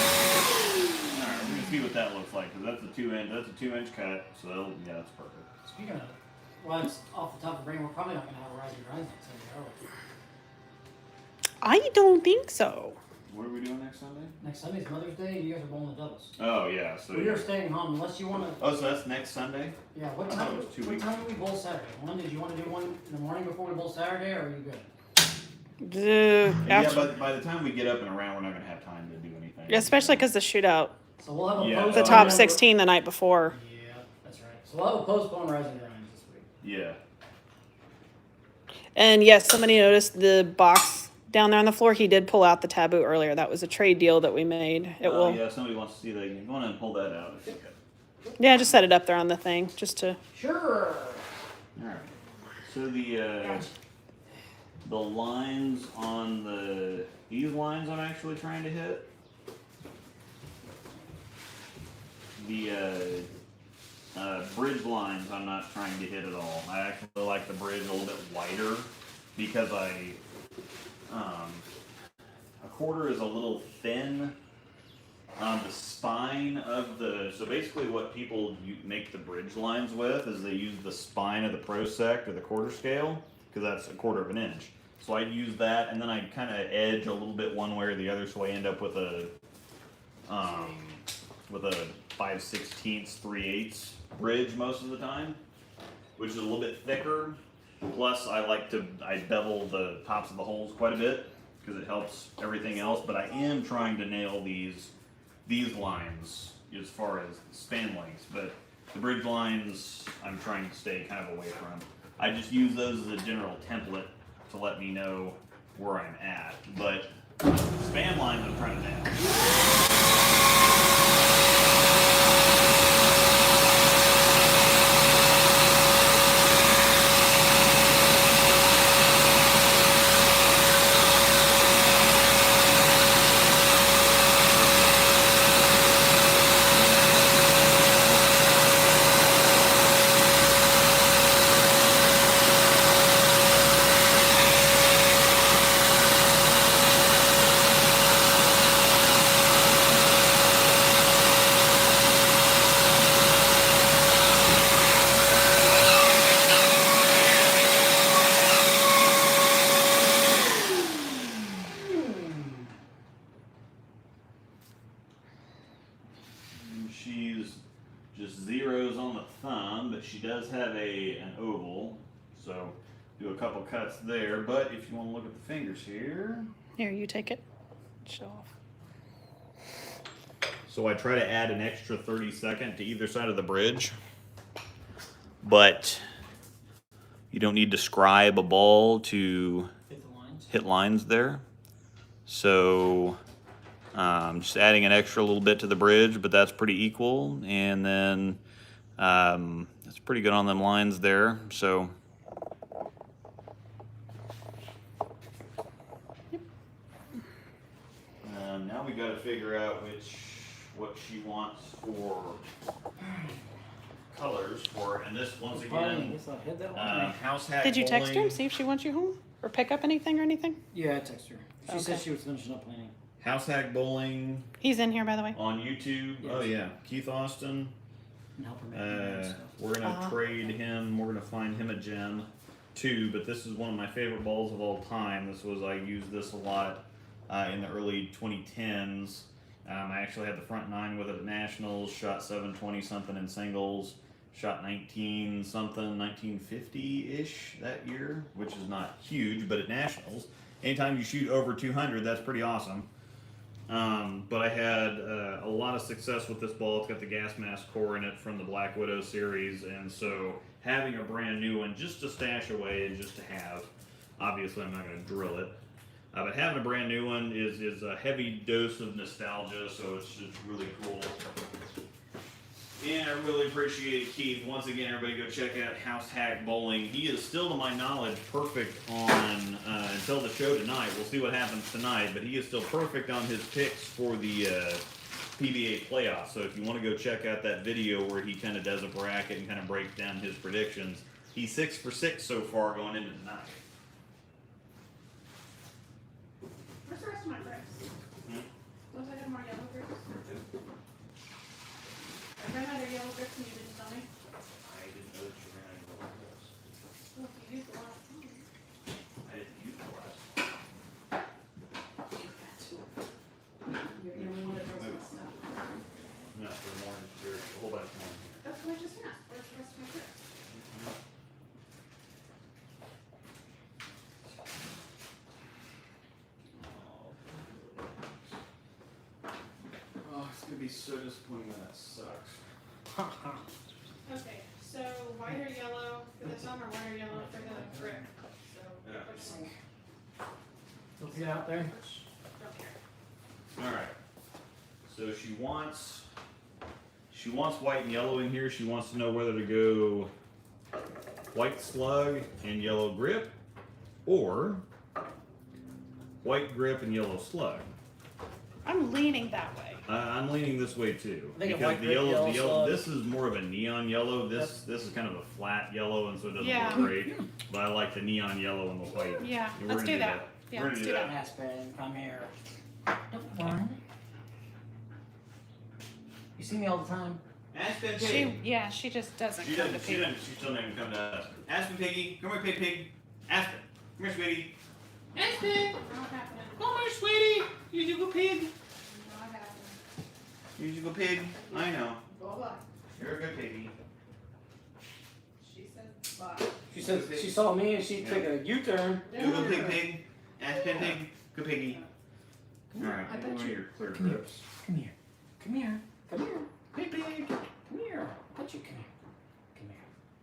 Alright, we're gonna see what that looks like, because that's a 2-inch cut, so that's perfect. Speaking of, well, it's off the top of the brain, we're probably not going to have a Rising Grind next Sunday, are we? I don't think so. What are we doing next Sunday? Next Sunday's Mother's Day, and you guys are bowling the doubles. Oh, yeah, so. We are staying home unless you want to. Oh, so that's next Sunday? Yeah, what I thought time? it was 2 What weeks. time do we bowl Saturday? Did you want to do one in the morning before we bowl Saturday, or are you good? Yeah, but by the time we get up and around, we're not gonna have time to do anything. Especially because the shootout, So we'll have a Yeah. post. the top 16 the night before. Yeah, that's right. So we'll have a postpone Rising Grinds this week. Yeah. And yes, somebody noticed the box down there on the floor. He did pull out the taboo earlier. That was a trade deal that we made. It will. Yeah, if somebody wants to see that, you can go on and pull that out. Yeah, just set it up there on the thing, just to. Sure. Alright. So the lines on these lines I'm actually trying to hit. The bridge lines I'm not trying to hit at all. I actually like the bridge a little bit wider because a quarter is a little thin on the spine of so basically what people make the bridge lines with is they use the spine of the prosect or the quarter scale, because that's a 1/4 of an inch. So I use that, and then I kind of edge a little bit one way or the other, so I end up with a 5/16 3/8 bridge most of the time, which is a little bit thicker. Plus, I bevel the tops of the holes quite a bit because it helps everything else. But I am trying to nail these lines as far as span lengths. But the bridge lines, I'm trying to stay kind of away from. I just use those as a general template to let me know where I'm at. But span lines, I'm trying to nail. She's just zeros on the thumb, but she does have an oval, so do a couple cuts there. But if you want to look at the fingers here, Here, you take it. Show off. So I try to add an extra 30-second to either side of the bridge. But you don't need to scribe a ball to Hit the lines. hit lines there. So just adding an extra little bit to the bridge, but that's pretty equal. And then that's pretty good on them lines there. So now we got to figure out what she wants for colors for, and this once again, Guess I hit that one. house hack. Did you text her bowling. and see if she wants you home or pick up anything or anything? Yeah, I texted her. She said Okay. she was finishing up planning. House hack bowling He's in here, by the way. on YouTube. Yes. Oh yeah, Keith Austin. And help her make her own stuff. We're gonna trade him. We're gonna find him a gem too. But this is one of my favorite balls of all time. I used this a lot in the early 2010s. I actually had the front nine with it at nationals. Shot 720 something in singles. Shot 19 something, 1950-ish that year, which is not huge, but at nationals, anytime you shoot over 200, that's pretty awesome. But I had a lot of success with this ball. It's got the gas mask core in it from the Black Widow series, and so having a brand new one just to stash away and just to have, obviously I'm not going to drill it, but having a brand new one is a heavy dose of nostalgia, so it's just really cool. And I really appreciate Keith. Once again, everybody go check out House Hack Bowling. He is still, to my knowledge, perfect on, until the show tonight. We'll see what happens tonight, but he is still perfect on his picks for the PBA playoffs. So if you want to go check out that video where he kind of does a bracket and kind of breaks down his predictions, he's 6 for 6 so far going into tonight. Where's the rest of my bricks? Don't I have more yellow bricks? I ran out of yellow bricks and you didn't tell me. I didn't know that you ran into one of those. Well, if you used a lot of time. I didn't use the last. You're the only one that knows my stuff. No, there's more. There's a whole bunch more. That's what I just asked. Where's the rest of my bricks? Oh, it's gonna be so disappointing when that sucks. Okay, so white or yellow for this one or white or yellow for the brick? So, Yeah. which one? Let's get out there. Which, don't care. All right. So she wants white and yellow in here. She wants to know whether to go white slug and yellow grip, or white grip and yellow slug. I'm leaning that way. I'm leaning this way too, I think a because white the grip, yellow, yellow the yellow. slug. This is more of a neon yellow. This is kind of a flat yellow, and so it doesn't Yeah. look great. But I like the neon yellow and the white. Yeah, We're let's gonna do that. Yeah, We're let's gonna do do that. Aspen, come here. Don't run. You see me all the time. Aspen She just doesn't She come to doesn't. She people. doesn't. She still doesn't come to us. Aspen Piggy, come here, pig. Aspen, come here, sweetie. Aspen, Not happening. come here, sweetie. You go pig. Not happening. You go pig. I know. Bye-bye. You're a good piggy. She said bye. She said she saw me and she took a U-turn. You go pig. Aspen pig. Go piggy. All right. I bet One of you- your clear Come here. grips. Come here. Come here. Come here. Pig. Come here. I bet you come here. Come here.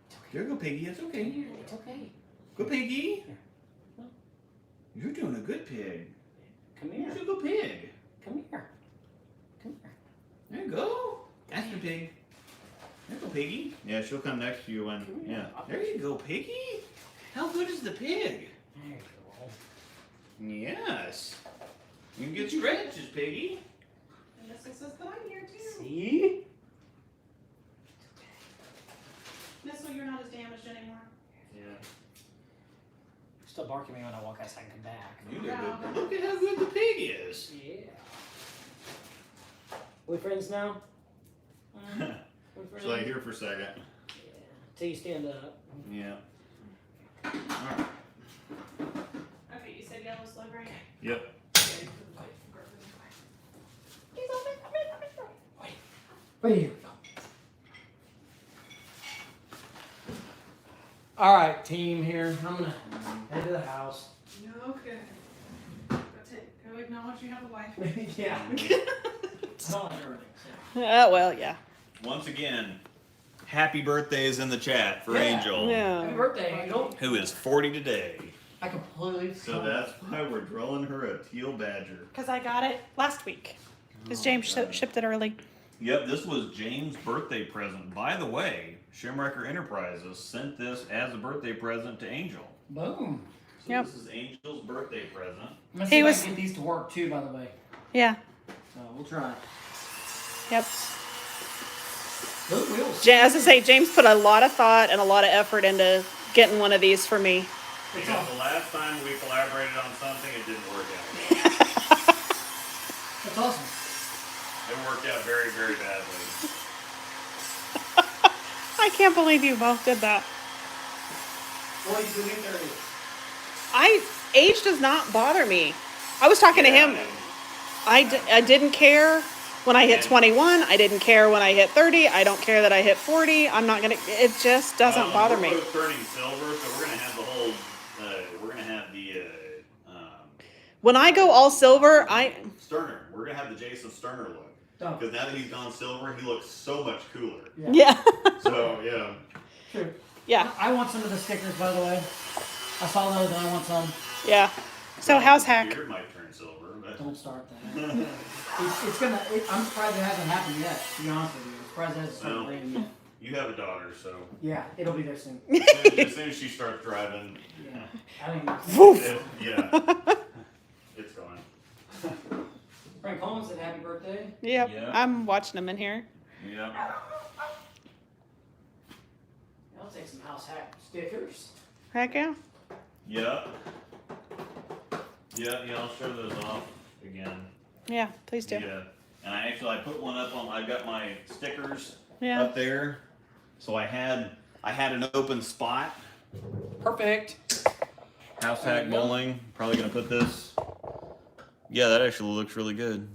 It's okay. Here, go piggy. It's Come okay. here. It's okay. Go piggy. Yeah. You're doing a good pig. Come You here. should go pig. Come here. Come here. There you go. Aspen pig. There you go, piggy. Yeah, she'll come next to you when. Come here. Yeah. There you go, piggy. How good is the pig? There you go. Yes. You can get stretches, piggy. And this says that I'm here too. See? Nestle, you're not as damaged anymore. Yeah. Still barking at me when I walk outside and come back. You look at how good the pig is. Yeah. We friends now? We friends? Shall I hear for a second? Yeah. Till you stand up. Yeah. Alright. Okay, you said yellow slug, right? Yep. Wait here. All right, team here. I'm gonna head to the house. Okay. Go acknowledge you have a wife. yeah. I don't like everything. So. Well, yeah. Once again, happy birthdays in the chat for Yeah. Angel, Happy birthday, Angel. who is 40 today. I completely So that's why we're drawing her a teal badger. Because I got it last week. Because James shipped it early. Yep, this was James' birthday present. By the way, Shimwrecker Enterprises sent this as a birthday present to Angel. Boom. So Yep. this is Angel's birthday present. I'm gonna He see if was- I can get these to work too, by the way. Yeah. So we'll try. Yep. Those wheels. As I say, James put a lot of thought and a lot of effort into getting one of these for me. It's Because all, the last time we collaborated on something, it didn't work out. that's awesome. It worked out very, very badly. I can't believe you both did that. What do you do 30? Age does not bother me. I was talking to him. I didn't care when I hit 21. I didn't care when I hit 30. I don't care that I hit 40. I'm not gonna. It just doesn't bother me. We're both turning silver, so we're gonna have the whole. We're gonna have the. When I go all silver, Sterner. We're gonna have the Jason Sterner look. Oh, Because now that he's gone silver, he looks so much cooler. yeah, So yeah. True. yeah, I want some of the stickers, by the way. I saw those and I want some. yeah. So how's Hack? Beard might turn silver, but. Don't start that. it's gonna. I'm surprised it hasn't happened yet. To be honest with you, I'm surprised it hasn't started Well. raining yet. You have a daughter, so Yeah, it'll be there soon. as soon as she starts driving, Yeah. I don't even. Woof. yeah, it's going. Frank Coleman said happy birthday. Yep, Yeah. I'm watching him in here. Yeah. I'll take some house hack stickers. Heck yeah. Yeah. Yeah, I'll show those off again. Yeah, please do. Yeah. And I put one up on. I got my stickers Yeah. up there, so I had an open spot. Perfect. House There hack you go. bowling. Probably gonna put this. Yeah, that actually looks really good.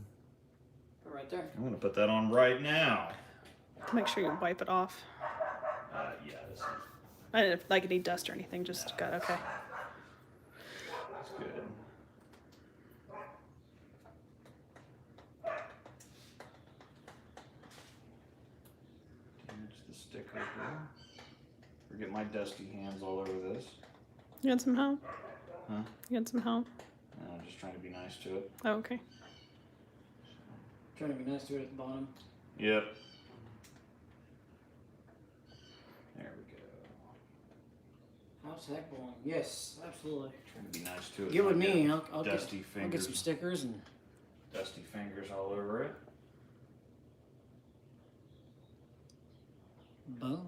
Right there. I'm gonna put that on right now. Make sure you wipe it off. Yeah, this I didn't like any dust or anything. Just got okay. is good. Here's the sticker here. Forget my dusty hands all over this. You want some help? Huh? You want some help? I'm just trying to be nice to it. Oh, okay. Trying to be nice to it at the bottom. Yep. There we go. House hack bowling. Yes, absolutely. Trying to be nice to it. Get with Not me. get I'll get dusty fingers. some stickers and. Dusty fingers all over it. Boom.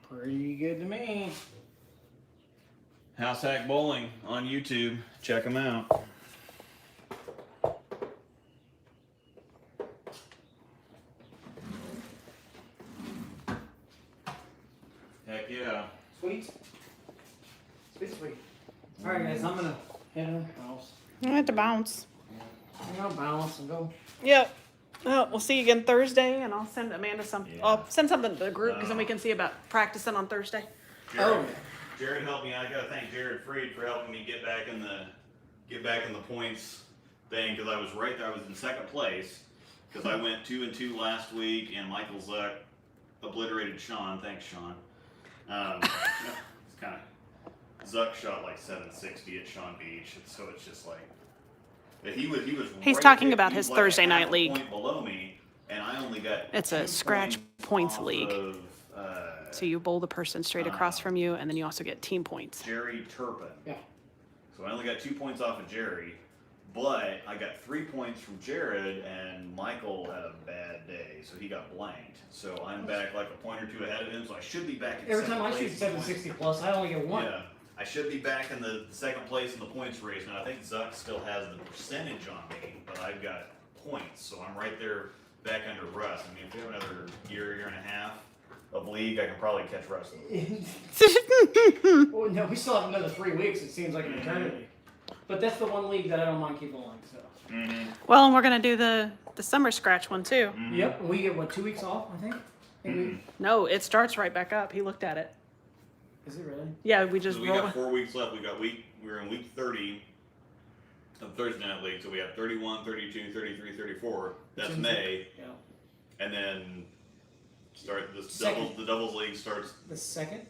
Pretty good to me. House Hack Bowling on YouTube. Check them out. Heck yeah. Sweet. Sweet. All right, guys. I'm gonna head in the house. I have to bounce. I'm gonna bounce and go. Yep. Oh, we'll see you again Thursday, and I'll send Amanda some. Yeah. I'll send something to the group because then we can see about practicing on Thursday. Jared, Jared helped me. I gotta thank Jared Freed for helping me get back in the points thing because I was right there. I was in second place because I went 2-2 last week, and Michael Zuck obliterated Sean. Thanks, Sean. It's kind of Zuck shot like 760 at Sean Beach, and so it's just like. But he was. He's right talking there. about He his was like Thursday half night a league. point below me, and I only got. It's a 2 scratch points off league. Of, So you bowl the person straight across from you, and then you also get team points. Jerry Turpin. Yeah. So I only got 2 points off of Jerry, but I got 3 points from Jared, and Michael had a bad day, so he got blanked. So I'm back like a point or two ahead of him, so I should be back in Every second time I place shoot in 760 plus, I only get one. Yeah. I should be back in the second place in the points race. Now I think Zuck still has the percentage on me, but I've got points, so I'm right there back under Russ. I mean, if we have another year and a half of league, I can probably catch Russ. Well, no, we still have another 3 weeks. It seems like an eternity. But that's the one league that I don't mind keep bowling. So. Mm-hmm. Well, and we're gonna do the summer scratch one too. Yep. And we get what 2 weeks off, I think. No, it starts right back up. He looked at it. Is it really? Yeah, we just So we roll. got 4 weeks left. We're in week 30. of Thursday Night League. So we have 31, 32, 33, 34. That's June May. Yeah. And then start the Second. doubles. The doubles league starts The second?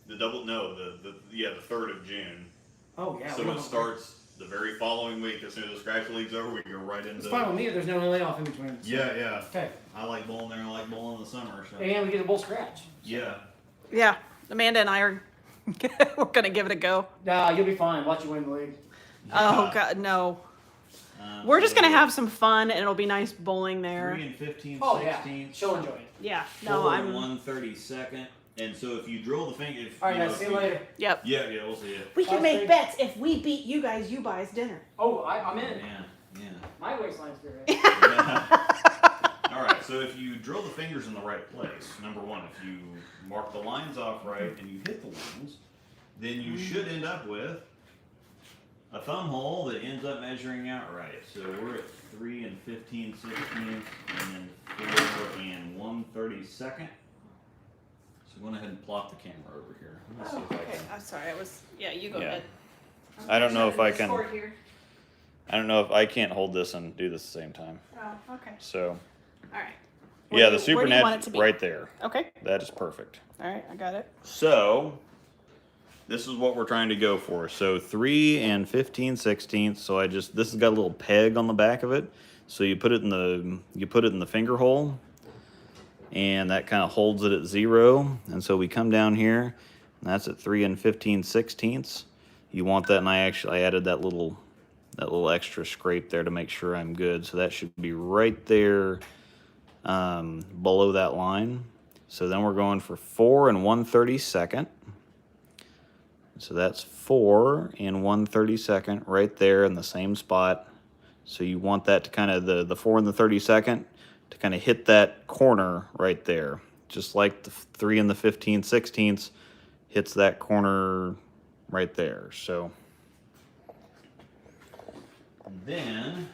the 3rd of June. Oh yeah. So it starts the very following week. As soon as the scratch league's over, we go right into. It's fine with me. There's no layoff in between. So. Yeah. Okay. I like bowling there. I like bowling in the summer. So. And we get a bull scratch. Yeah. Yeah, Amanda and I are we're gonna give it a go. Nah, you'll be fine. Watch you win the league. Oh God, no. We're just gonna So have some fun, and it'll be nice bowling there. 3 and 15, Oh yeah. 16. She'll enjoy it. Yeah, 4 no, and I'm. 132nd. And so if you drill the finger, All right, guys. See you later. Yep. Yeah, we'll see it. We can make bets. If we beat you guys, you buy us dinner. Oh, I'm in. Yeah. My waistline's spirit. All right. So if you drill the fingers in the right place, number one, if you mark the lines off right and you hit the lines, then you should end up with a thumb hole that ends up measuring out right. So we're at 3 and 15 sixteenths, and then 4 and 132nd. So go ahead and plop the camera over here. Let me see if I Okay, can. I'm sorry. I was. Yeah, you go Yeah. ahead. I don't know if I can- Score here. I don't know if I can't hold this and do this at the same time. Oh, okay. So All right. yeah, Where the do super you want it net's to be? right there. Okay. That is perfect. All right, I got it. So this is what we're trying to go for. So 3 and 15 sixteenths. So this has got a little peg on the back of it. So you put it in the finger hole, and that kind of holds it at 0. And so we come down here, and that's at 3 and 15 sixteenths. You want that, and I added that little extra scrape there to make sure I'm good. So that should be right there below that line. So then we're going for 4 and 132nd. So that's 4 and 132nd right there in the same spot. So you want that to kind of, the 4 and the 32nd to kind of hit that corner right there. Just like the 3 and the 15 sixteenths hits that corner right there. So then,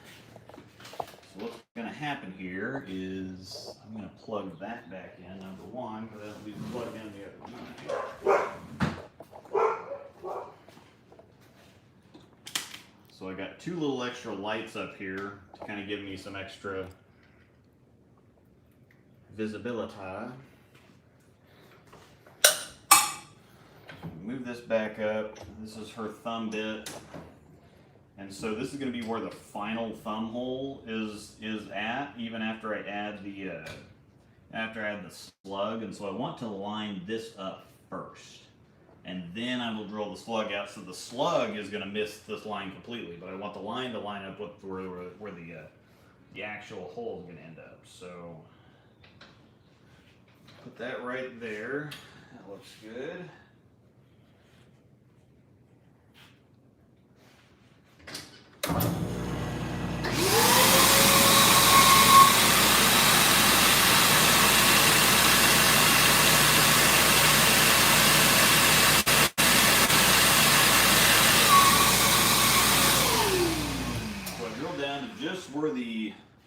what's going to happen here is I'm going to plug that back in, number one, because that'll be plugged in the other one. So I got 2 little extra lights up here to kind of give me some extra visibility. Move this back up. This is her thumb bit. And so this is going to be where the final thumb hole is at, even after I add the slug. And so I want to line this up first, and then I will drill the slug out. So the slug is going to miss this line completely, but I want the line to line up with where the actual hole is going to end up. So put that right there. That looks good.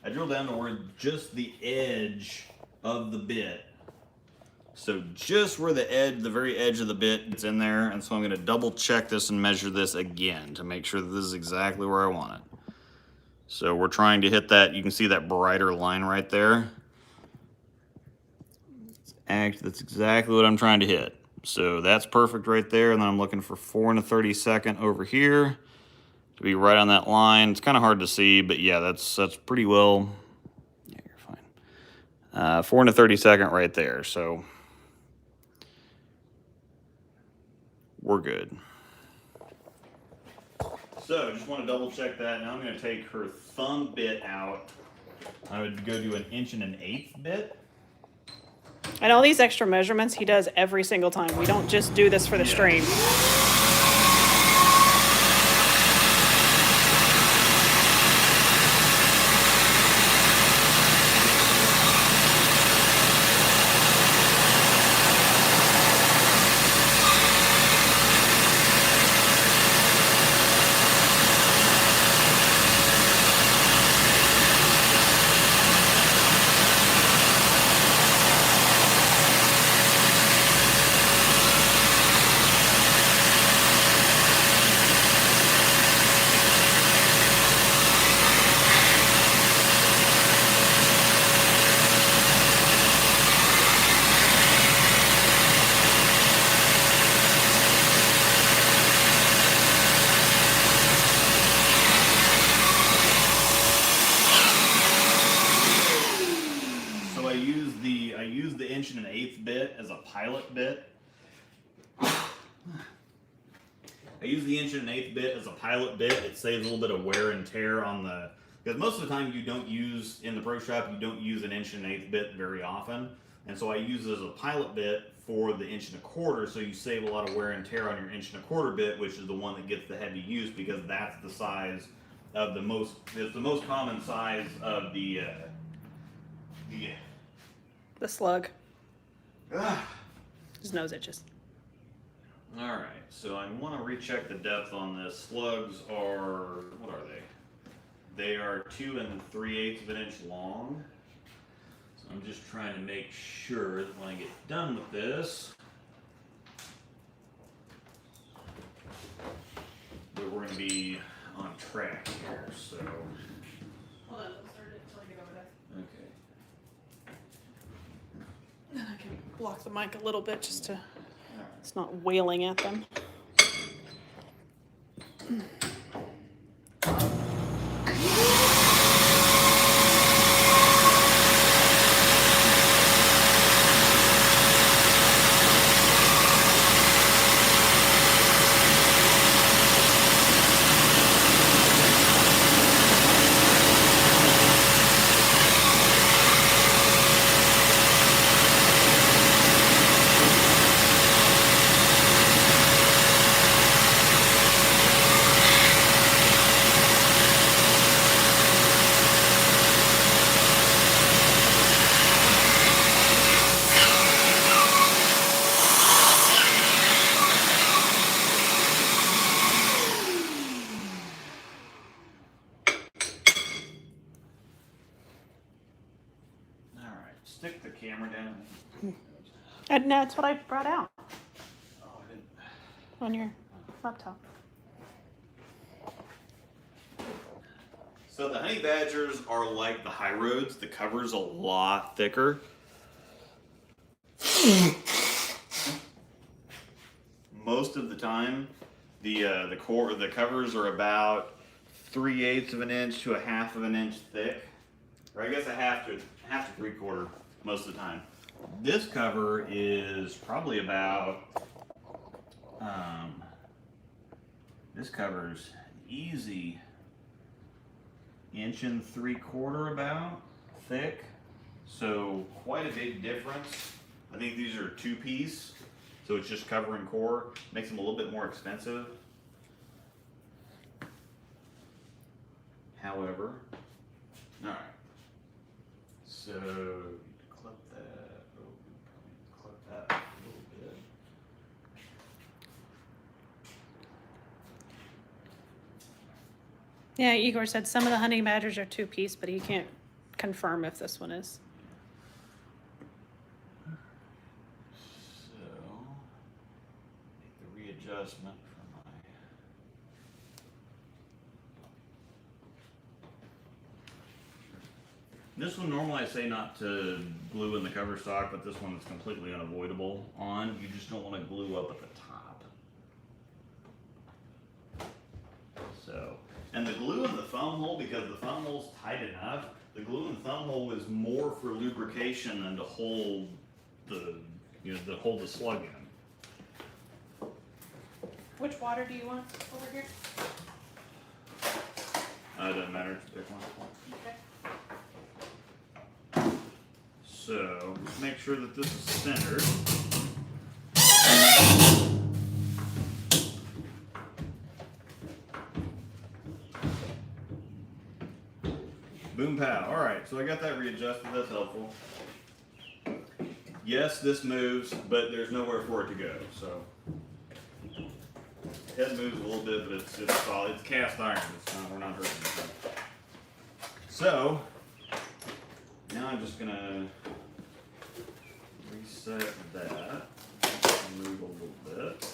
I drill down to where just the edge of the bit. So just where the very edge of the bit is in there, and so I'm going to double check this and measure this again to make sure that this is exactly where I want it. So we're trying to hit that. You can see that brighter line right there. That's exactly what I'm trying to hit. So that's perfect right there, and then I'm looking for 4 1/32 over here to be right on that line. It's kind of hard to see, but yeah, that's pretty well. Yeah, you're fine. 4 1/32 right there. So we're good. So just want to double check that. Now I'm going to take her thumb bit out. I would go to an 1 1/8 bit. And all these extra measurements he does every single time. We don't just do this for the stream. 1/8 bit as a pilot bit. I use the 1/8 bit as a pilot bit. It saves a little bit of wear and tear on the, because most of the time you don't use, in the pro shop, you don't use an 1/8 bit very often. And so I use it as a pilot bit for the 1 1/4, so you save a lot of wear and tear on your 1 1/4 bit, which is the one that gets the heavy use because that's the size of it's the most common size of the slug. His nose itches. Alright, so I want to recheck the depth on this. Slugs are, what are they? They are 2 3/8 of an inch long. So I'm just trying to make sure that when I get done with this, that we're going to be on track here, so. Hold on, let's start it until I get over there. Okay. Then I can block the mic a little bit just to, Alright. it's not wailing at them. Stick the camera down. And that's what I brought out Oh, I didn't. on your laptop. So the honey badgers are like the high roads. The cover's a lot thicker. Most of the time, the covers are about 3/8 of an inch to 1/2 of an inch thick, or I guess a half to 3/4 most of the time. This cover is probably about this cover's easy 1 3/4 about thick, so quite a big difference. I think these are 2-piece, so it's just cover and core. Makes them a little bit more expensive. However, all right. So clip that. Oh, probably clip that a little bit. Yeah, Igor said some of the honey badgers are 2-piece, but he can't confirm if this one is. So make the readjustment for my. This one normally I say not to glue in the cover stock, but this one is completely unavoidable on. You just don't want to glue up at the top. So, and the glue in the thumb hole, because the thumb hole's tight enough, the glue in the thumb hole is more for lubrication than to hold the, to hold the slug in. Which water do you want over here? It doesn't matter, it's a big one. Okay. So, make sure that this is centered. Boom pow. Alright, so I got that readjusted, that's helpful. Yes, this moves, but there's nowhere for it to go, so. Head moves a little bit, but it's solid. It's cast iron, we're not hurting anything. So, now I'm just gonna reset that, move a little bit.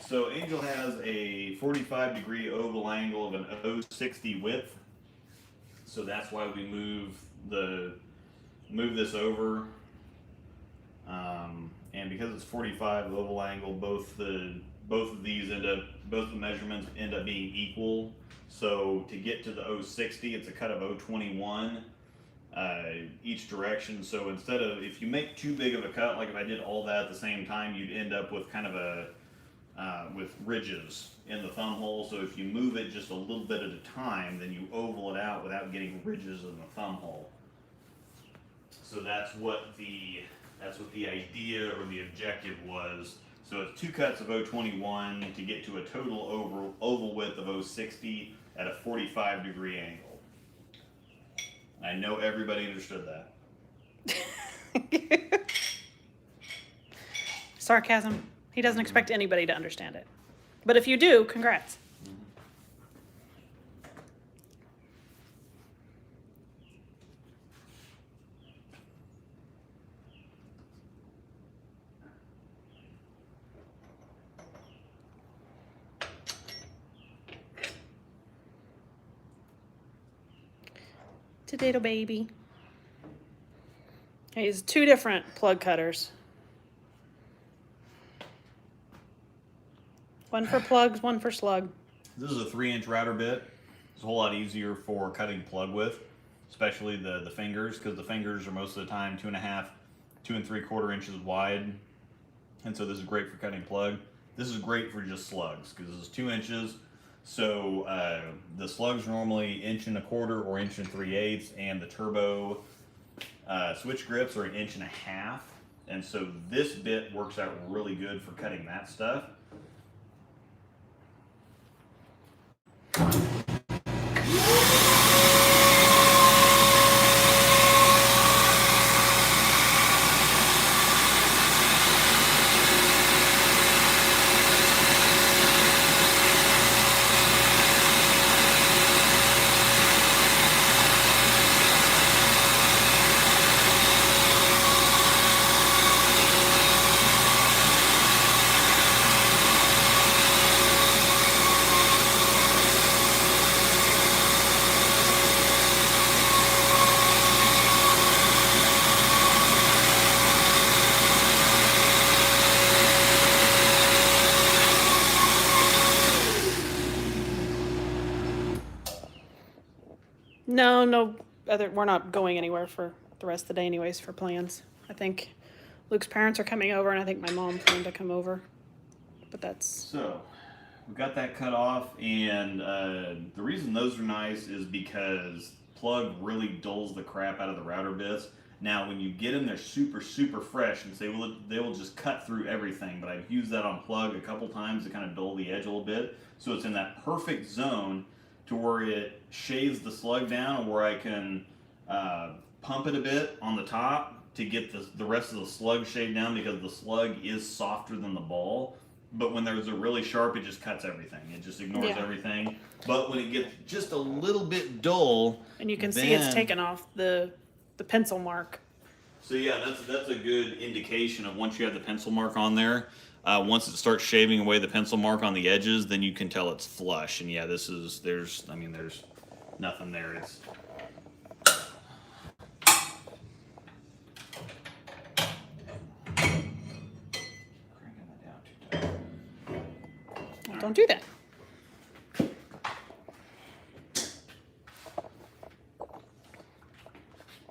So Angel has a 45-degree oval angle of an 060 width. So that's why we move this over. And because it's 45 oval angle, both the measurements end up being equal. So to get to the 060, it's a cut of 021 each direction. So instead of, if you make too big of a cut, like if I did all that at the same time, you'd end up with kind of with ridges in the thumb hole. So if you move it just a little bit at a time, then you oval it out without getting ridges in the thumb hole. So that's what the idea or the objective was. So it's 2 cuts of 021 to get to a total oval width of 060 at a 45-degree angle. I know everybody understood that. Sarcasm. He doesn't expect anybody to understand it. But if you do, congrats. Potato baby. He's 2 different plug cutters. One for plugs, one for slug. This is a 3-inch router bit. It's a whole lot easier for cutting plug with, especially the fingers, because the fingers are most of the time 2.5, 2 3/4 inches wide. And so this is great for cutting plug. This is great for just slugs, because this is 2 inches. So the slugs are normally 1 1/4 or 1 3/8, and the turbo switch grips are 1.5 inches. And so this bit works out really good for cutting that stuff. No, we're not going anywhere for the rest of the day anyways for plans. I think Luke's parents are coming over, and I think my mom planned to come over. But that's... So, we got that cut off, and the reason those are nice is because plug really dulls the crap out of the router bits. Now, when you get them, they're super, super fresh, and they will just cut through everything, but I've used that on plug a couple times to kind of dull the edge a little bit. So it's in that perfect zone to where it shaves the slug down, where I can pump it a bit on the top to get the rest of the slug shaved down, because the slug is softer than the ball. But when there's a really sharp, it just cuts everything. It just ignores everything. But when it gets just a little bit dull, and you can see it's taken off the pencil mark. So yeah, that's a good indication of once you have the pencil mark on there. Once it starts shaving away the pencil mark on the edges, then you can tell it's flush. And yeah, there's nothing there. It's cranking that down too tight. Well, don't do that.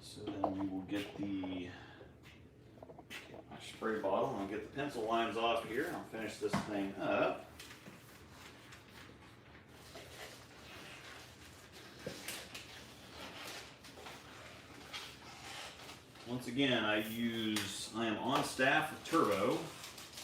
So then we will get my spray bottle, and I'll get the pencil lines off here, and I'll finish this thing up. Once again, I am on staff with Turbo,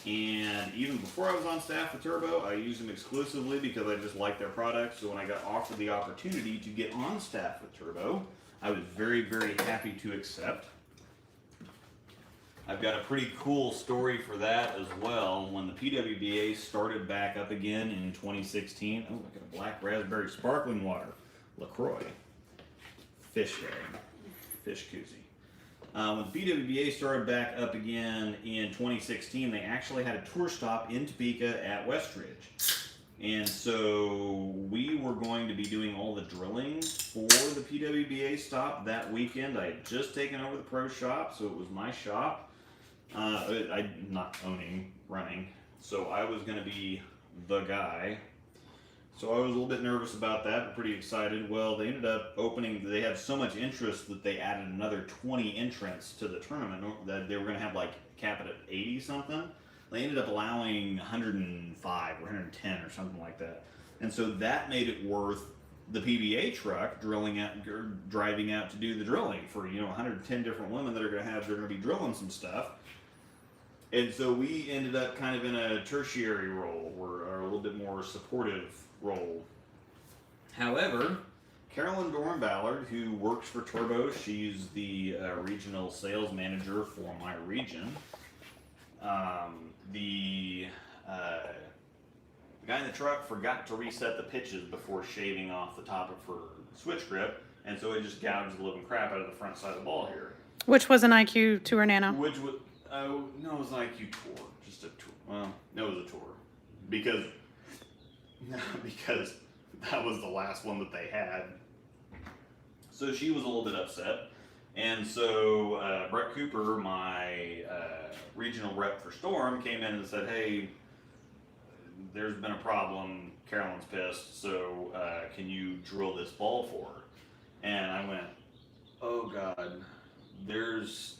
and even before I was on staff with Turbo, I used them exclusively because I just like their products. So when I got offered the opportunity to get on staff with Turbo, I was very, very happy to accept. I've got a pretty cool story for that as well. When the PWBA started back up again in 2016, oh, I got a black raspberry sparkling water, LaCroix, fish koozie. When the PWBA started back up again in 2016, they actually had a tour stop in Topeka at Westridge. And so we were going to be doing all the drilling for the PWBA stop that weekend. I had just taken over the pro shop, so it was my shop. I'm not running. So I was going to be the guy. So I was a little bit nervous about that, but pretty excited. Well, they ended up opening, they had so much interest that they added another 20 entrants to the tournament. That they were going to have like cap it at 80 something. They ended up allowing 105 or 110 or something like that. And so that made it worth the PBA truck driving out to do the drilling for, 110 different women that are going to be drilling some stuff. And so we ended up kind of in a tertiary role, or a little bit more supportive role. However, Carolyn Doran-Ballard, who works for Turbo, she's the regional sales manager for my region. The guy in the truck forgot to reset the pitches before shaving off the top of her switch grip, and so it just gouged the living crap out of the front side of the ball here. Which was an IQ Tour Nano. Which was, no, it was an IQ Tour, just a tour. Well, no, it was a tour, because that was the last one that they had. So she was a little bit upset. And so Brett Cooper, my regional rep for Storm, came in and said, hey, there's been a problem. Carolyn's pissed, so can you drill this ball for her? And I went, oh, God, there's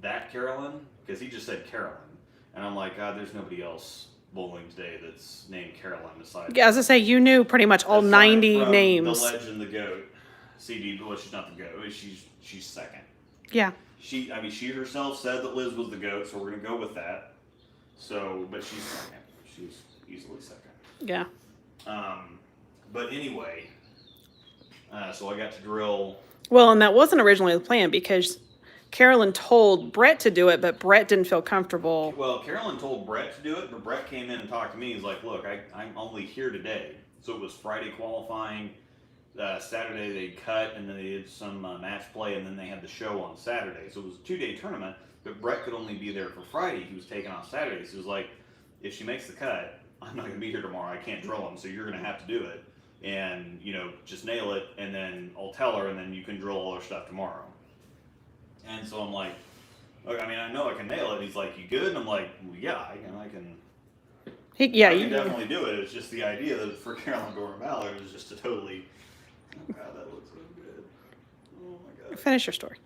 that Carolyn? Because he just said Carolyn. And I'm like, God, there's nobody else bowling today that's named Carolyn besides. Yeah, as I say, you knew pretty much all 90 names. The legend, the GOAT. CD, well, she's not the GOAT. She's second. Yeah. She herself said that Liz was the GOAT, so we're gonna go with that. So, but she's second. She's easily second. Yeah. But anyway, so I got to drill. Well, and that wasn't originally the plan because Carolyn told Brett to do it, but Brett didn't feel comfortable. Well, Carolyn told Brett to do it, but Brett came in and talked to me. He's like, look, I'm only here today. So it was Friday qualifying. Saturday they cut, and then they did some match play, and then they had the show on Saturday. So it was a 2-day tournament, but Brett could only be there for Friday. He was taking off Saturday. So he was like, if she makes the cut, I'm not going to be here tomorrow. I can't drill them, so you're going to have to do it. And, just nail it, and then I'll tell her, and then you can drill all her stuff tomorrow. And so I'm like, look, I know I can nail it. He's like, you good? And I'm like, well, yeah, I can I can definitely do it. It's just the idea that for Carolyn Doran-Ballard is just to totally, oh God, that looks so good. Oh my God. Finish your story.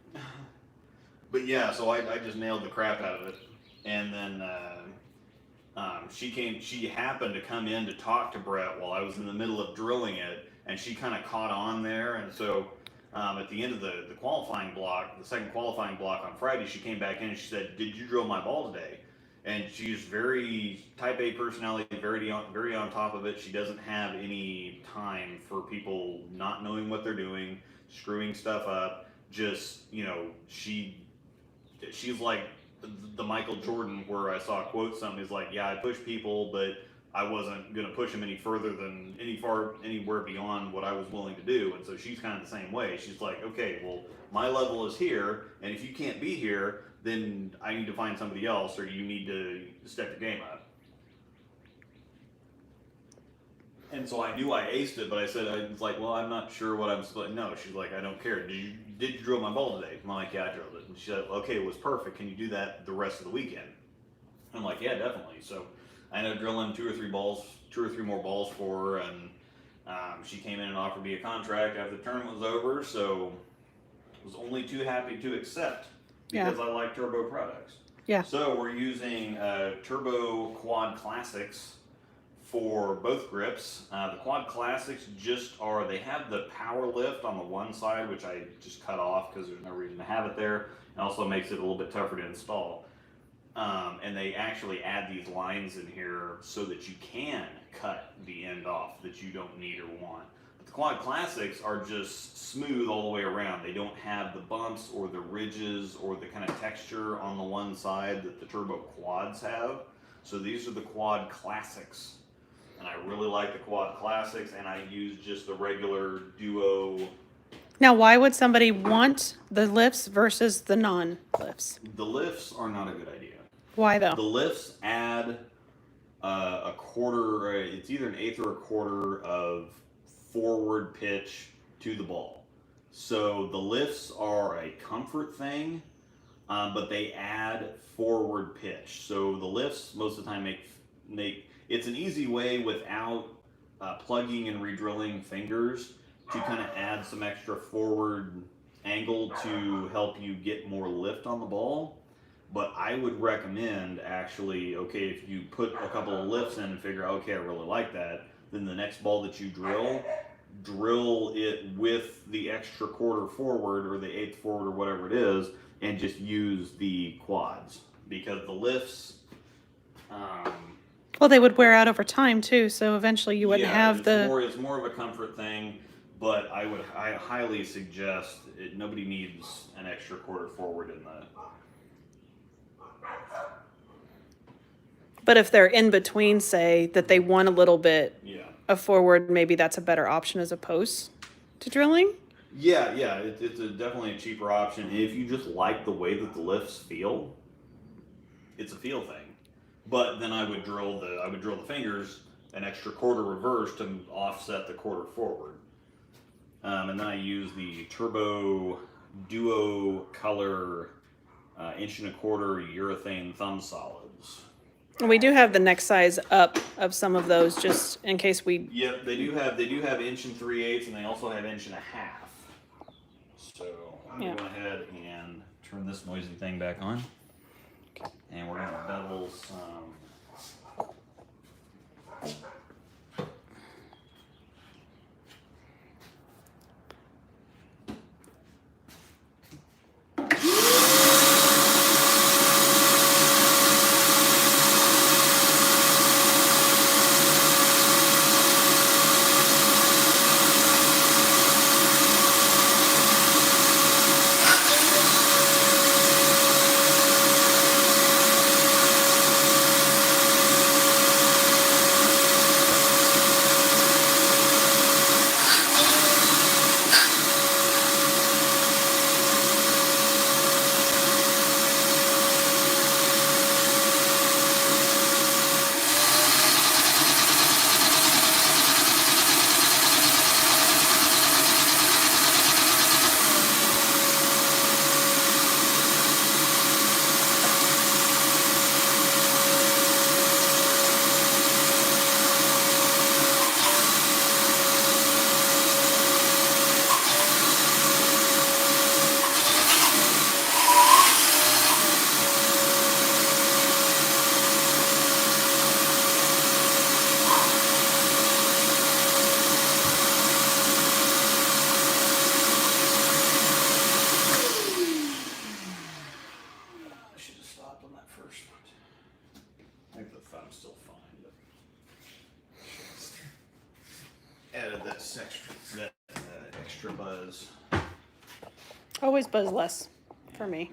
But yeah, so I just nailed the crap out of it. And then she happened to come in to talk to Brett while I was in the middle of drilling it, and she kind of caught on there. And so at the end of the qualifying block, the second qualifying block on Friday, she came back in and she said, did you drill my ball today? And she's very type A personality, very on top of it. She doesn't have any time for people not knowing what they're doing, screwing stuff up. Just, she's like the Michael Jordan where I saw a quote something is like, yeah, I push people, but I wasn't going to push them any further than anywhere beyond what I was willing to do. And so she's kind of the same way. She's like, okay, well, my level is here, and if you can't be here, then I need to find somebody else, or you need to step your game up. And so I knew I aced it, but I was like, well, I'm not sure what I'm supposed to. No, she's like, I don't care. Did you drill my ball today? I'm like, yeah, I drilled it. And she said, okay, it was perfect. Can you do that the rest of the weekend? I'm like, yeah, definitely. So I ended up drilling two or three more balls for her, and she came in and offered me a contract after the tournament was over. So I was only too happy to accept. Because I like Turbo products. Yeah. So we're using Turbo Quad Classics for both grips. The Quad Classics they have the power lift on the one side, which I just cut off because there's no reason to have it there. It also makes it a little bit tougher to install. And they actually add these lines in here so that you can cut the end off that you don't need or want. But the Quad Classics are just smooth all the way around. They don't have the bumps or the ridges or the kind of texture on the one side that the Turbo Quads have. So these are the Quad Classics. And I really like the Quad Classics, and I use just the regular Duo Now, why would somebody want the lifts versus the non-lifts? The lifts are not a good idea. Why though? The lifts add a quarter, it's either an eighth or a quarter of forward pitch to the ball. So the lifts are a comfort thing, but they add forward pitch. So the lifts most of the time make it's an easy way without plugging and redrilling fingers to kind of add some extra forward angle to help you get more lift on the ball. But I would recommend actually, okay, if you put a couple of lifts in and figure, okay, I really like that, then the next ball that you drill it with the extra quarter forward or the eighth forward or whatever it is, and just use the quads. Because the lifts, Well, they would wear out over time too, so eventually you wouldn't have it's more of a comfort thing, but I highly suggest nobody needs an extra quarter forward in the. But if they're in between, say, that they want a little bit Yeah. of forward, maybe that's a better option as opposed to drilling? Yeah, it's definitely a cheaper option. And if you just like the way that the lifts feel, it's a feel thing. But then I would drill the fingers an extra quarter reverse to offset the quarter forward. And then I use the Turbo Duo Color 1.25" urethane thumb solids. And we do have the next size up of some of those, just in case we. Yep, they do have 1 3/8", and they also have 1.5". So I'm gonna go ahead and turn this noisy thing back on, and we're gonna bevel some. Extra buzz. Always buzz less for me.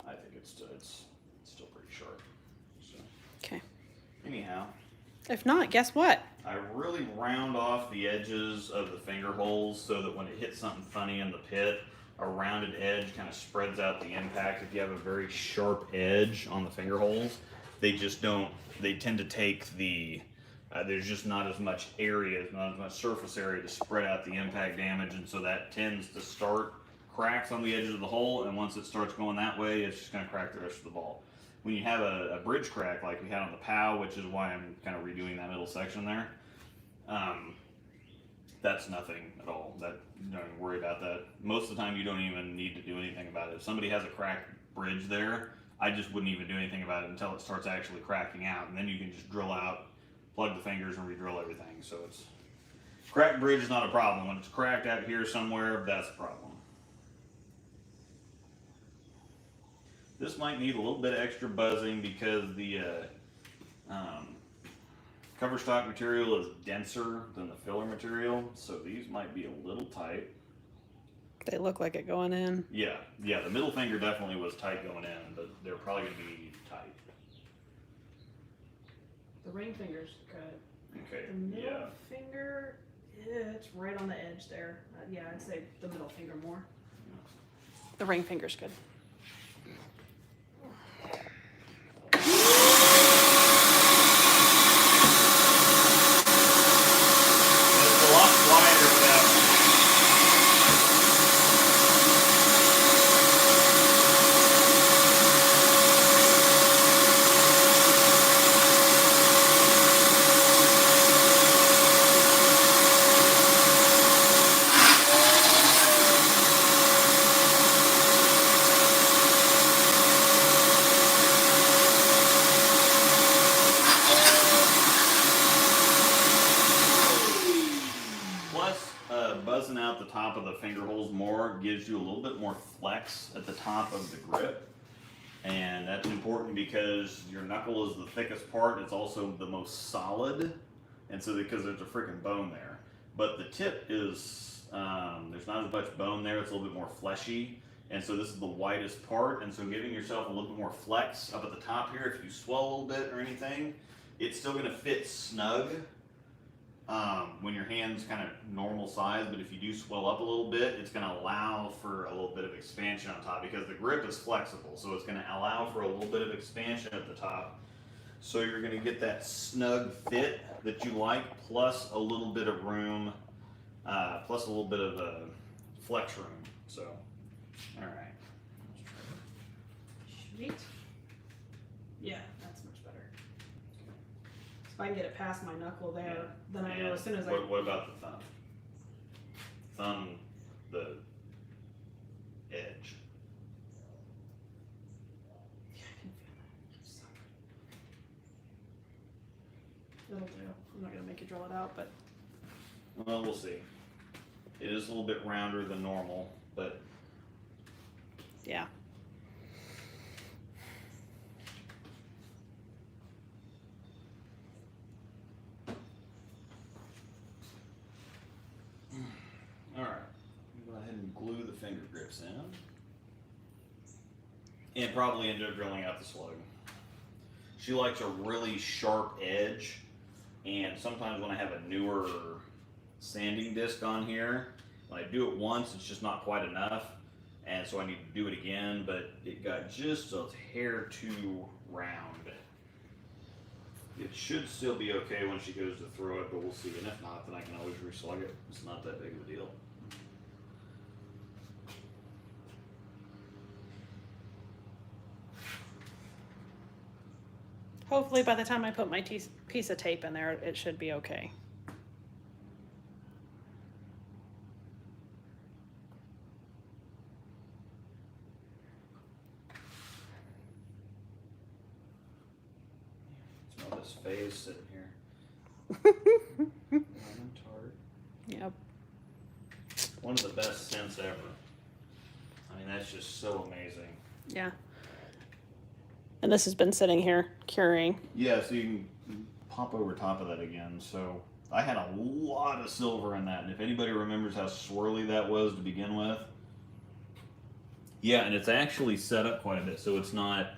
I think it's still pretty sharp. So. Okay. Anyhow, If not, guess what? I really round off the edges of the finger holes so that when it hits something funny in the pit, a rounded edge kind of spreads out the impact. If you have a very sharp edge on the finger holes, they just don't. They tend to take the. There's just not as much area, not as much surface area to spread out the impact damage, and so that tends to start cracks on the edges of the hole, and once it starts going that way, it's just going to crack the rest of the ball. When you have a bridge crack like we had on the POW, which is why I'm kind of redoing that middle section there, that's nothing at all. That you don't even worry about that. Most of the time, you don't even need to do anything about it. If somebody has a cracked bridge there, I just wouldn't even do anything about it until it starts actually cracking out, and then you can just drill out, plug the fingers, and re-drill everything. So it's cracked bridge is not a problem. When it's cracked out here somewhere, that's a problem. This might need a little bit of extra buzzing because the cover stock material is denser than the filler material, so these might be a little tight. They look like it going in. Yeah, the middle finger definitely was tight going in, but they're probably going to be tight. The ring finger's good. Okay, The middle yeah. finger It's right on the edge there. Yeah, I'd say the middle finger more. The ring finger's good. It's a lot quieter without. Plus, buzzing out the top of the finger holes more gives you a little bit more flex at the top of the grip. And that's important because your knuckle is the thickest part, it's also the most solid. And so, because there's a freaking bone there. But the tip is, there's not as much bone there, it's a little bit more fleshy. And so this is the widest part, and so giving yourself a little bit more flex up at the top here, if you swell a little bit or anything, it's still gonna fit snug. When your hand's kind of normal size, but if you do swell up a little bit, it's going to allow for a little bit of expansion on top because the grip is flexible, so it's going to allow for a little bit of expansion at the top. So you're going to get that snug fit that you like, plus a little bit of room, plus a little bit of flex room. So, all right. Sweet. Yeah, that's much better. If I can get it past my knuckle there, then I know as soon as What about the thumb? Thumb, the edge. Yeah, I can feel that. It'll do. I'm not gonna make you draw it out, but Well, we'll see. It is a little bit rounder than normal, but yeah. all right. Go ahead and glue the finger grips in, and probably end up drilling out the slug. She likes a really sharp edge, and sometimes when I have a newer sanding disc on here, when I do it once, it's just not quite enough, and so I need to do it again. But it got just a hair too round. It should still be okay when she goes to throw it, but we'll see. And if not, then I can always reslug it. It's not that big of a deal. Hopefully by the time I put my piece of tape in there, it should be okay. Smell this phase sitting here. Lemon tart. Yep. One of the best scents ever. I mean, that's just so amazing. Yeah. And this has been sitting here curing. Yeah, so you can pop over top of that again. So I had a lot of silver in that, and if anybody remembers how swirly that was to begin with, yeah, and it's actually set up quite a bit, so it's not,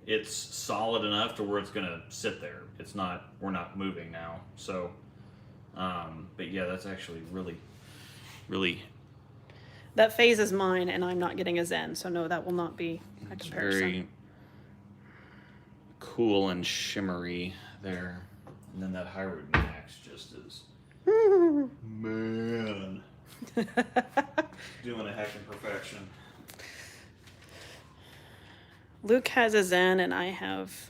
it's solid enough to where it's gonna sit there. It's not, we're not moving now. So, but yeah, that's actually really, really. That phase is mine, and I'm not getting a Zen, so no, that will not be a It's comparison. very cool and shimmery there. And then that Hyrule Max just is, man, doing a heck of perfection. Luke has a Zen, and I have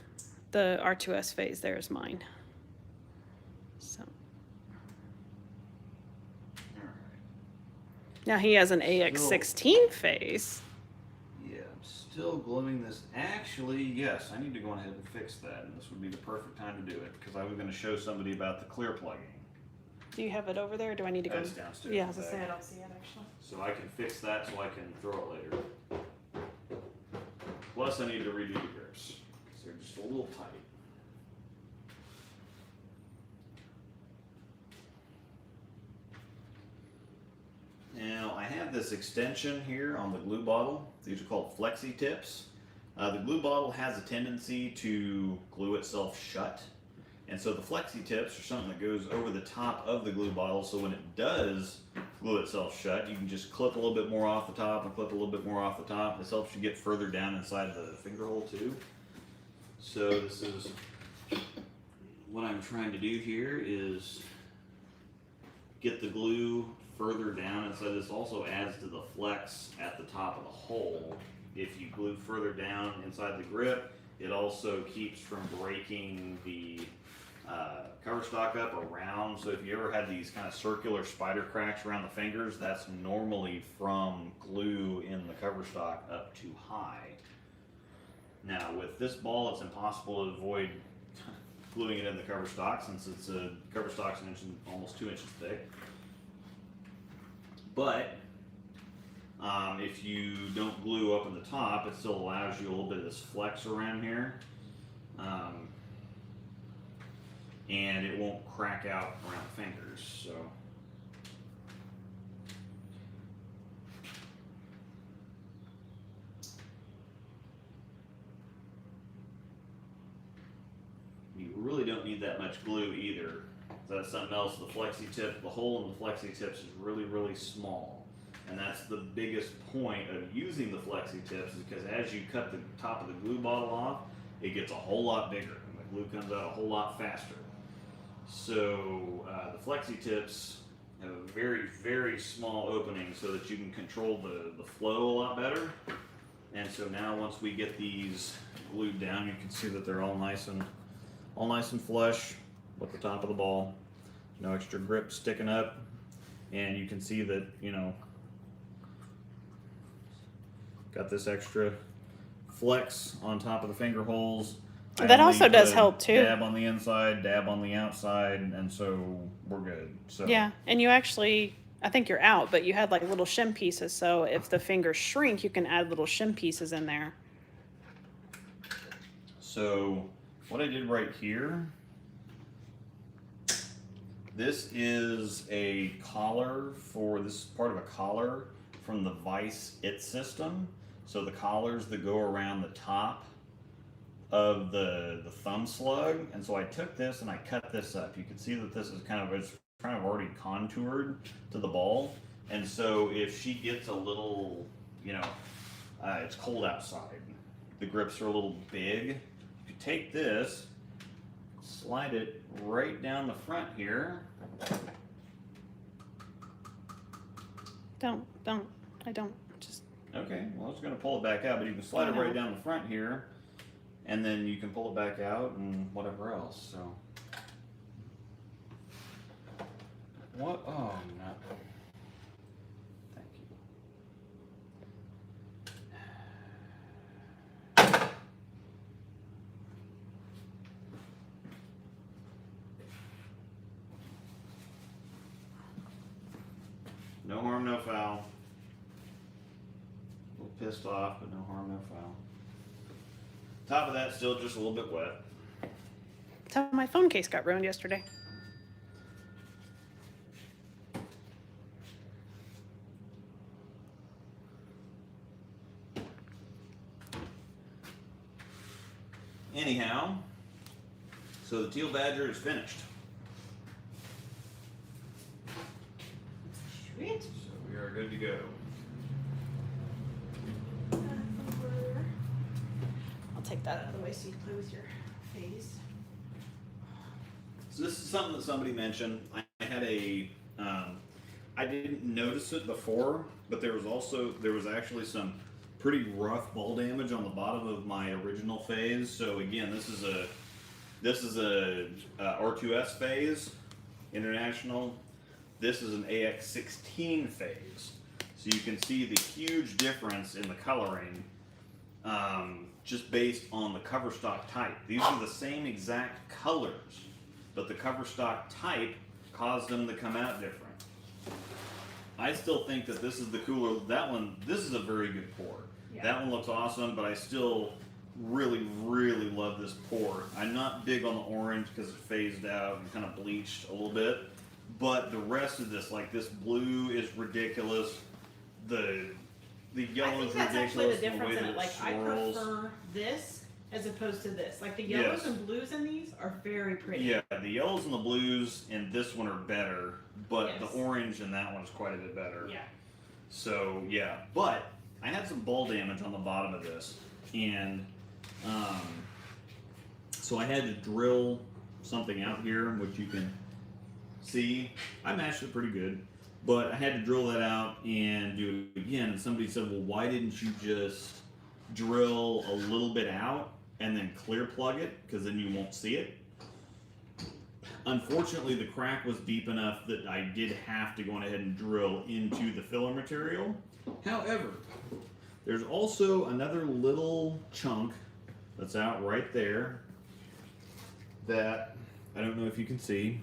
the R2S phase. There's mine. So Alright. now he has an AX16 phase. Yeah, I'm still gluing this. Actually, yes, I need to go ahead and fix that, and this would be the perfect time to do it, because I was going to show somebody about the clear plugging. Do you have it over there, or do I need to go? That's downstairs. Yeah, in as I the say, I back. don't see it actually. So I can fix that so I can throw it later. Plus, I need to redo the grips, because they're just a little tight. Now, I have this extension here on the glue bottle. These are called flexi tips. The glue bottle has a tendency to glue itself shut. And so the flexi tips are something that goes over the top of the glue bottle, so when it does glue itself shut, you can just clip a little bit more off the top and clip a little bit more off the top. This helps you get further down inside the finger hole too. So this is what I'm trying to do here is get the glue further down, and so this also adds to the flex at the top of the hole. If you glue further down inside the grip, it also keeps from breaking the cover stock up around. So if you ever had these kind of circular spider cracks around the fingers, that's normally from glue in the cover stock up too high. Now with this ball, it's impossible to avoid gluing it in the cover stock, since it's a cover stock's an inch and almost 2 inches thick. But if you don't glue up in the top, it still allows you a little bit of this flex around here. And it won't crack out around the fingers. So you really don't need that much glue either. That's something else. The flexi tip, the hole in the flexi tips is really, really small. And that's the biggest point of using the flexi tips, is because as you cut the top of the glue bottle off, it gets a whole lot bigger and the glue comes out a whole lot faster. So the flexi tips have a very, very small opening so that you can control the flow a lot better. And so now once we get these glued down, you can see that they're all nice and flush with the top of the ball. No extra grip sticking up. And you can see that, you know, got this extra flex on top of the finger holes. That also does help too. Dab on the inside, dab on the outside, and so we're good. So Yeah, and you actually, I think you're out, but you had like little shim pieces, so if the fingers shrink, you can add little shim pieces in there. So what I did right here, this is a collar this is part of a collar from the Vice It system. So the collars that go around the top of the thumb slug, and so I took this and I cut this up. You can see that this is kind of already contoured to the ball, and so if she gets a little, you know, it's cold outside, the grips are a little big, if you take this, slide it right down the front here. I don't, just. Okay, well, it's going to pull it back out, but you can slide it right down the front here, and then you can pull it back out and whatever else. So, what? Oh, no. Thank you. No harm, no foul. A little pissed off, but no harm, no foul. Top of that still just a little bit wet. So my phone case got ruined yesterday. Anyhow, so the Teal Badger is finished. Sweet. So we are good to go. I'll take that out of the way so you can play with your face. So this is something that somebody mentioned. I had I didn't notice it before, but there was actually some pretty rough ball damage on the bottom of my original phase. So again, this is a R2S phase, International. This is an AX16 phase. So you can see the huge difference in the coloring, just based on the cover stock type. These are the same exact colors, but the cover stock type caused them to come out different. I still think that this is the cooler. This is a very good pour. Yeah. That one looks awesome, but I still really, really love this pour. I'm not big on the orange because it phased out and kind of bleached a little bit, but the rest of this, like this blue is ridiculous. The yellow I think is that's ridiculous. actually the and difference way in that it. Like, I swirls. prefer this as opposed to this. Like the yellows Yes. and blues in these are very pretty. Yeah, the yellows and the blues in this one are better, but Yes. the orange in that one is quite a bit better. Yeah. So yeah, but I had some ball damage on the bottom of this, and so I had to drill something out here, which you can see. I matched it pretty good, but I had to drill that out and do it again. And somebody said, "Well, why didn't you just drill a little bit out and then clear plug it? Because then you won't see it." Unfortunately, the crack was deep enough that I did have to go ahead and drill into the filler material. However, there's also another little chunk that's out right there that I don't know if you can see.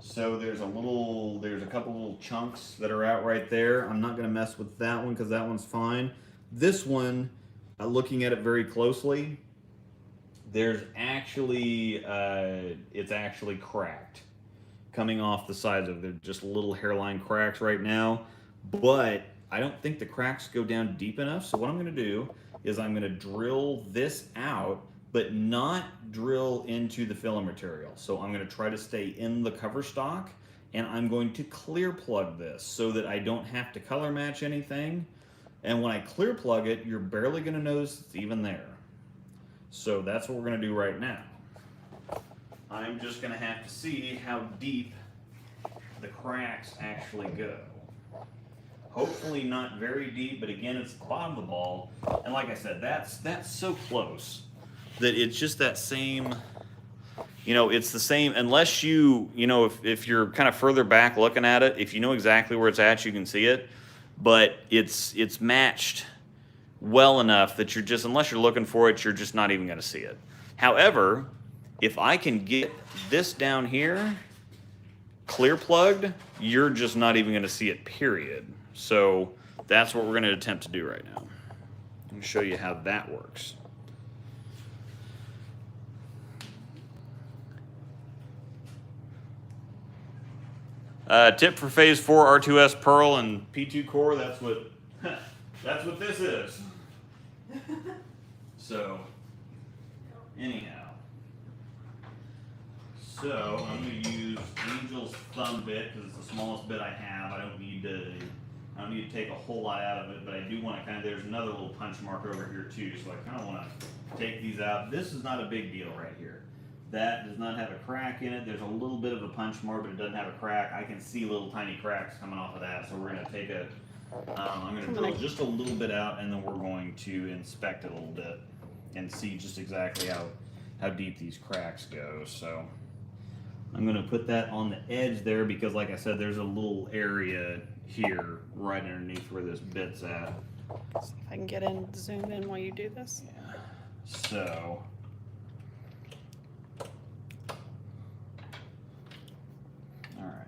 So there's a couple little chunks that are out right there. I'm not going to mess with that one because that one's fine. This one, looking at it very closely, there's actually, it's actually cracked. Coming off the sides of it, they're just little hairline cracks right now. But I don't think the cracks go down deep enough. So what I'm going to do is I'm going to drill this out, but not drill into the filler material. So I'm going to try to stay in the cover stock, and I'm going to clear plug this so that I don't have to color match anything. And when I clear plug it, you're barely going to notice it's even there. So that's what we're going to do right now. I'm just going to have to see how deep the cracks actually go. Hopefully not very deep, but again, it's the bottom of the ball. And like I said, that's so close that it's just that same, it's the same, unless if you're kind of further back looking at it, if you know exactly where it's at, you can see it. But it's matched well enough that unless you're looking for it, you're just not even going to see it. However, if I can get this down here clear plugged, you're just not even going to see it, period. So that's what we're going to attempt to do right now. Let me show you how that works. Tip for phase 4 R2S Pearl and P2 core, that's what this is. So anyhow, so I'm going to use Angel's thumb bit because it's the smallest bit I have. I don't need to take a whole lot out of it, but I do want to there's another little punch mark over here too, so I kind of want to take these out. This is not a big deal right here. That does not have a crack in it. There's a little bit of a punch mark, but it doesn't have a crack. I can see little tiny cracks coming off of that, so we're going to take I'm going to drill just a little bit out, and then we're going to inspect it a little bit and see just exactly how deep these cracks go. So I'm going to put that on the edge there because, like I said, there's a little area here right underneath where this bit's at. See if I can get in, zoom in while you do this. Yeah. So all right.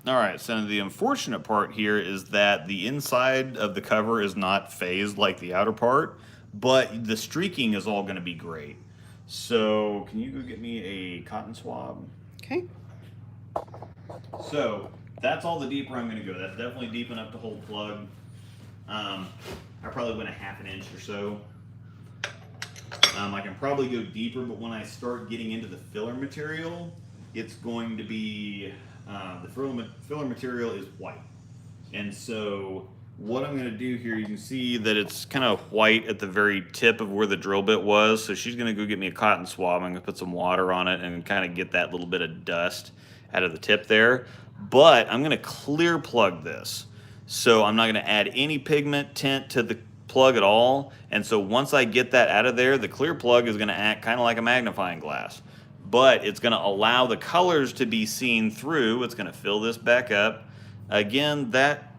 All right, so the unfortunate part here is that the inside of the cover is not phased like the outer part, but the streaking is all going to be great. So can you go get me a cotton swab? Okay. So that's all the deeper I'm going to go. That's definitely deep enough to hold plug. I probably went a ½ inch or so. I can probably go deeper, but when I start getting into the filler material, it's going to be, the filler material is white. And so what I'm going to do here, you can see that it's kind of white at the very tip of where the drill bit was. So she's going to go get me a cotton swab. I'm going to put some water on it and kind of get that little bit of dust out of the tip there. But I'm going to clear plug this. So I'm not going to add any pigment tint to plug at all. And so once I get that out of there, the clear plug is going to act kind of like a magnifying glass. But it's going to allow the colors to be seen through. It's going to fill this back up. Again, that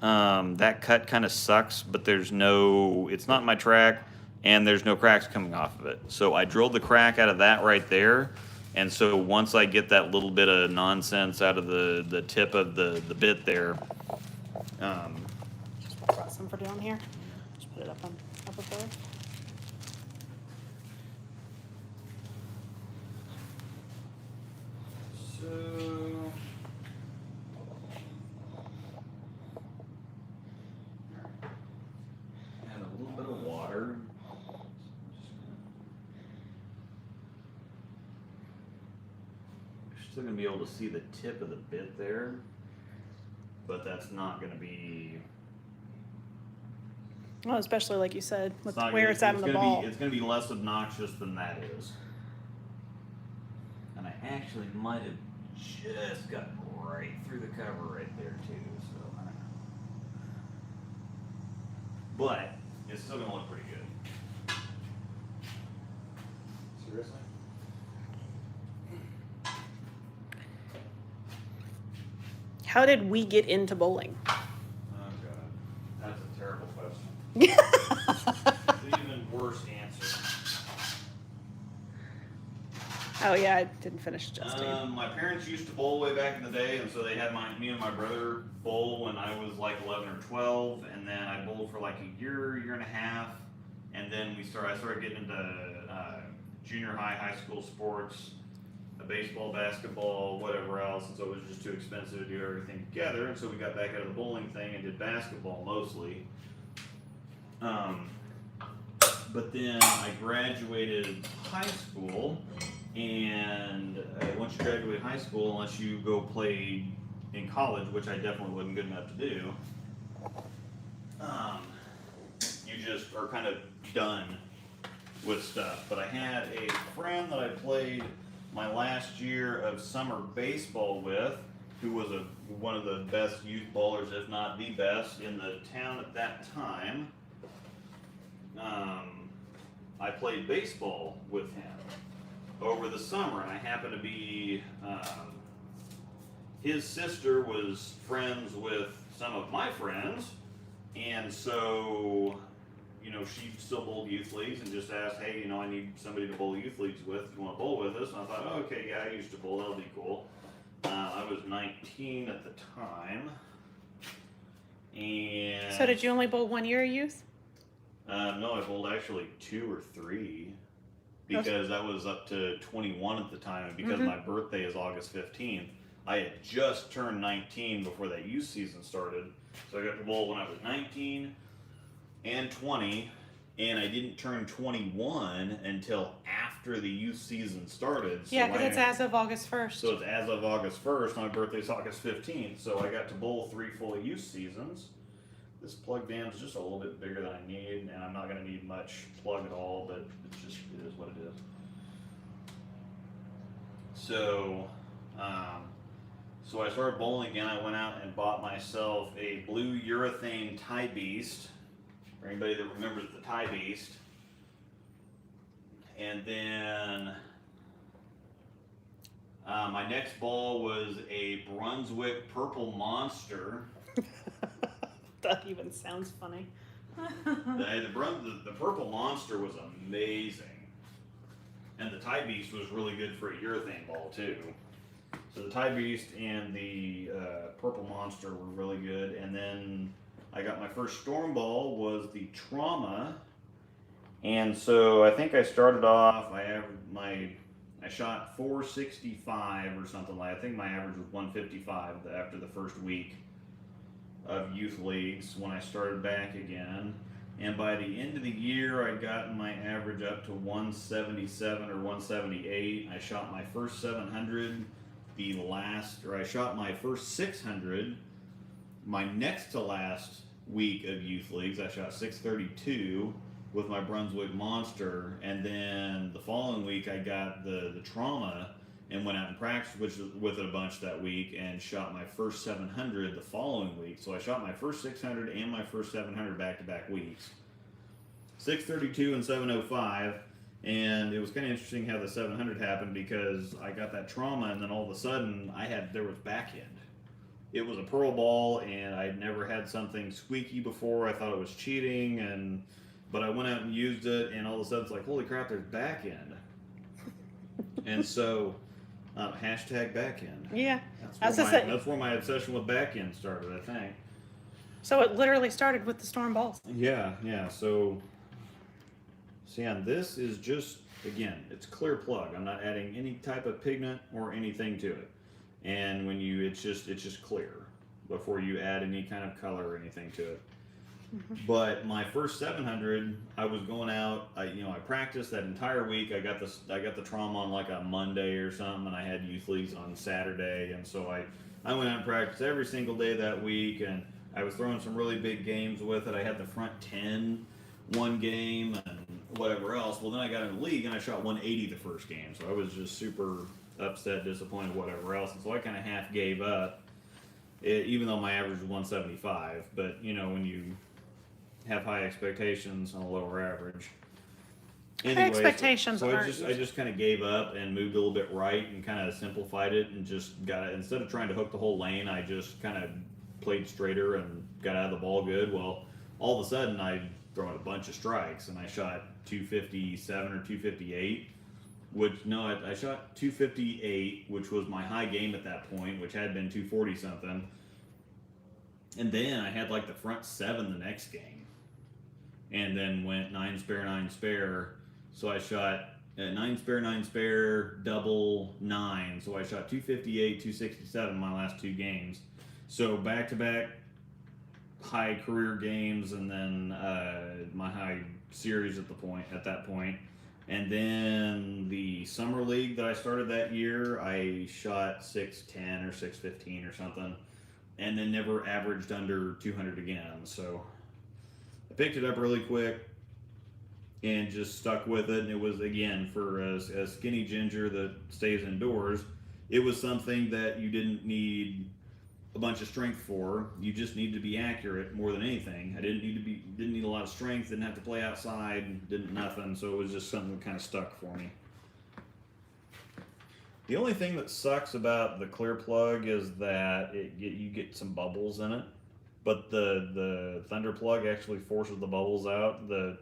cut kind of sucks, but it's not in my track, and there's no cracks coming off of it. So I drilled the crack out of that right there. And so once I get that little bit of nonsense out of the tip of the bit there, Just brought some for down here. Just put it up above. so add a little bit of water. You're still gonna be able to see the tip of the bit there, but that's not gonna be. Well, especially like you said, with not where gonna- it's at in the gonna ball. It's gonna be less obnoxious than that is. And I actually might have just got right through the cover right there too, so I don't know. But it's still gonna look pretty good. Seriously? How did we get into bowling? Oh god, that's a terrible question. An even worse answer. Oh yeah, I didn't finish adjusting. My parents used to bowl way back in the day, and so they had me and my brother bowl when I was like 11 or 12, and then I bowled for like a year and a half, and then I started getting into junior high, high school sports, baseball, basketball, whatever else, and so it was just too expensive to do everything together, and so we got back out of the bowling thing and did basketball mostly. But then I graduated high school, and once you graduate high school, unless you go play in college, which I definitely wasn't good enough to do, you just are kind of done with stuff. But I had a friend that I played my last year of summer baseball with, who was one of the best youth bowlers, if not the best, in the town at that time. I played baseball with him over the summer, and I happened to be, his sister was friends with some of my friends, and so, she still bowled youth leagues and just asked, hey, I need somebody to bowl youth leagues with. You want to bowl with us? And I thought, oh, okay, yeah, I used to bowl. That'll be cool. I was 19 at the time. And So did you only bowl 1 year of youth? No, I bowled actually 2 or 3 because I was up to 21 at the time. And because my birthday is August 15th, I had just turned 19 before that youth season started. So I got to bowl when I was 19 and 20, and I didn't turn 21 until after the youth season started. So Yeah, because it's as of August 1st. So it's as of August 1st. My birthday's August 15th, so I got to bowl 3 full youth seasons. This plug dam's just a little bit bigger than I need, and I'm not going to need much plug at all, but it is what it is. So, so I started bowling again. I went out and bought myself a blue urethane Tie Beast, for anybody that remembers the Tie Beast. And then my next ball was a Brunswick Purple Monster. That even sounds funny. The Purple Monster was amazing. And the Tie Beast was really good for a urethane ball too. So the Tie Beast and the Purple Monster were really good. And then I got my first storm ball was the Trauma. And so I think I started off, I shot 465 or something like that. I think my average was 155 after the first week of youth leagues when I started back again. And by the end of the year, I'd gotten my average up to 177 or 178. I shot my first 700 I shot my first 600 my next to last week of youth leagues. I shot 632 with my Brunswick Monster, and then the following week I got the Trauma and went out and practiced with it a bunch that week and shot my first 700 the following week. So I shot my first 600 and my first 700 back-to-back weeks. 632 and 705. And it was kind of interesting how the 700 happened because I got that trauma, and then all of a sudden there was back end. It was a pearl ball, and I'd never had something squeaky before. I thought it was cheating, but I went out and used it, and all of a sudden it's like, holy crap, there's back end. And so, hashtag back end. Yeah. That's where my obsession with back end started, I think. So it literally started with the storm balls. Yeah. So yeah, this is just, again, it's clear plug. I'm not adding any type of pigment or anything to it. And when it's just clear before you add any kind of color or anything to it. But my first 700, I was going out. I practiced that entire week. I got the trauma on like a Monday or something, and I had youth leagues on Saturday, and so I went out and practiced every single day that week, and I was throwing some really big games with it. I had the front 10 one game and whatever else. Well, then I got in the league and I shot 180 the first game, so I was just super upset, disappointed, whatever else, and so I kind of half gave up. Even though my average was 175, but when you have high expectations on a lower average. Anyway, expectations so aren't I just kind of gave up and moved a little bit right and kind of simplified it and just got it. Instead of trying to hook the whole lane, I just kind of played straighter and got out of the ball good. Well, all of a sudden I thrown a bunch of strikes and I shot 257 or 258. I shot 258, which was my high game at that point, which had been 240 something. And then I had like the front 7 the next game. And then went 9 spare, 9 spare. So I shot 9 spare, 9 spare, double 9. So I shot 258, 267 my last 2 games. So back to back high career games, and then my high series at that point. And then the summer league that I started that year, I shot 610 or 615 or something, and then never averaged under 200 again. So I picked it up really quick and just stuck with it. And it was, again, for a skinny ginger that stays indoors, it was something that you didn't need a bunch of strength for. You just need to be accurate more than anything. I didn't need a lot of strength, didn't have to play outside, didn't nothing. So it was just something that kind of stuck for me. The only thing that sucks about the clear plug is that you get some bubbles in it, but the thunder plug actually forces the bubbles out. The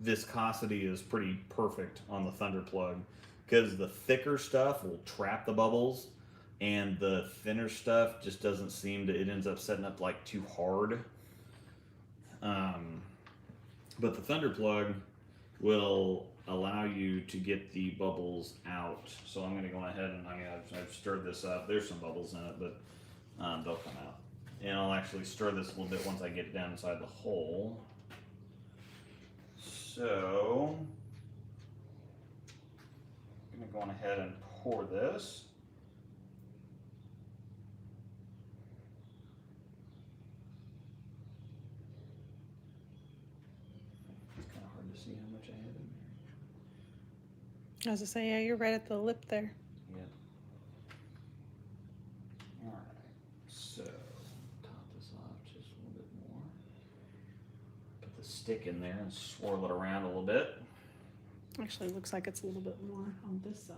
viscosity is pretty perfect on the thunder plug because the thicker stuff will trap the bubbles, and the thinner stuff just doesn't seem to. It ends up setting up like too hard. But the thunder plug will allow you to get the bubbles out. So I'm going to go ahead and I've stirred this up. There's some bubbles in it, but they'll come out. And I'll actually stir this a little bit once I get it down inside the hole. So I'm going to go on ahead and pour this. It's kind of hard to see how much I have in there. I was to say, yeah, you're right at the lip there. Yeah. All right. So top this off just a little bit more. Put the stick in there and swirl it around a little bit. Actually, it looks like it's a little bit more on this side.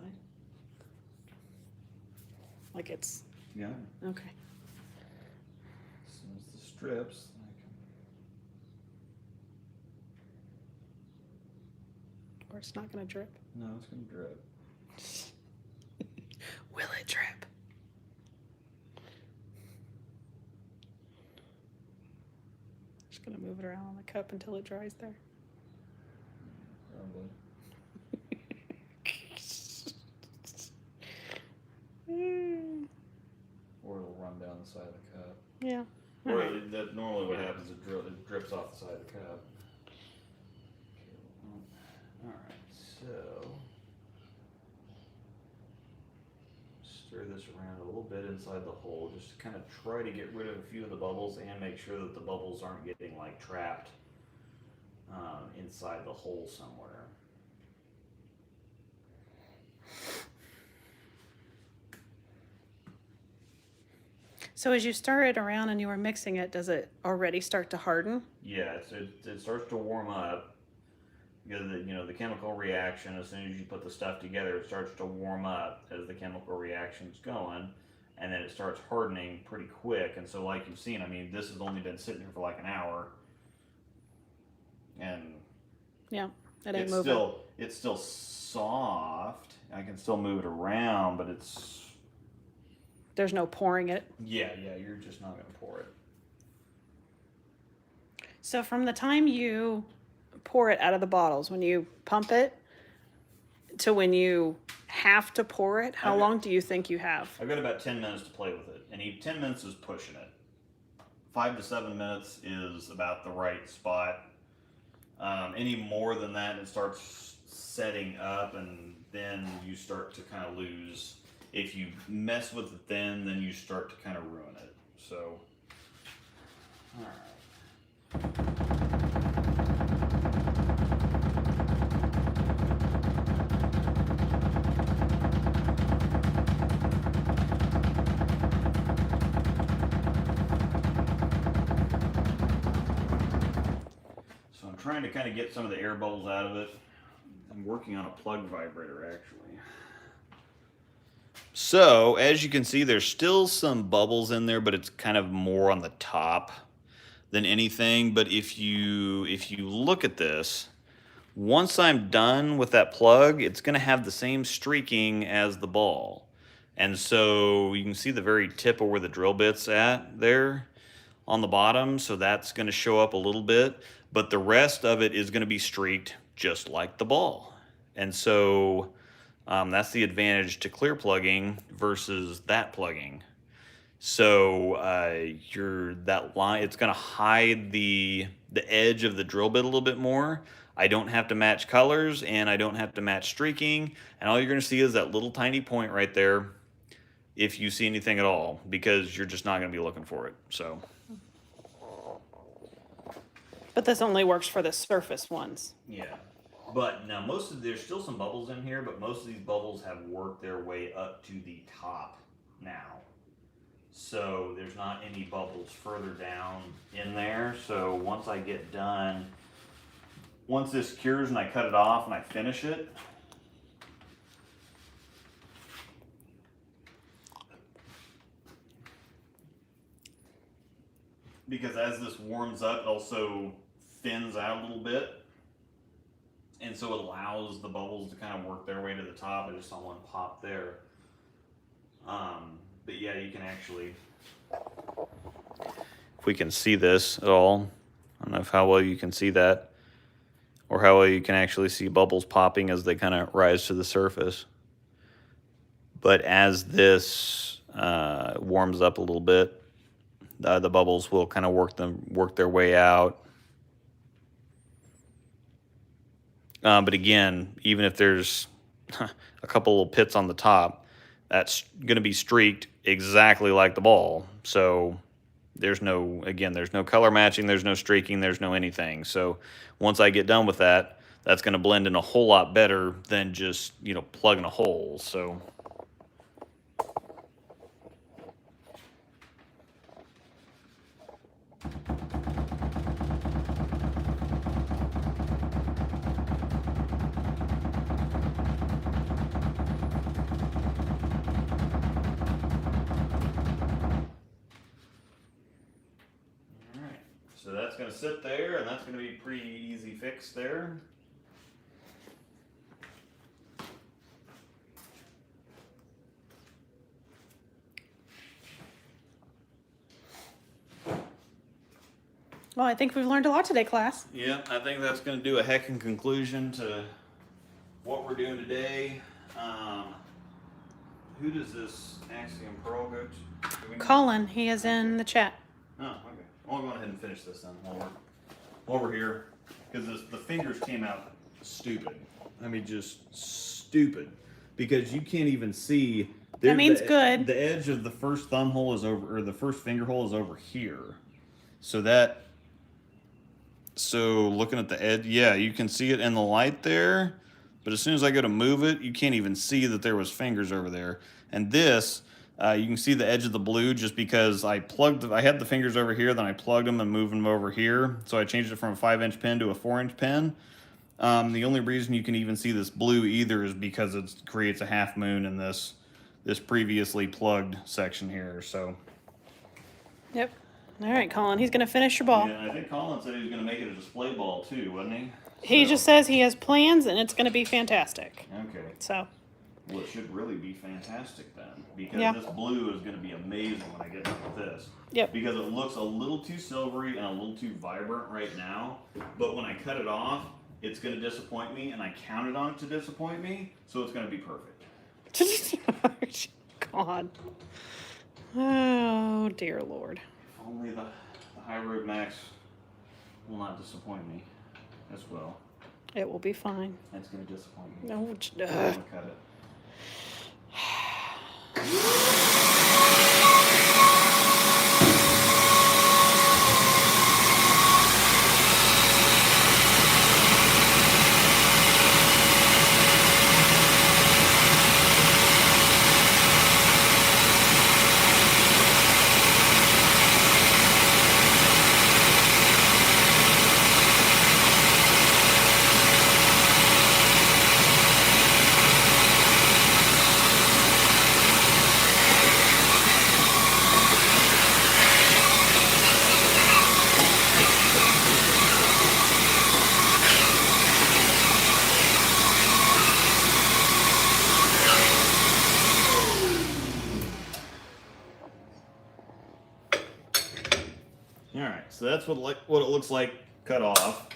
Like it's, Yeah. okay. As soon as the strips, Or it's not going to drip. no, it's gonna drip. Will it drip? Just going to move it around on the cup until it dries there. Probably. Or it'll run down the side of the cup. Yeah. Or Alright. that normally what happens is it drips off the side of the cup. Alright, so stir this around a little bit inside the hole, just to kind of try to get rid of a few of the bubbles and make sure that the bubbles aren't getting like trapped inside the hole somewhere. So as you stir it around and you were mixing it, does it already start to harden? Yeah, it starts to warm up, because the chemical reaction, as soon as you put the stuff together, it starts to warm up as the chemical reaction's going, and then it starts hardening pretty quick. And so, like you've seen, I mean, this has only been sitting here for like an hour, and Yeah, it ain't it's moving. still soft. I can still move it around, but There's no pouring it. yeah, you're just not gonna pour it. So from the time you pour it out of the bottles, when you pump it, to when you have to pour it, how Okay. long do you think you have? I've got about 10 minutes to play with it, and 10 minutes is pushing it. 5 to 7 minutes is about the right spot. Any more than that, it starts setting up, and then you start to kind of lose. If you mess with it then you start to kind of ruin it. So, all right. So I'm trying to kind of get some of the air bubbles out of it. I'm working on a plug vibrator actually. So as you can see, there's still some bubbles in there, but it's kind of more on the top than anything. But if you look at this, once I'm done with that plug, it's going to have the same streaking as the ball. And so you can see the very tip of where the drill bit's at there on the bottom. So that's going to show up a little bit, but the rest of it is going to be streaked just like the ball. And so that's the advantage to clear plugging versus that plugging. So that line, it's going to hide the edge of the drill bit a little bit more. I don't have to match colors, and I don't have to match streaking, and all you're going to see is that little tiny point right there, if you see anything at all, because you're just not going to be looking for it. So, But this only works for the surface ones. yeah. But now there's still some bubbles in here, but most of these bubbles have worked their way up to the top now. So there's not any bubbles further down in there. So once I get done, once this cures and I cut it off and I finish it, because as this warms up, it also thins out a little bit. And so it allows the bubbles to kind of work their way to the top. I just saw one pop there. But yeah, you can actually, if we can see this at all, I don't know how well you can see that, or how well you can actually see bubbles popping as they kind of rise to the surface. But as this warms up a little bit, the bubbles will kind of work their way out. But again, even if there's a couple little pits on the top, that's going to be streaked exactly like the ball. So there's no color matching, there's no streaking, there's no anything. So once I get done with that, that's going to blend in a whole lot better than just, plugging a hole. So so that's going to sit there, and that's going to be pretty easy fix there. Well, I think we've learned a lot today, class. Yeah, I think that's going to do a heckin' conclusion to what we're doing today. Who does this Axiom Pearl go to? Colin, he is in the chat. Oh, okay. Well, I'll go ahead and finish this then while we're here, because the fingers came out stupid. I mean, just stupid, because you can't even see. That means good. The edge of the first thumb hole is over, or the first finger hole is over here. So looking at the edge, yeah, you can see it in the light there, but as soon as I go to move it, you can't even see that there was fingers over there. And this, you can see the edge of the blue just because I had the fingers over here, then I plugged them and moved them over here. So I changed it from a 5-inch pin to a 4-inch pin. The only reason you can even see this blue either is because it creates a half moon in this previously plugged section here. So Yep. All right, Colin. He's gonna finish your ball. yeah, I think Colin said he was going to make it a display ball too, wasn't he? He So, just says he has plans, and it's gonna be fantastic. okay. So. Well, it should really be fantastic then, because Yeah. this blue is going to be amazing when I get done with this. Yep. Because it looks a little too silvery and a little too vibrant right now, but when I cut it off, it's going to disappoint me, and I counted on it to disappoint me, so it's going to be perfect. God. Oh dear Lord. If only the High Road Max will not disappoint me as well. It will be fine. That's going to disappoint me. No. I'm going to cut it. Alright, so that's what it looks like cut off.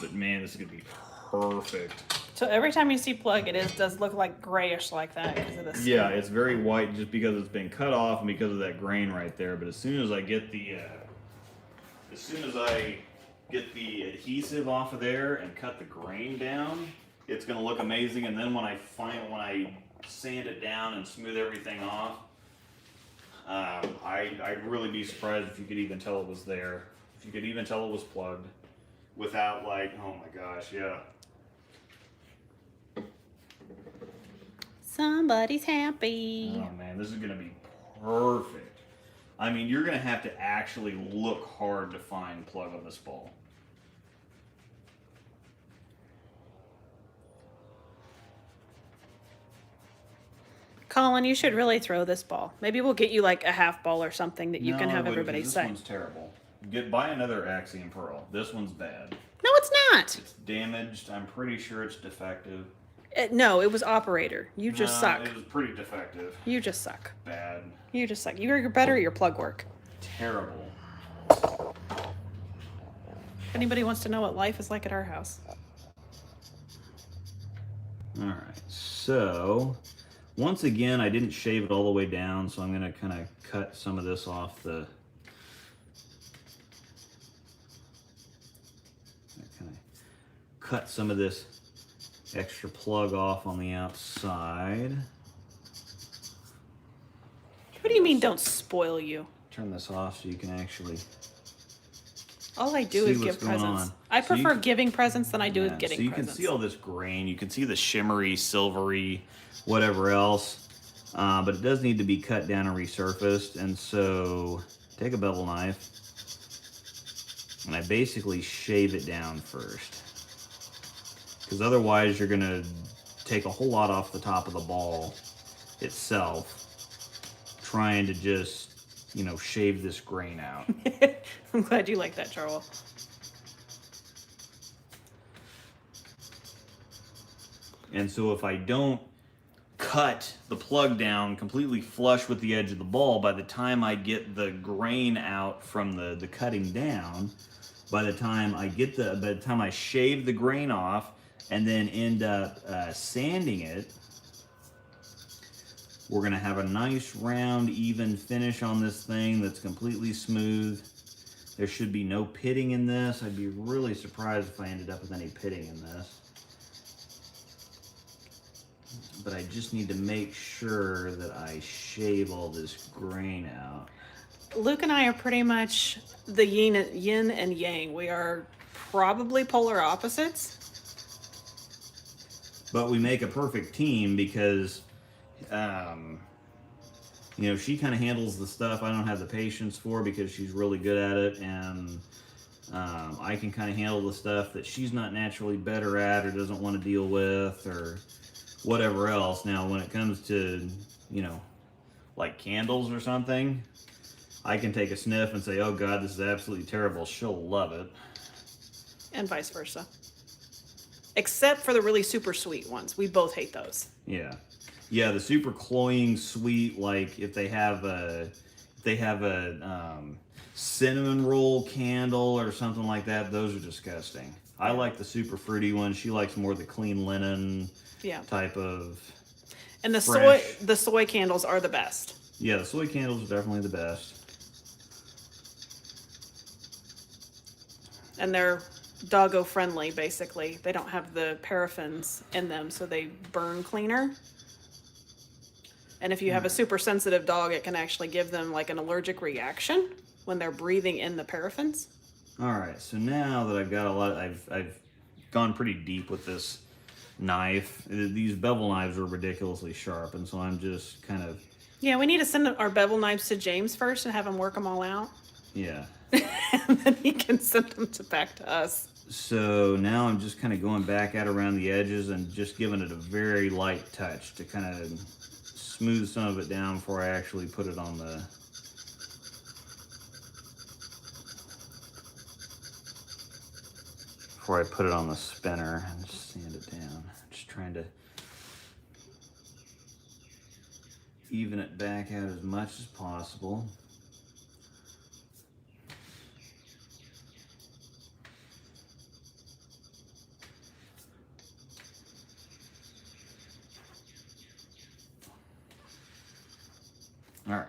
But man, this is going to be perfect. So every time you see plug, it does look like grayish like that because of this. Yeah, it's very white just because it's been cut off and because of that grain right there. But as soon as I get the adhesive off of there and cut the grain down, it's going to look amazing. And then when I sand it down and smooth everything off, I'd really be surprised if you could even tell it was there. If you could even tell it was plugged without like, oh my gosh, yeah. Somebody's happy. Oh man, this is gonna be perfect. I mean, you're gonna have to actually look hard to find plug on this ball. Colin, you should really throw this ball. Maybe we'll get you like a half ball or something that you can No, have I wouldn't, everybody 'cause say. This one's terrible. Buy another Axiom Pearl. This one's bad. No, it's not. It's damaged. I'm pretty sure it's defective. No, it was operator. You just No, suck. It was pretty defective. You just suck. Bad. You just suck. You're better at your plug work. Terrible. If anybody wants to know what life is like at our house. Alright, so once again, I didn't shave it all the way down, so I'm going to kind of cut some of this off the... Cut some of this extra plug off on the outside. What do you mean don't spoil you? Turn this off so you can actually... All I do See is what's give going presents. on. I So you prefer can- giving presents than I do with Yeah, getting so you presents. can see all this grain, you can see the shimmery, silvery, whatever else, but it does need to be cut down and resurfaced. And so take a bevel knife and I basically shave it down first, because otherwise you're gonna take a whole lot off the top of the ball itself, trying to just, you know, shave this grain out. I'm glad you like that, Charles. And so if I don't cut the plug down completely flush with the edge of the ball, by the time I get the grain out from the cutting down, by the time I shave the grain off and then end up sanding it, we're gonna have a nice round even finish on this thing that's completely smooth. There should be no pitting in this. I'd be really surprised if I ended up with any pitting in this. But I just need to make sure that I shave all this grain out. Luke and I are pretty much the yin and yang. We are probably polar opposites. But we make a perfect team because, you know, she kind of handles the stuff I don't have the patience for because she's really good at it. And I can kind of handle the stuff that she's not naturally better at or doesn't want to deal with or whatever else. Now, when it comes to, you know, like candles or something, I can take a sniff and say, oh God, this is absolutely terrible. She'll love it. And vice versa. Except for the really super sweet ones. We both hate those. Yeah. Yeah, the super cloying sweet, like if they have a cinnamon roll candle or something like that, those are disgusting. I like the super fruity ones. She likes more the clean linen type of. And the fresh. soy candles are the best. Yeah, the soy candles are definitely the best. And they're doggo friendly, basically. They don't have the paraffins in them, so they burn cleaner. And if you have a super sensitive dog, it can actually give them like an allergic reaction when they're breathing in the paraffins. All right, so now that I've got a lot, I've gone pretty deep with this knife. These bevel knives are ridiculously sharp, and so I'm just kind of. Yeah, we need to send our bevel knives to James first and have him work them all out. Yeah. And then he can send them back to us. So now I'm just kind of going back out around the edges and just giving it a very light touch to kind of smooth some of it down before I actually put it on the. Before I put it on the spinner and just sand it down. Just trying to even it back out as much as possible. All right.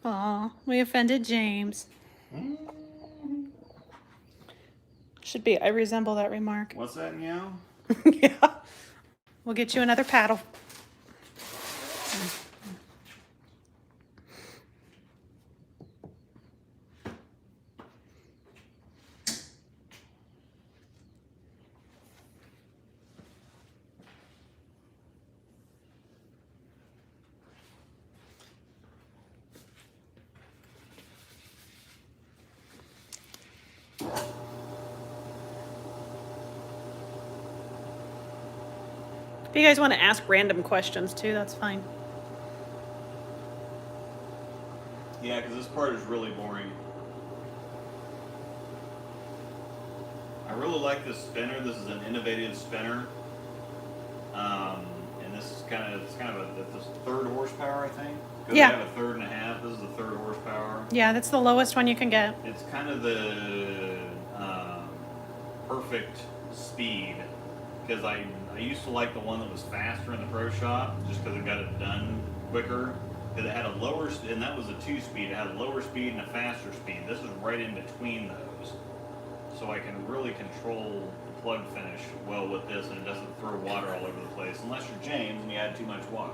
Aw, we offended James. Should be, I resemble that remark. What's that, meow? Yeah. We'll get you another paddle. If you guys want to ask random questions too, that's fine. Yeah, because this part is really boring. I really like this spinner. This is an innovative spinner. And this is kind of, it's third horsepower, I think. Yeah. They have a third and a half. This is the third horsepower. Yeah, that's the lowest one you can get. It's kind of the perfect speed, because I used to like the one that was faster in the pro shop just because it got it done quicker. Because it had a lower, and that was a 2-speed. It had a lower speed and a faster speed. This is right in between those, so I can really control the plug finish well with this, and it doesn't throw water all over the place unless you're James and you add too much water.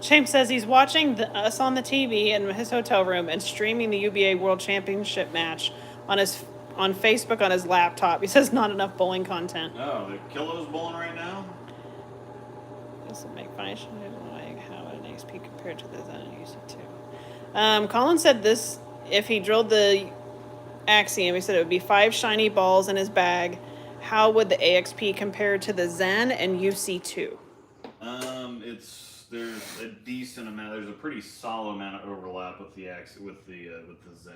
James says he's watching us on the TV in his hotel room and streaming the UBA World Championship match on Facebook on his laptop. He says not enough bowling content. Oh, the Kilo's bowling right now? This will make fine like how an XP compared to the Zen and UC2. Colin said this, if he drilled the Axiom, he said it would be 5 shiny balls in his bag. How would the AXP compare to the Zen and UC2? There's a decent amount. There's a pretty solid amount of overlap with the Zen,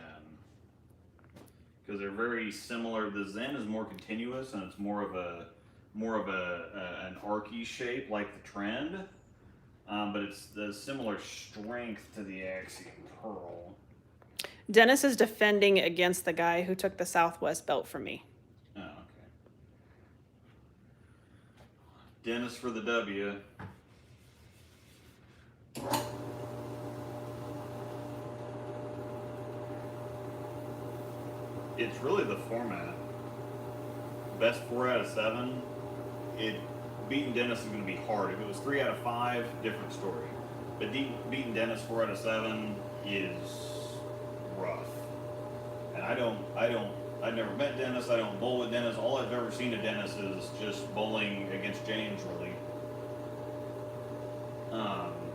because they're very similar. The Zen is more continuous and it's more of an archy shape like the Trend, but it's the similar strength to the Axiom Pearl. Dennis is defending against the guy who took the Southwest belt from me. Oh, okay. Dennis for the W. It's really the format. Best 4 out of 7. Beating Dennis is going to be hard. If it was 3 out of 5, different story. But beating Dennis 4 out of 7 is rough. And I've never met Dennis. I don't bowl with Dennis. All I've ever seen of Dennis is just bowling against James, really.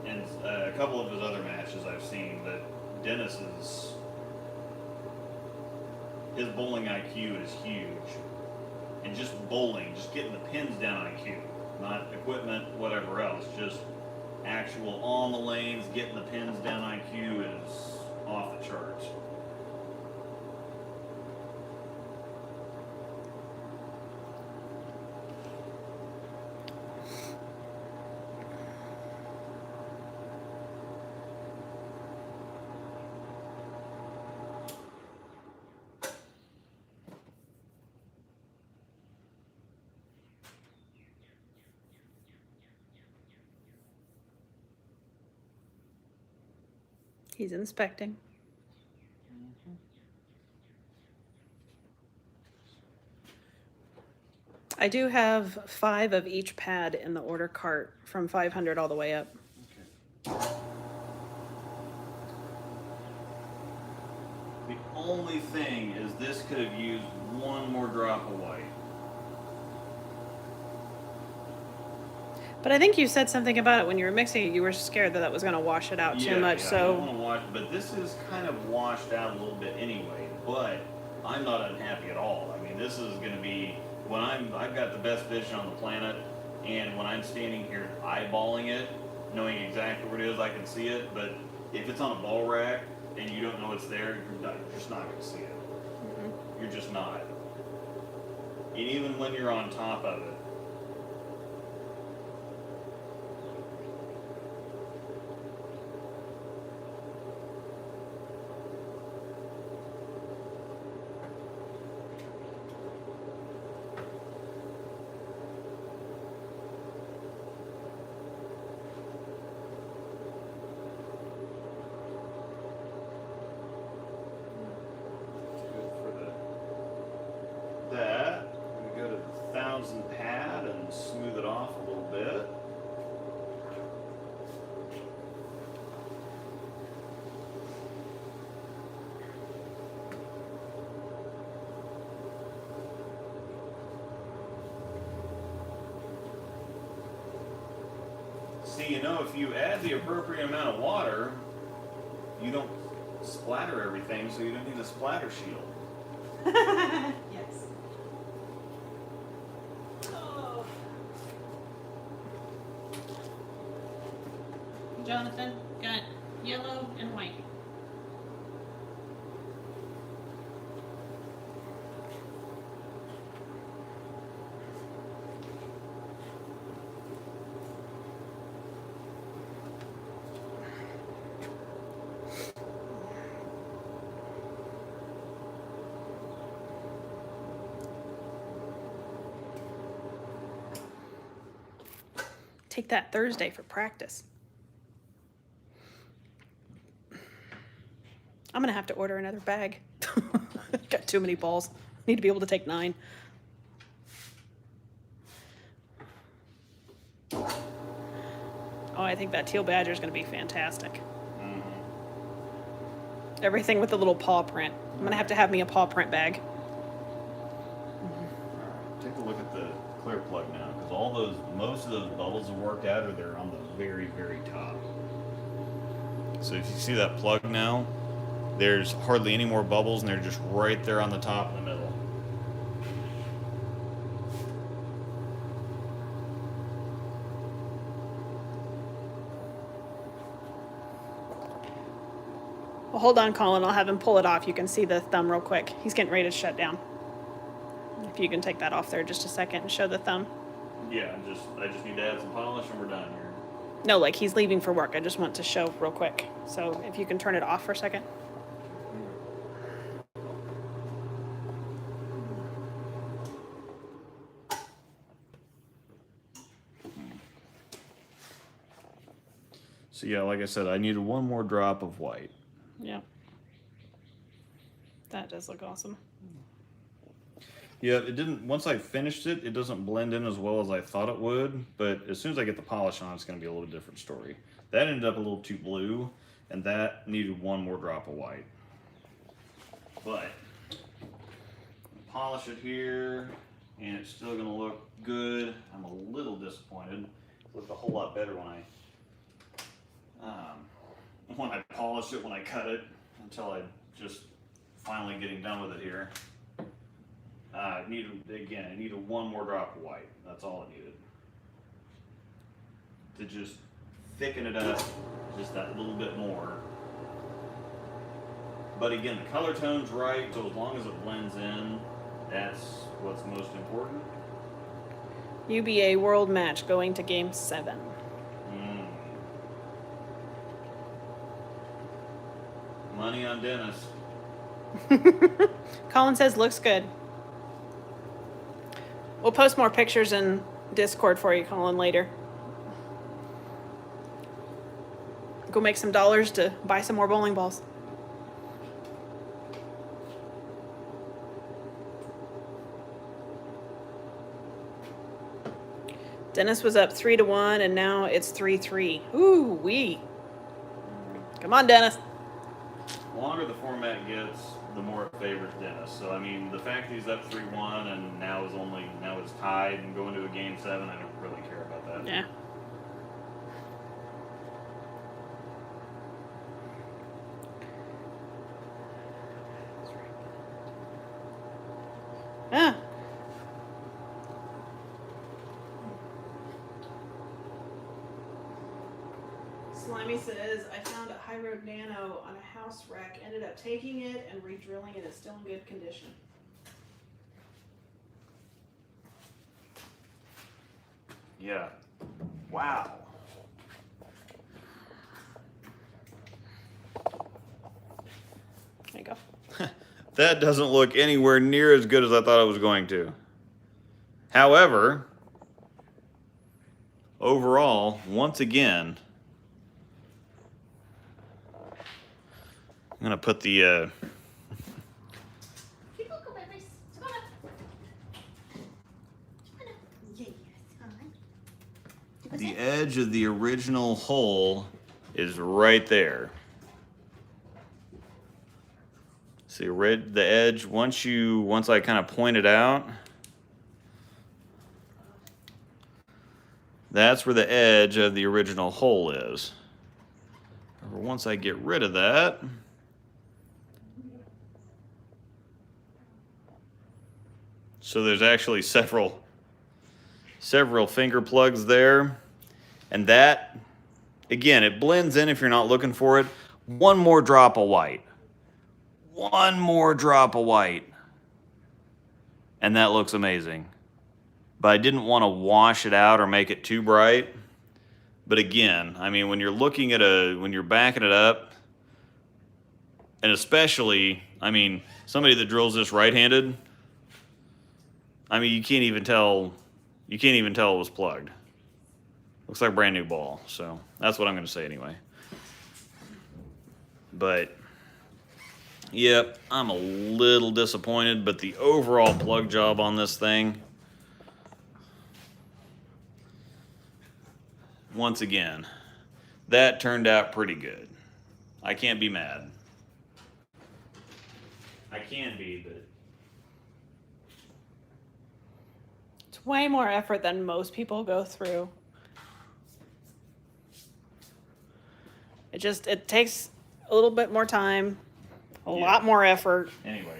And a couple of his other matches I've seen, but Dennis's his bowling IQ is huge. And just bowling, just getting the pins down IQ, not equipment, whatever else, just actual on the lanes, getting the pins down IQ is off the charts. He's inspecting. I do have 5 of each pad in the order cart from 500 all the way up. The only thing is this could have used one more drop of white. But I think you said something about it when you were mixing it. You were scared that that was going to wash it out too much. I don't So want to wash, but this is kind of washed out a little bit anyway. But I'm not unhappy at all. I mean, this is going to be when I've got the best fish on the planet, and when I'm standing here eyeballing it, knowing exactly where it is, I can see it. But if it's on a ball rack and you don't know it's there, you're just not going to see it. You're just not. And even when you're on top of it. Good for that. We go to the 1,000 pad and smooth it off a little bit. See, you know, if you add the appropriate amount of water, you don't splatter everything, so you don't need a splatter shield. Yes. Oh. Jonathan got yellow and white. Take that Thursday for practice. I'm gonna have to order another bag. Got too many balls. Need to be able to take 9. Oh, I think that teal badger is gonna be fantastic. Everything with the little paw print. I'm gonna have to have me a paw print bag. Take a look at the clear plug now, because most of those bubbles have worked out, or they're on the very, very top. So if you see that plug now, there's hardly any more bubbles, and they're just right there on the top in the middle. Well, hold on, Colin. I'll have him pull it off. You can see the thumb real quick. He's getting ready to shut down. If you can take that off there just a second and show the thumb. Yeah, I just need to add some polish, and we're done here. No, like he's leaving for work. I just want to show real quick. So if you can turn it off for a second. So yeah, like I said, I needed one more drop of white. Yeah. That does look awesome. Yeah, it didn't. Once I finished it, it doesn't blend in as well as I thought it would. But as soon as I get the polish on, it's going to be a little different story. That ended up a little too blue, and that needed one more drop of white. But polish it here, and it's still going to look good. I'm a little disappointed. It looked a whole lot better when when I polish it, when I cut it, until I just finally getting done with it here. I needed one more drop of white. That's all it needed. To just thicken it up just that little bit more. But again, the color tone's right, so as long as it blends in, that's what's most important. UBA World Match going to Game 7. Money on Dennis. Colin says looks good. We'll post more pictures in Discord for you, Colin, later. Go make some dollars to buy some more bowling balls. Dennis was up 3-1, and now it's 3-3. Ooh wee! Come on, Dennis. The longer the format gets, the more it favors Dennis. So I mean, the fact that he's up 3-1 and now it's tied and going to a game 7, I don't really care about that. Yeah. Ah. Slimy says, I found a High Road Nano on a house wreck, ended up taking it and re-drilling it. It's still in good condition. Yeah. Wow. There you go. That doesn't look anywhere near as good as I thought it was going to. However, overall, once again, I'm going to put the the edge of the original hole is right there. See, the edge, once I kind of point it out, that's where the edge of the original hole is. However, once I get rid of that, so there's actually several finger plugs there, and that, again, it blends in if you're not looking for it. One more drop of white. One more drop of white. And that looks amazing. But I didn't want to wash it out or make it too bright. But again, I mean, when you're looking at when you're backing it up, and especially, I mean, somebody that drills this right-handed, I mean, you can't even tell it was plugged. Looks like a brand new ball. So that's what I'm going to say anyway. But yep, I'm a little disappointed, but the overall plug job on this thing, once again, that turned out pretty good. I can't be mad. I can be, but It's way more effort than most people go through. It takes a little bit more time, a lot more effort. anyway,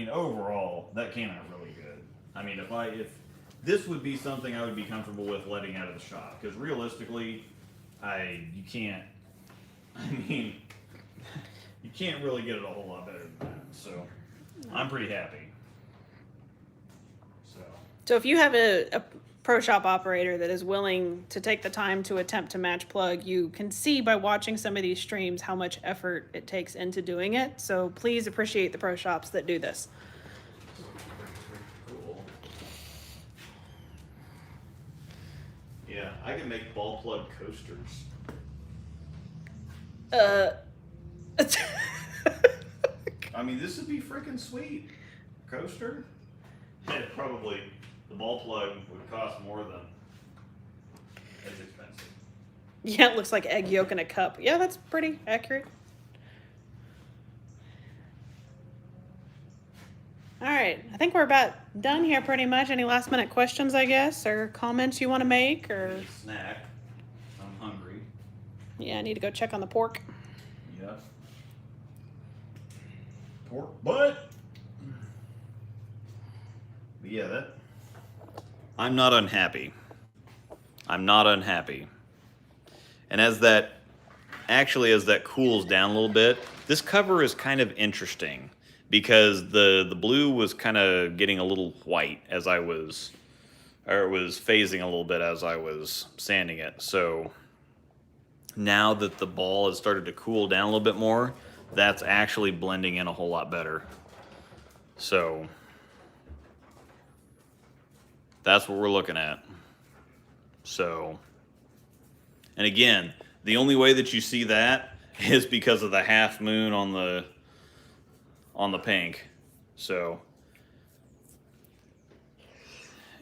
overall, that came out really good. I mean, if this would be something I would be comfortable with letting out of the shop, because realistically, you can't really get it a whole lot better than that. So I'm pretty happy. So if you have a pro shop operator that is willing to take the time to attempt to match plug, you can see by watching some of these streams how much effort it takes into doing it. So please appreciate the pro shops that do this. Cool. Yeah, I can make ball plug coasters. I mean, this would be freaking sweet. Coaster? Yeah, probably the ball plug would cost more than it's expensive. Yeah, it looks like egg yolk in a cup. Yeah, that's pretty accurate. All right, I think we're about done here pretty much. Any last minute questions, I guess, or comments you want to make, or? Snack. I'm hungry. Yeah, I need to go check on the pork. Yeah. Pork butt. But yeah, that. I'm not unhappy. I'm not unhappy. And as that cools down a little bit, this cover is kind of interesting because the blue was kind of getting a little white as I was, or it was phasing a little bit as I was sanding it. So now that the ball has started to cool down a little bit more, that's actually blending in a whole lot better. So that's what we're looking at. So, and again, the only way that you see that is because of the half moon on the pink. So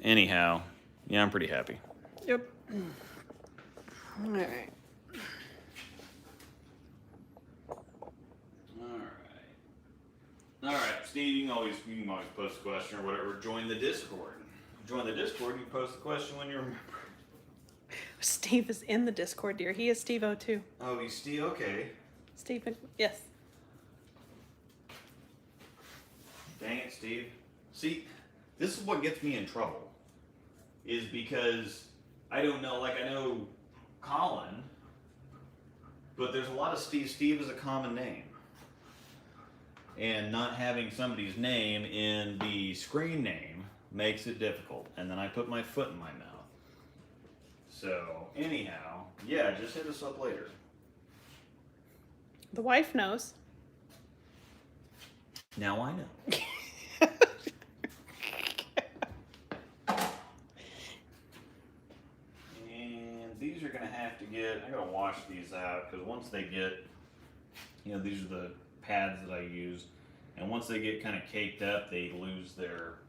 anyhow, yeah, I'm pretty happy. Yep. All right. All right, Steve. You can always post a question or whatever. Join the Discord. Join the Discord. You can post the question when you remember. Steve is in the Discord, dear. He is Steve-O too. Oh, he's Steve. Okay. Stephen, yes. Dang it, Steve. See, this is what gets me in trouble. Is because I don't know. Like I know Colin, but there's a lot of Steve. Steve is a common name. And not having somebody's name in the screen name makes it difficult. And then I put my foot in my mouth. So, anyhow, yeah, just hit us up later. The wife knows. Now I know. And these are going to have to get, I got to wash these out because once they get, these are the pads that I use, and once they get kind of caked up, they lose their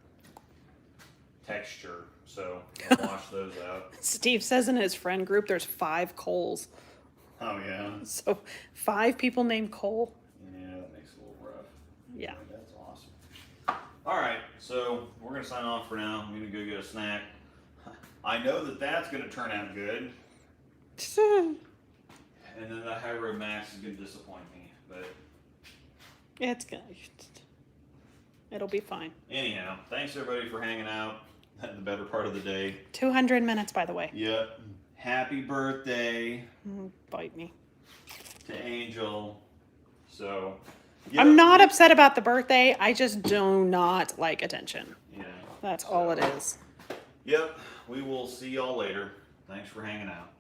texture. So I'll wash those out. Steve says in his friend group there's 5 Coles. Oh yeah. So 5 people named Cole. Yeah, that makes it a little rough. Yeah. That's awesome. All right, so we're gonna sign off for now. I'm gonna go get a snack. I know that that's gonna turn out good, and then the High Road Max is gonna disappoint me, but. It's good. It'll be fine. Anyhow, thanks everybody for hanging out. The better part of the day. 200 minutes, by the way. Yep. Happy birthday Bite me. to Angel. So. Yep. I'm not upset about the birthday. I just do not like attention. Yeah. That's all it is. Yep. We will see y'all later. Thanks for hanging out.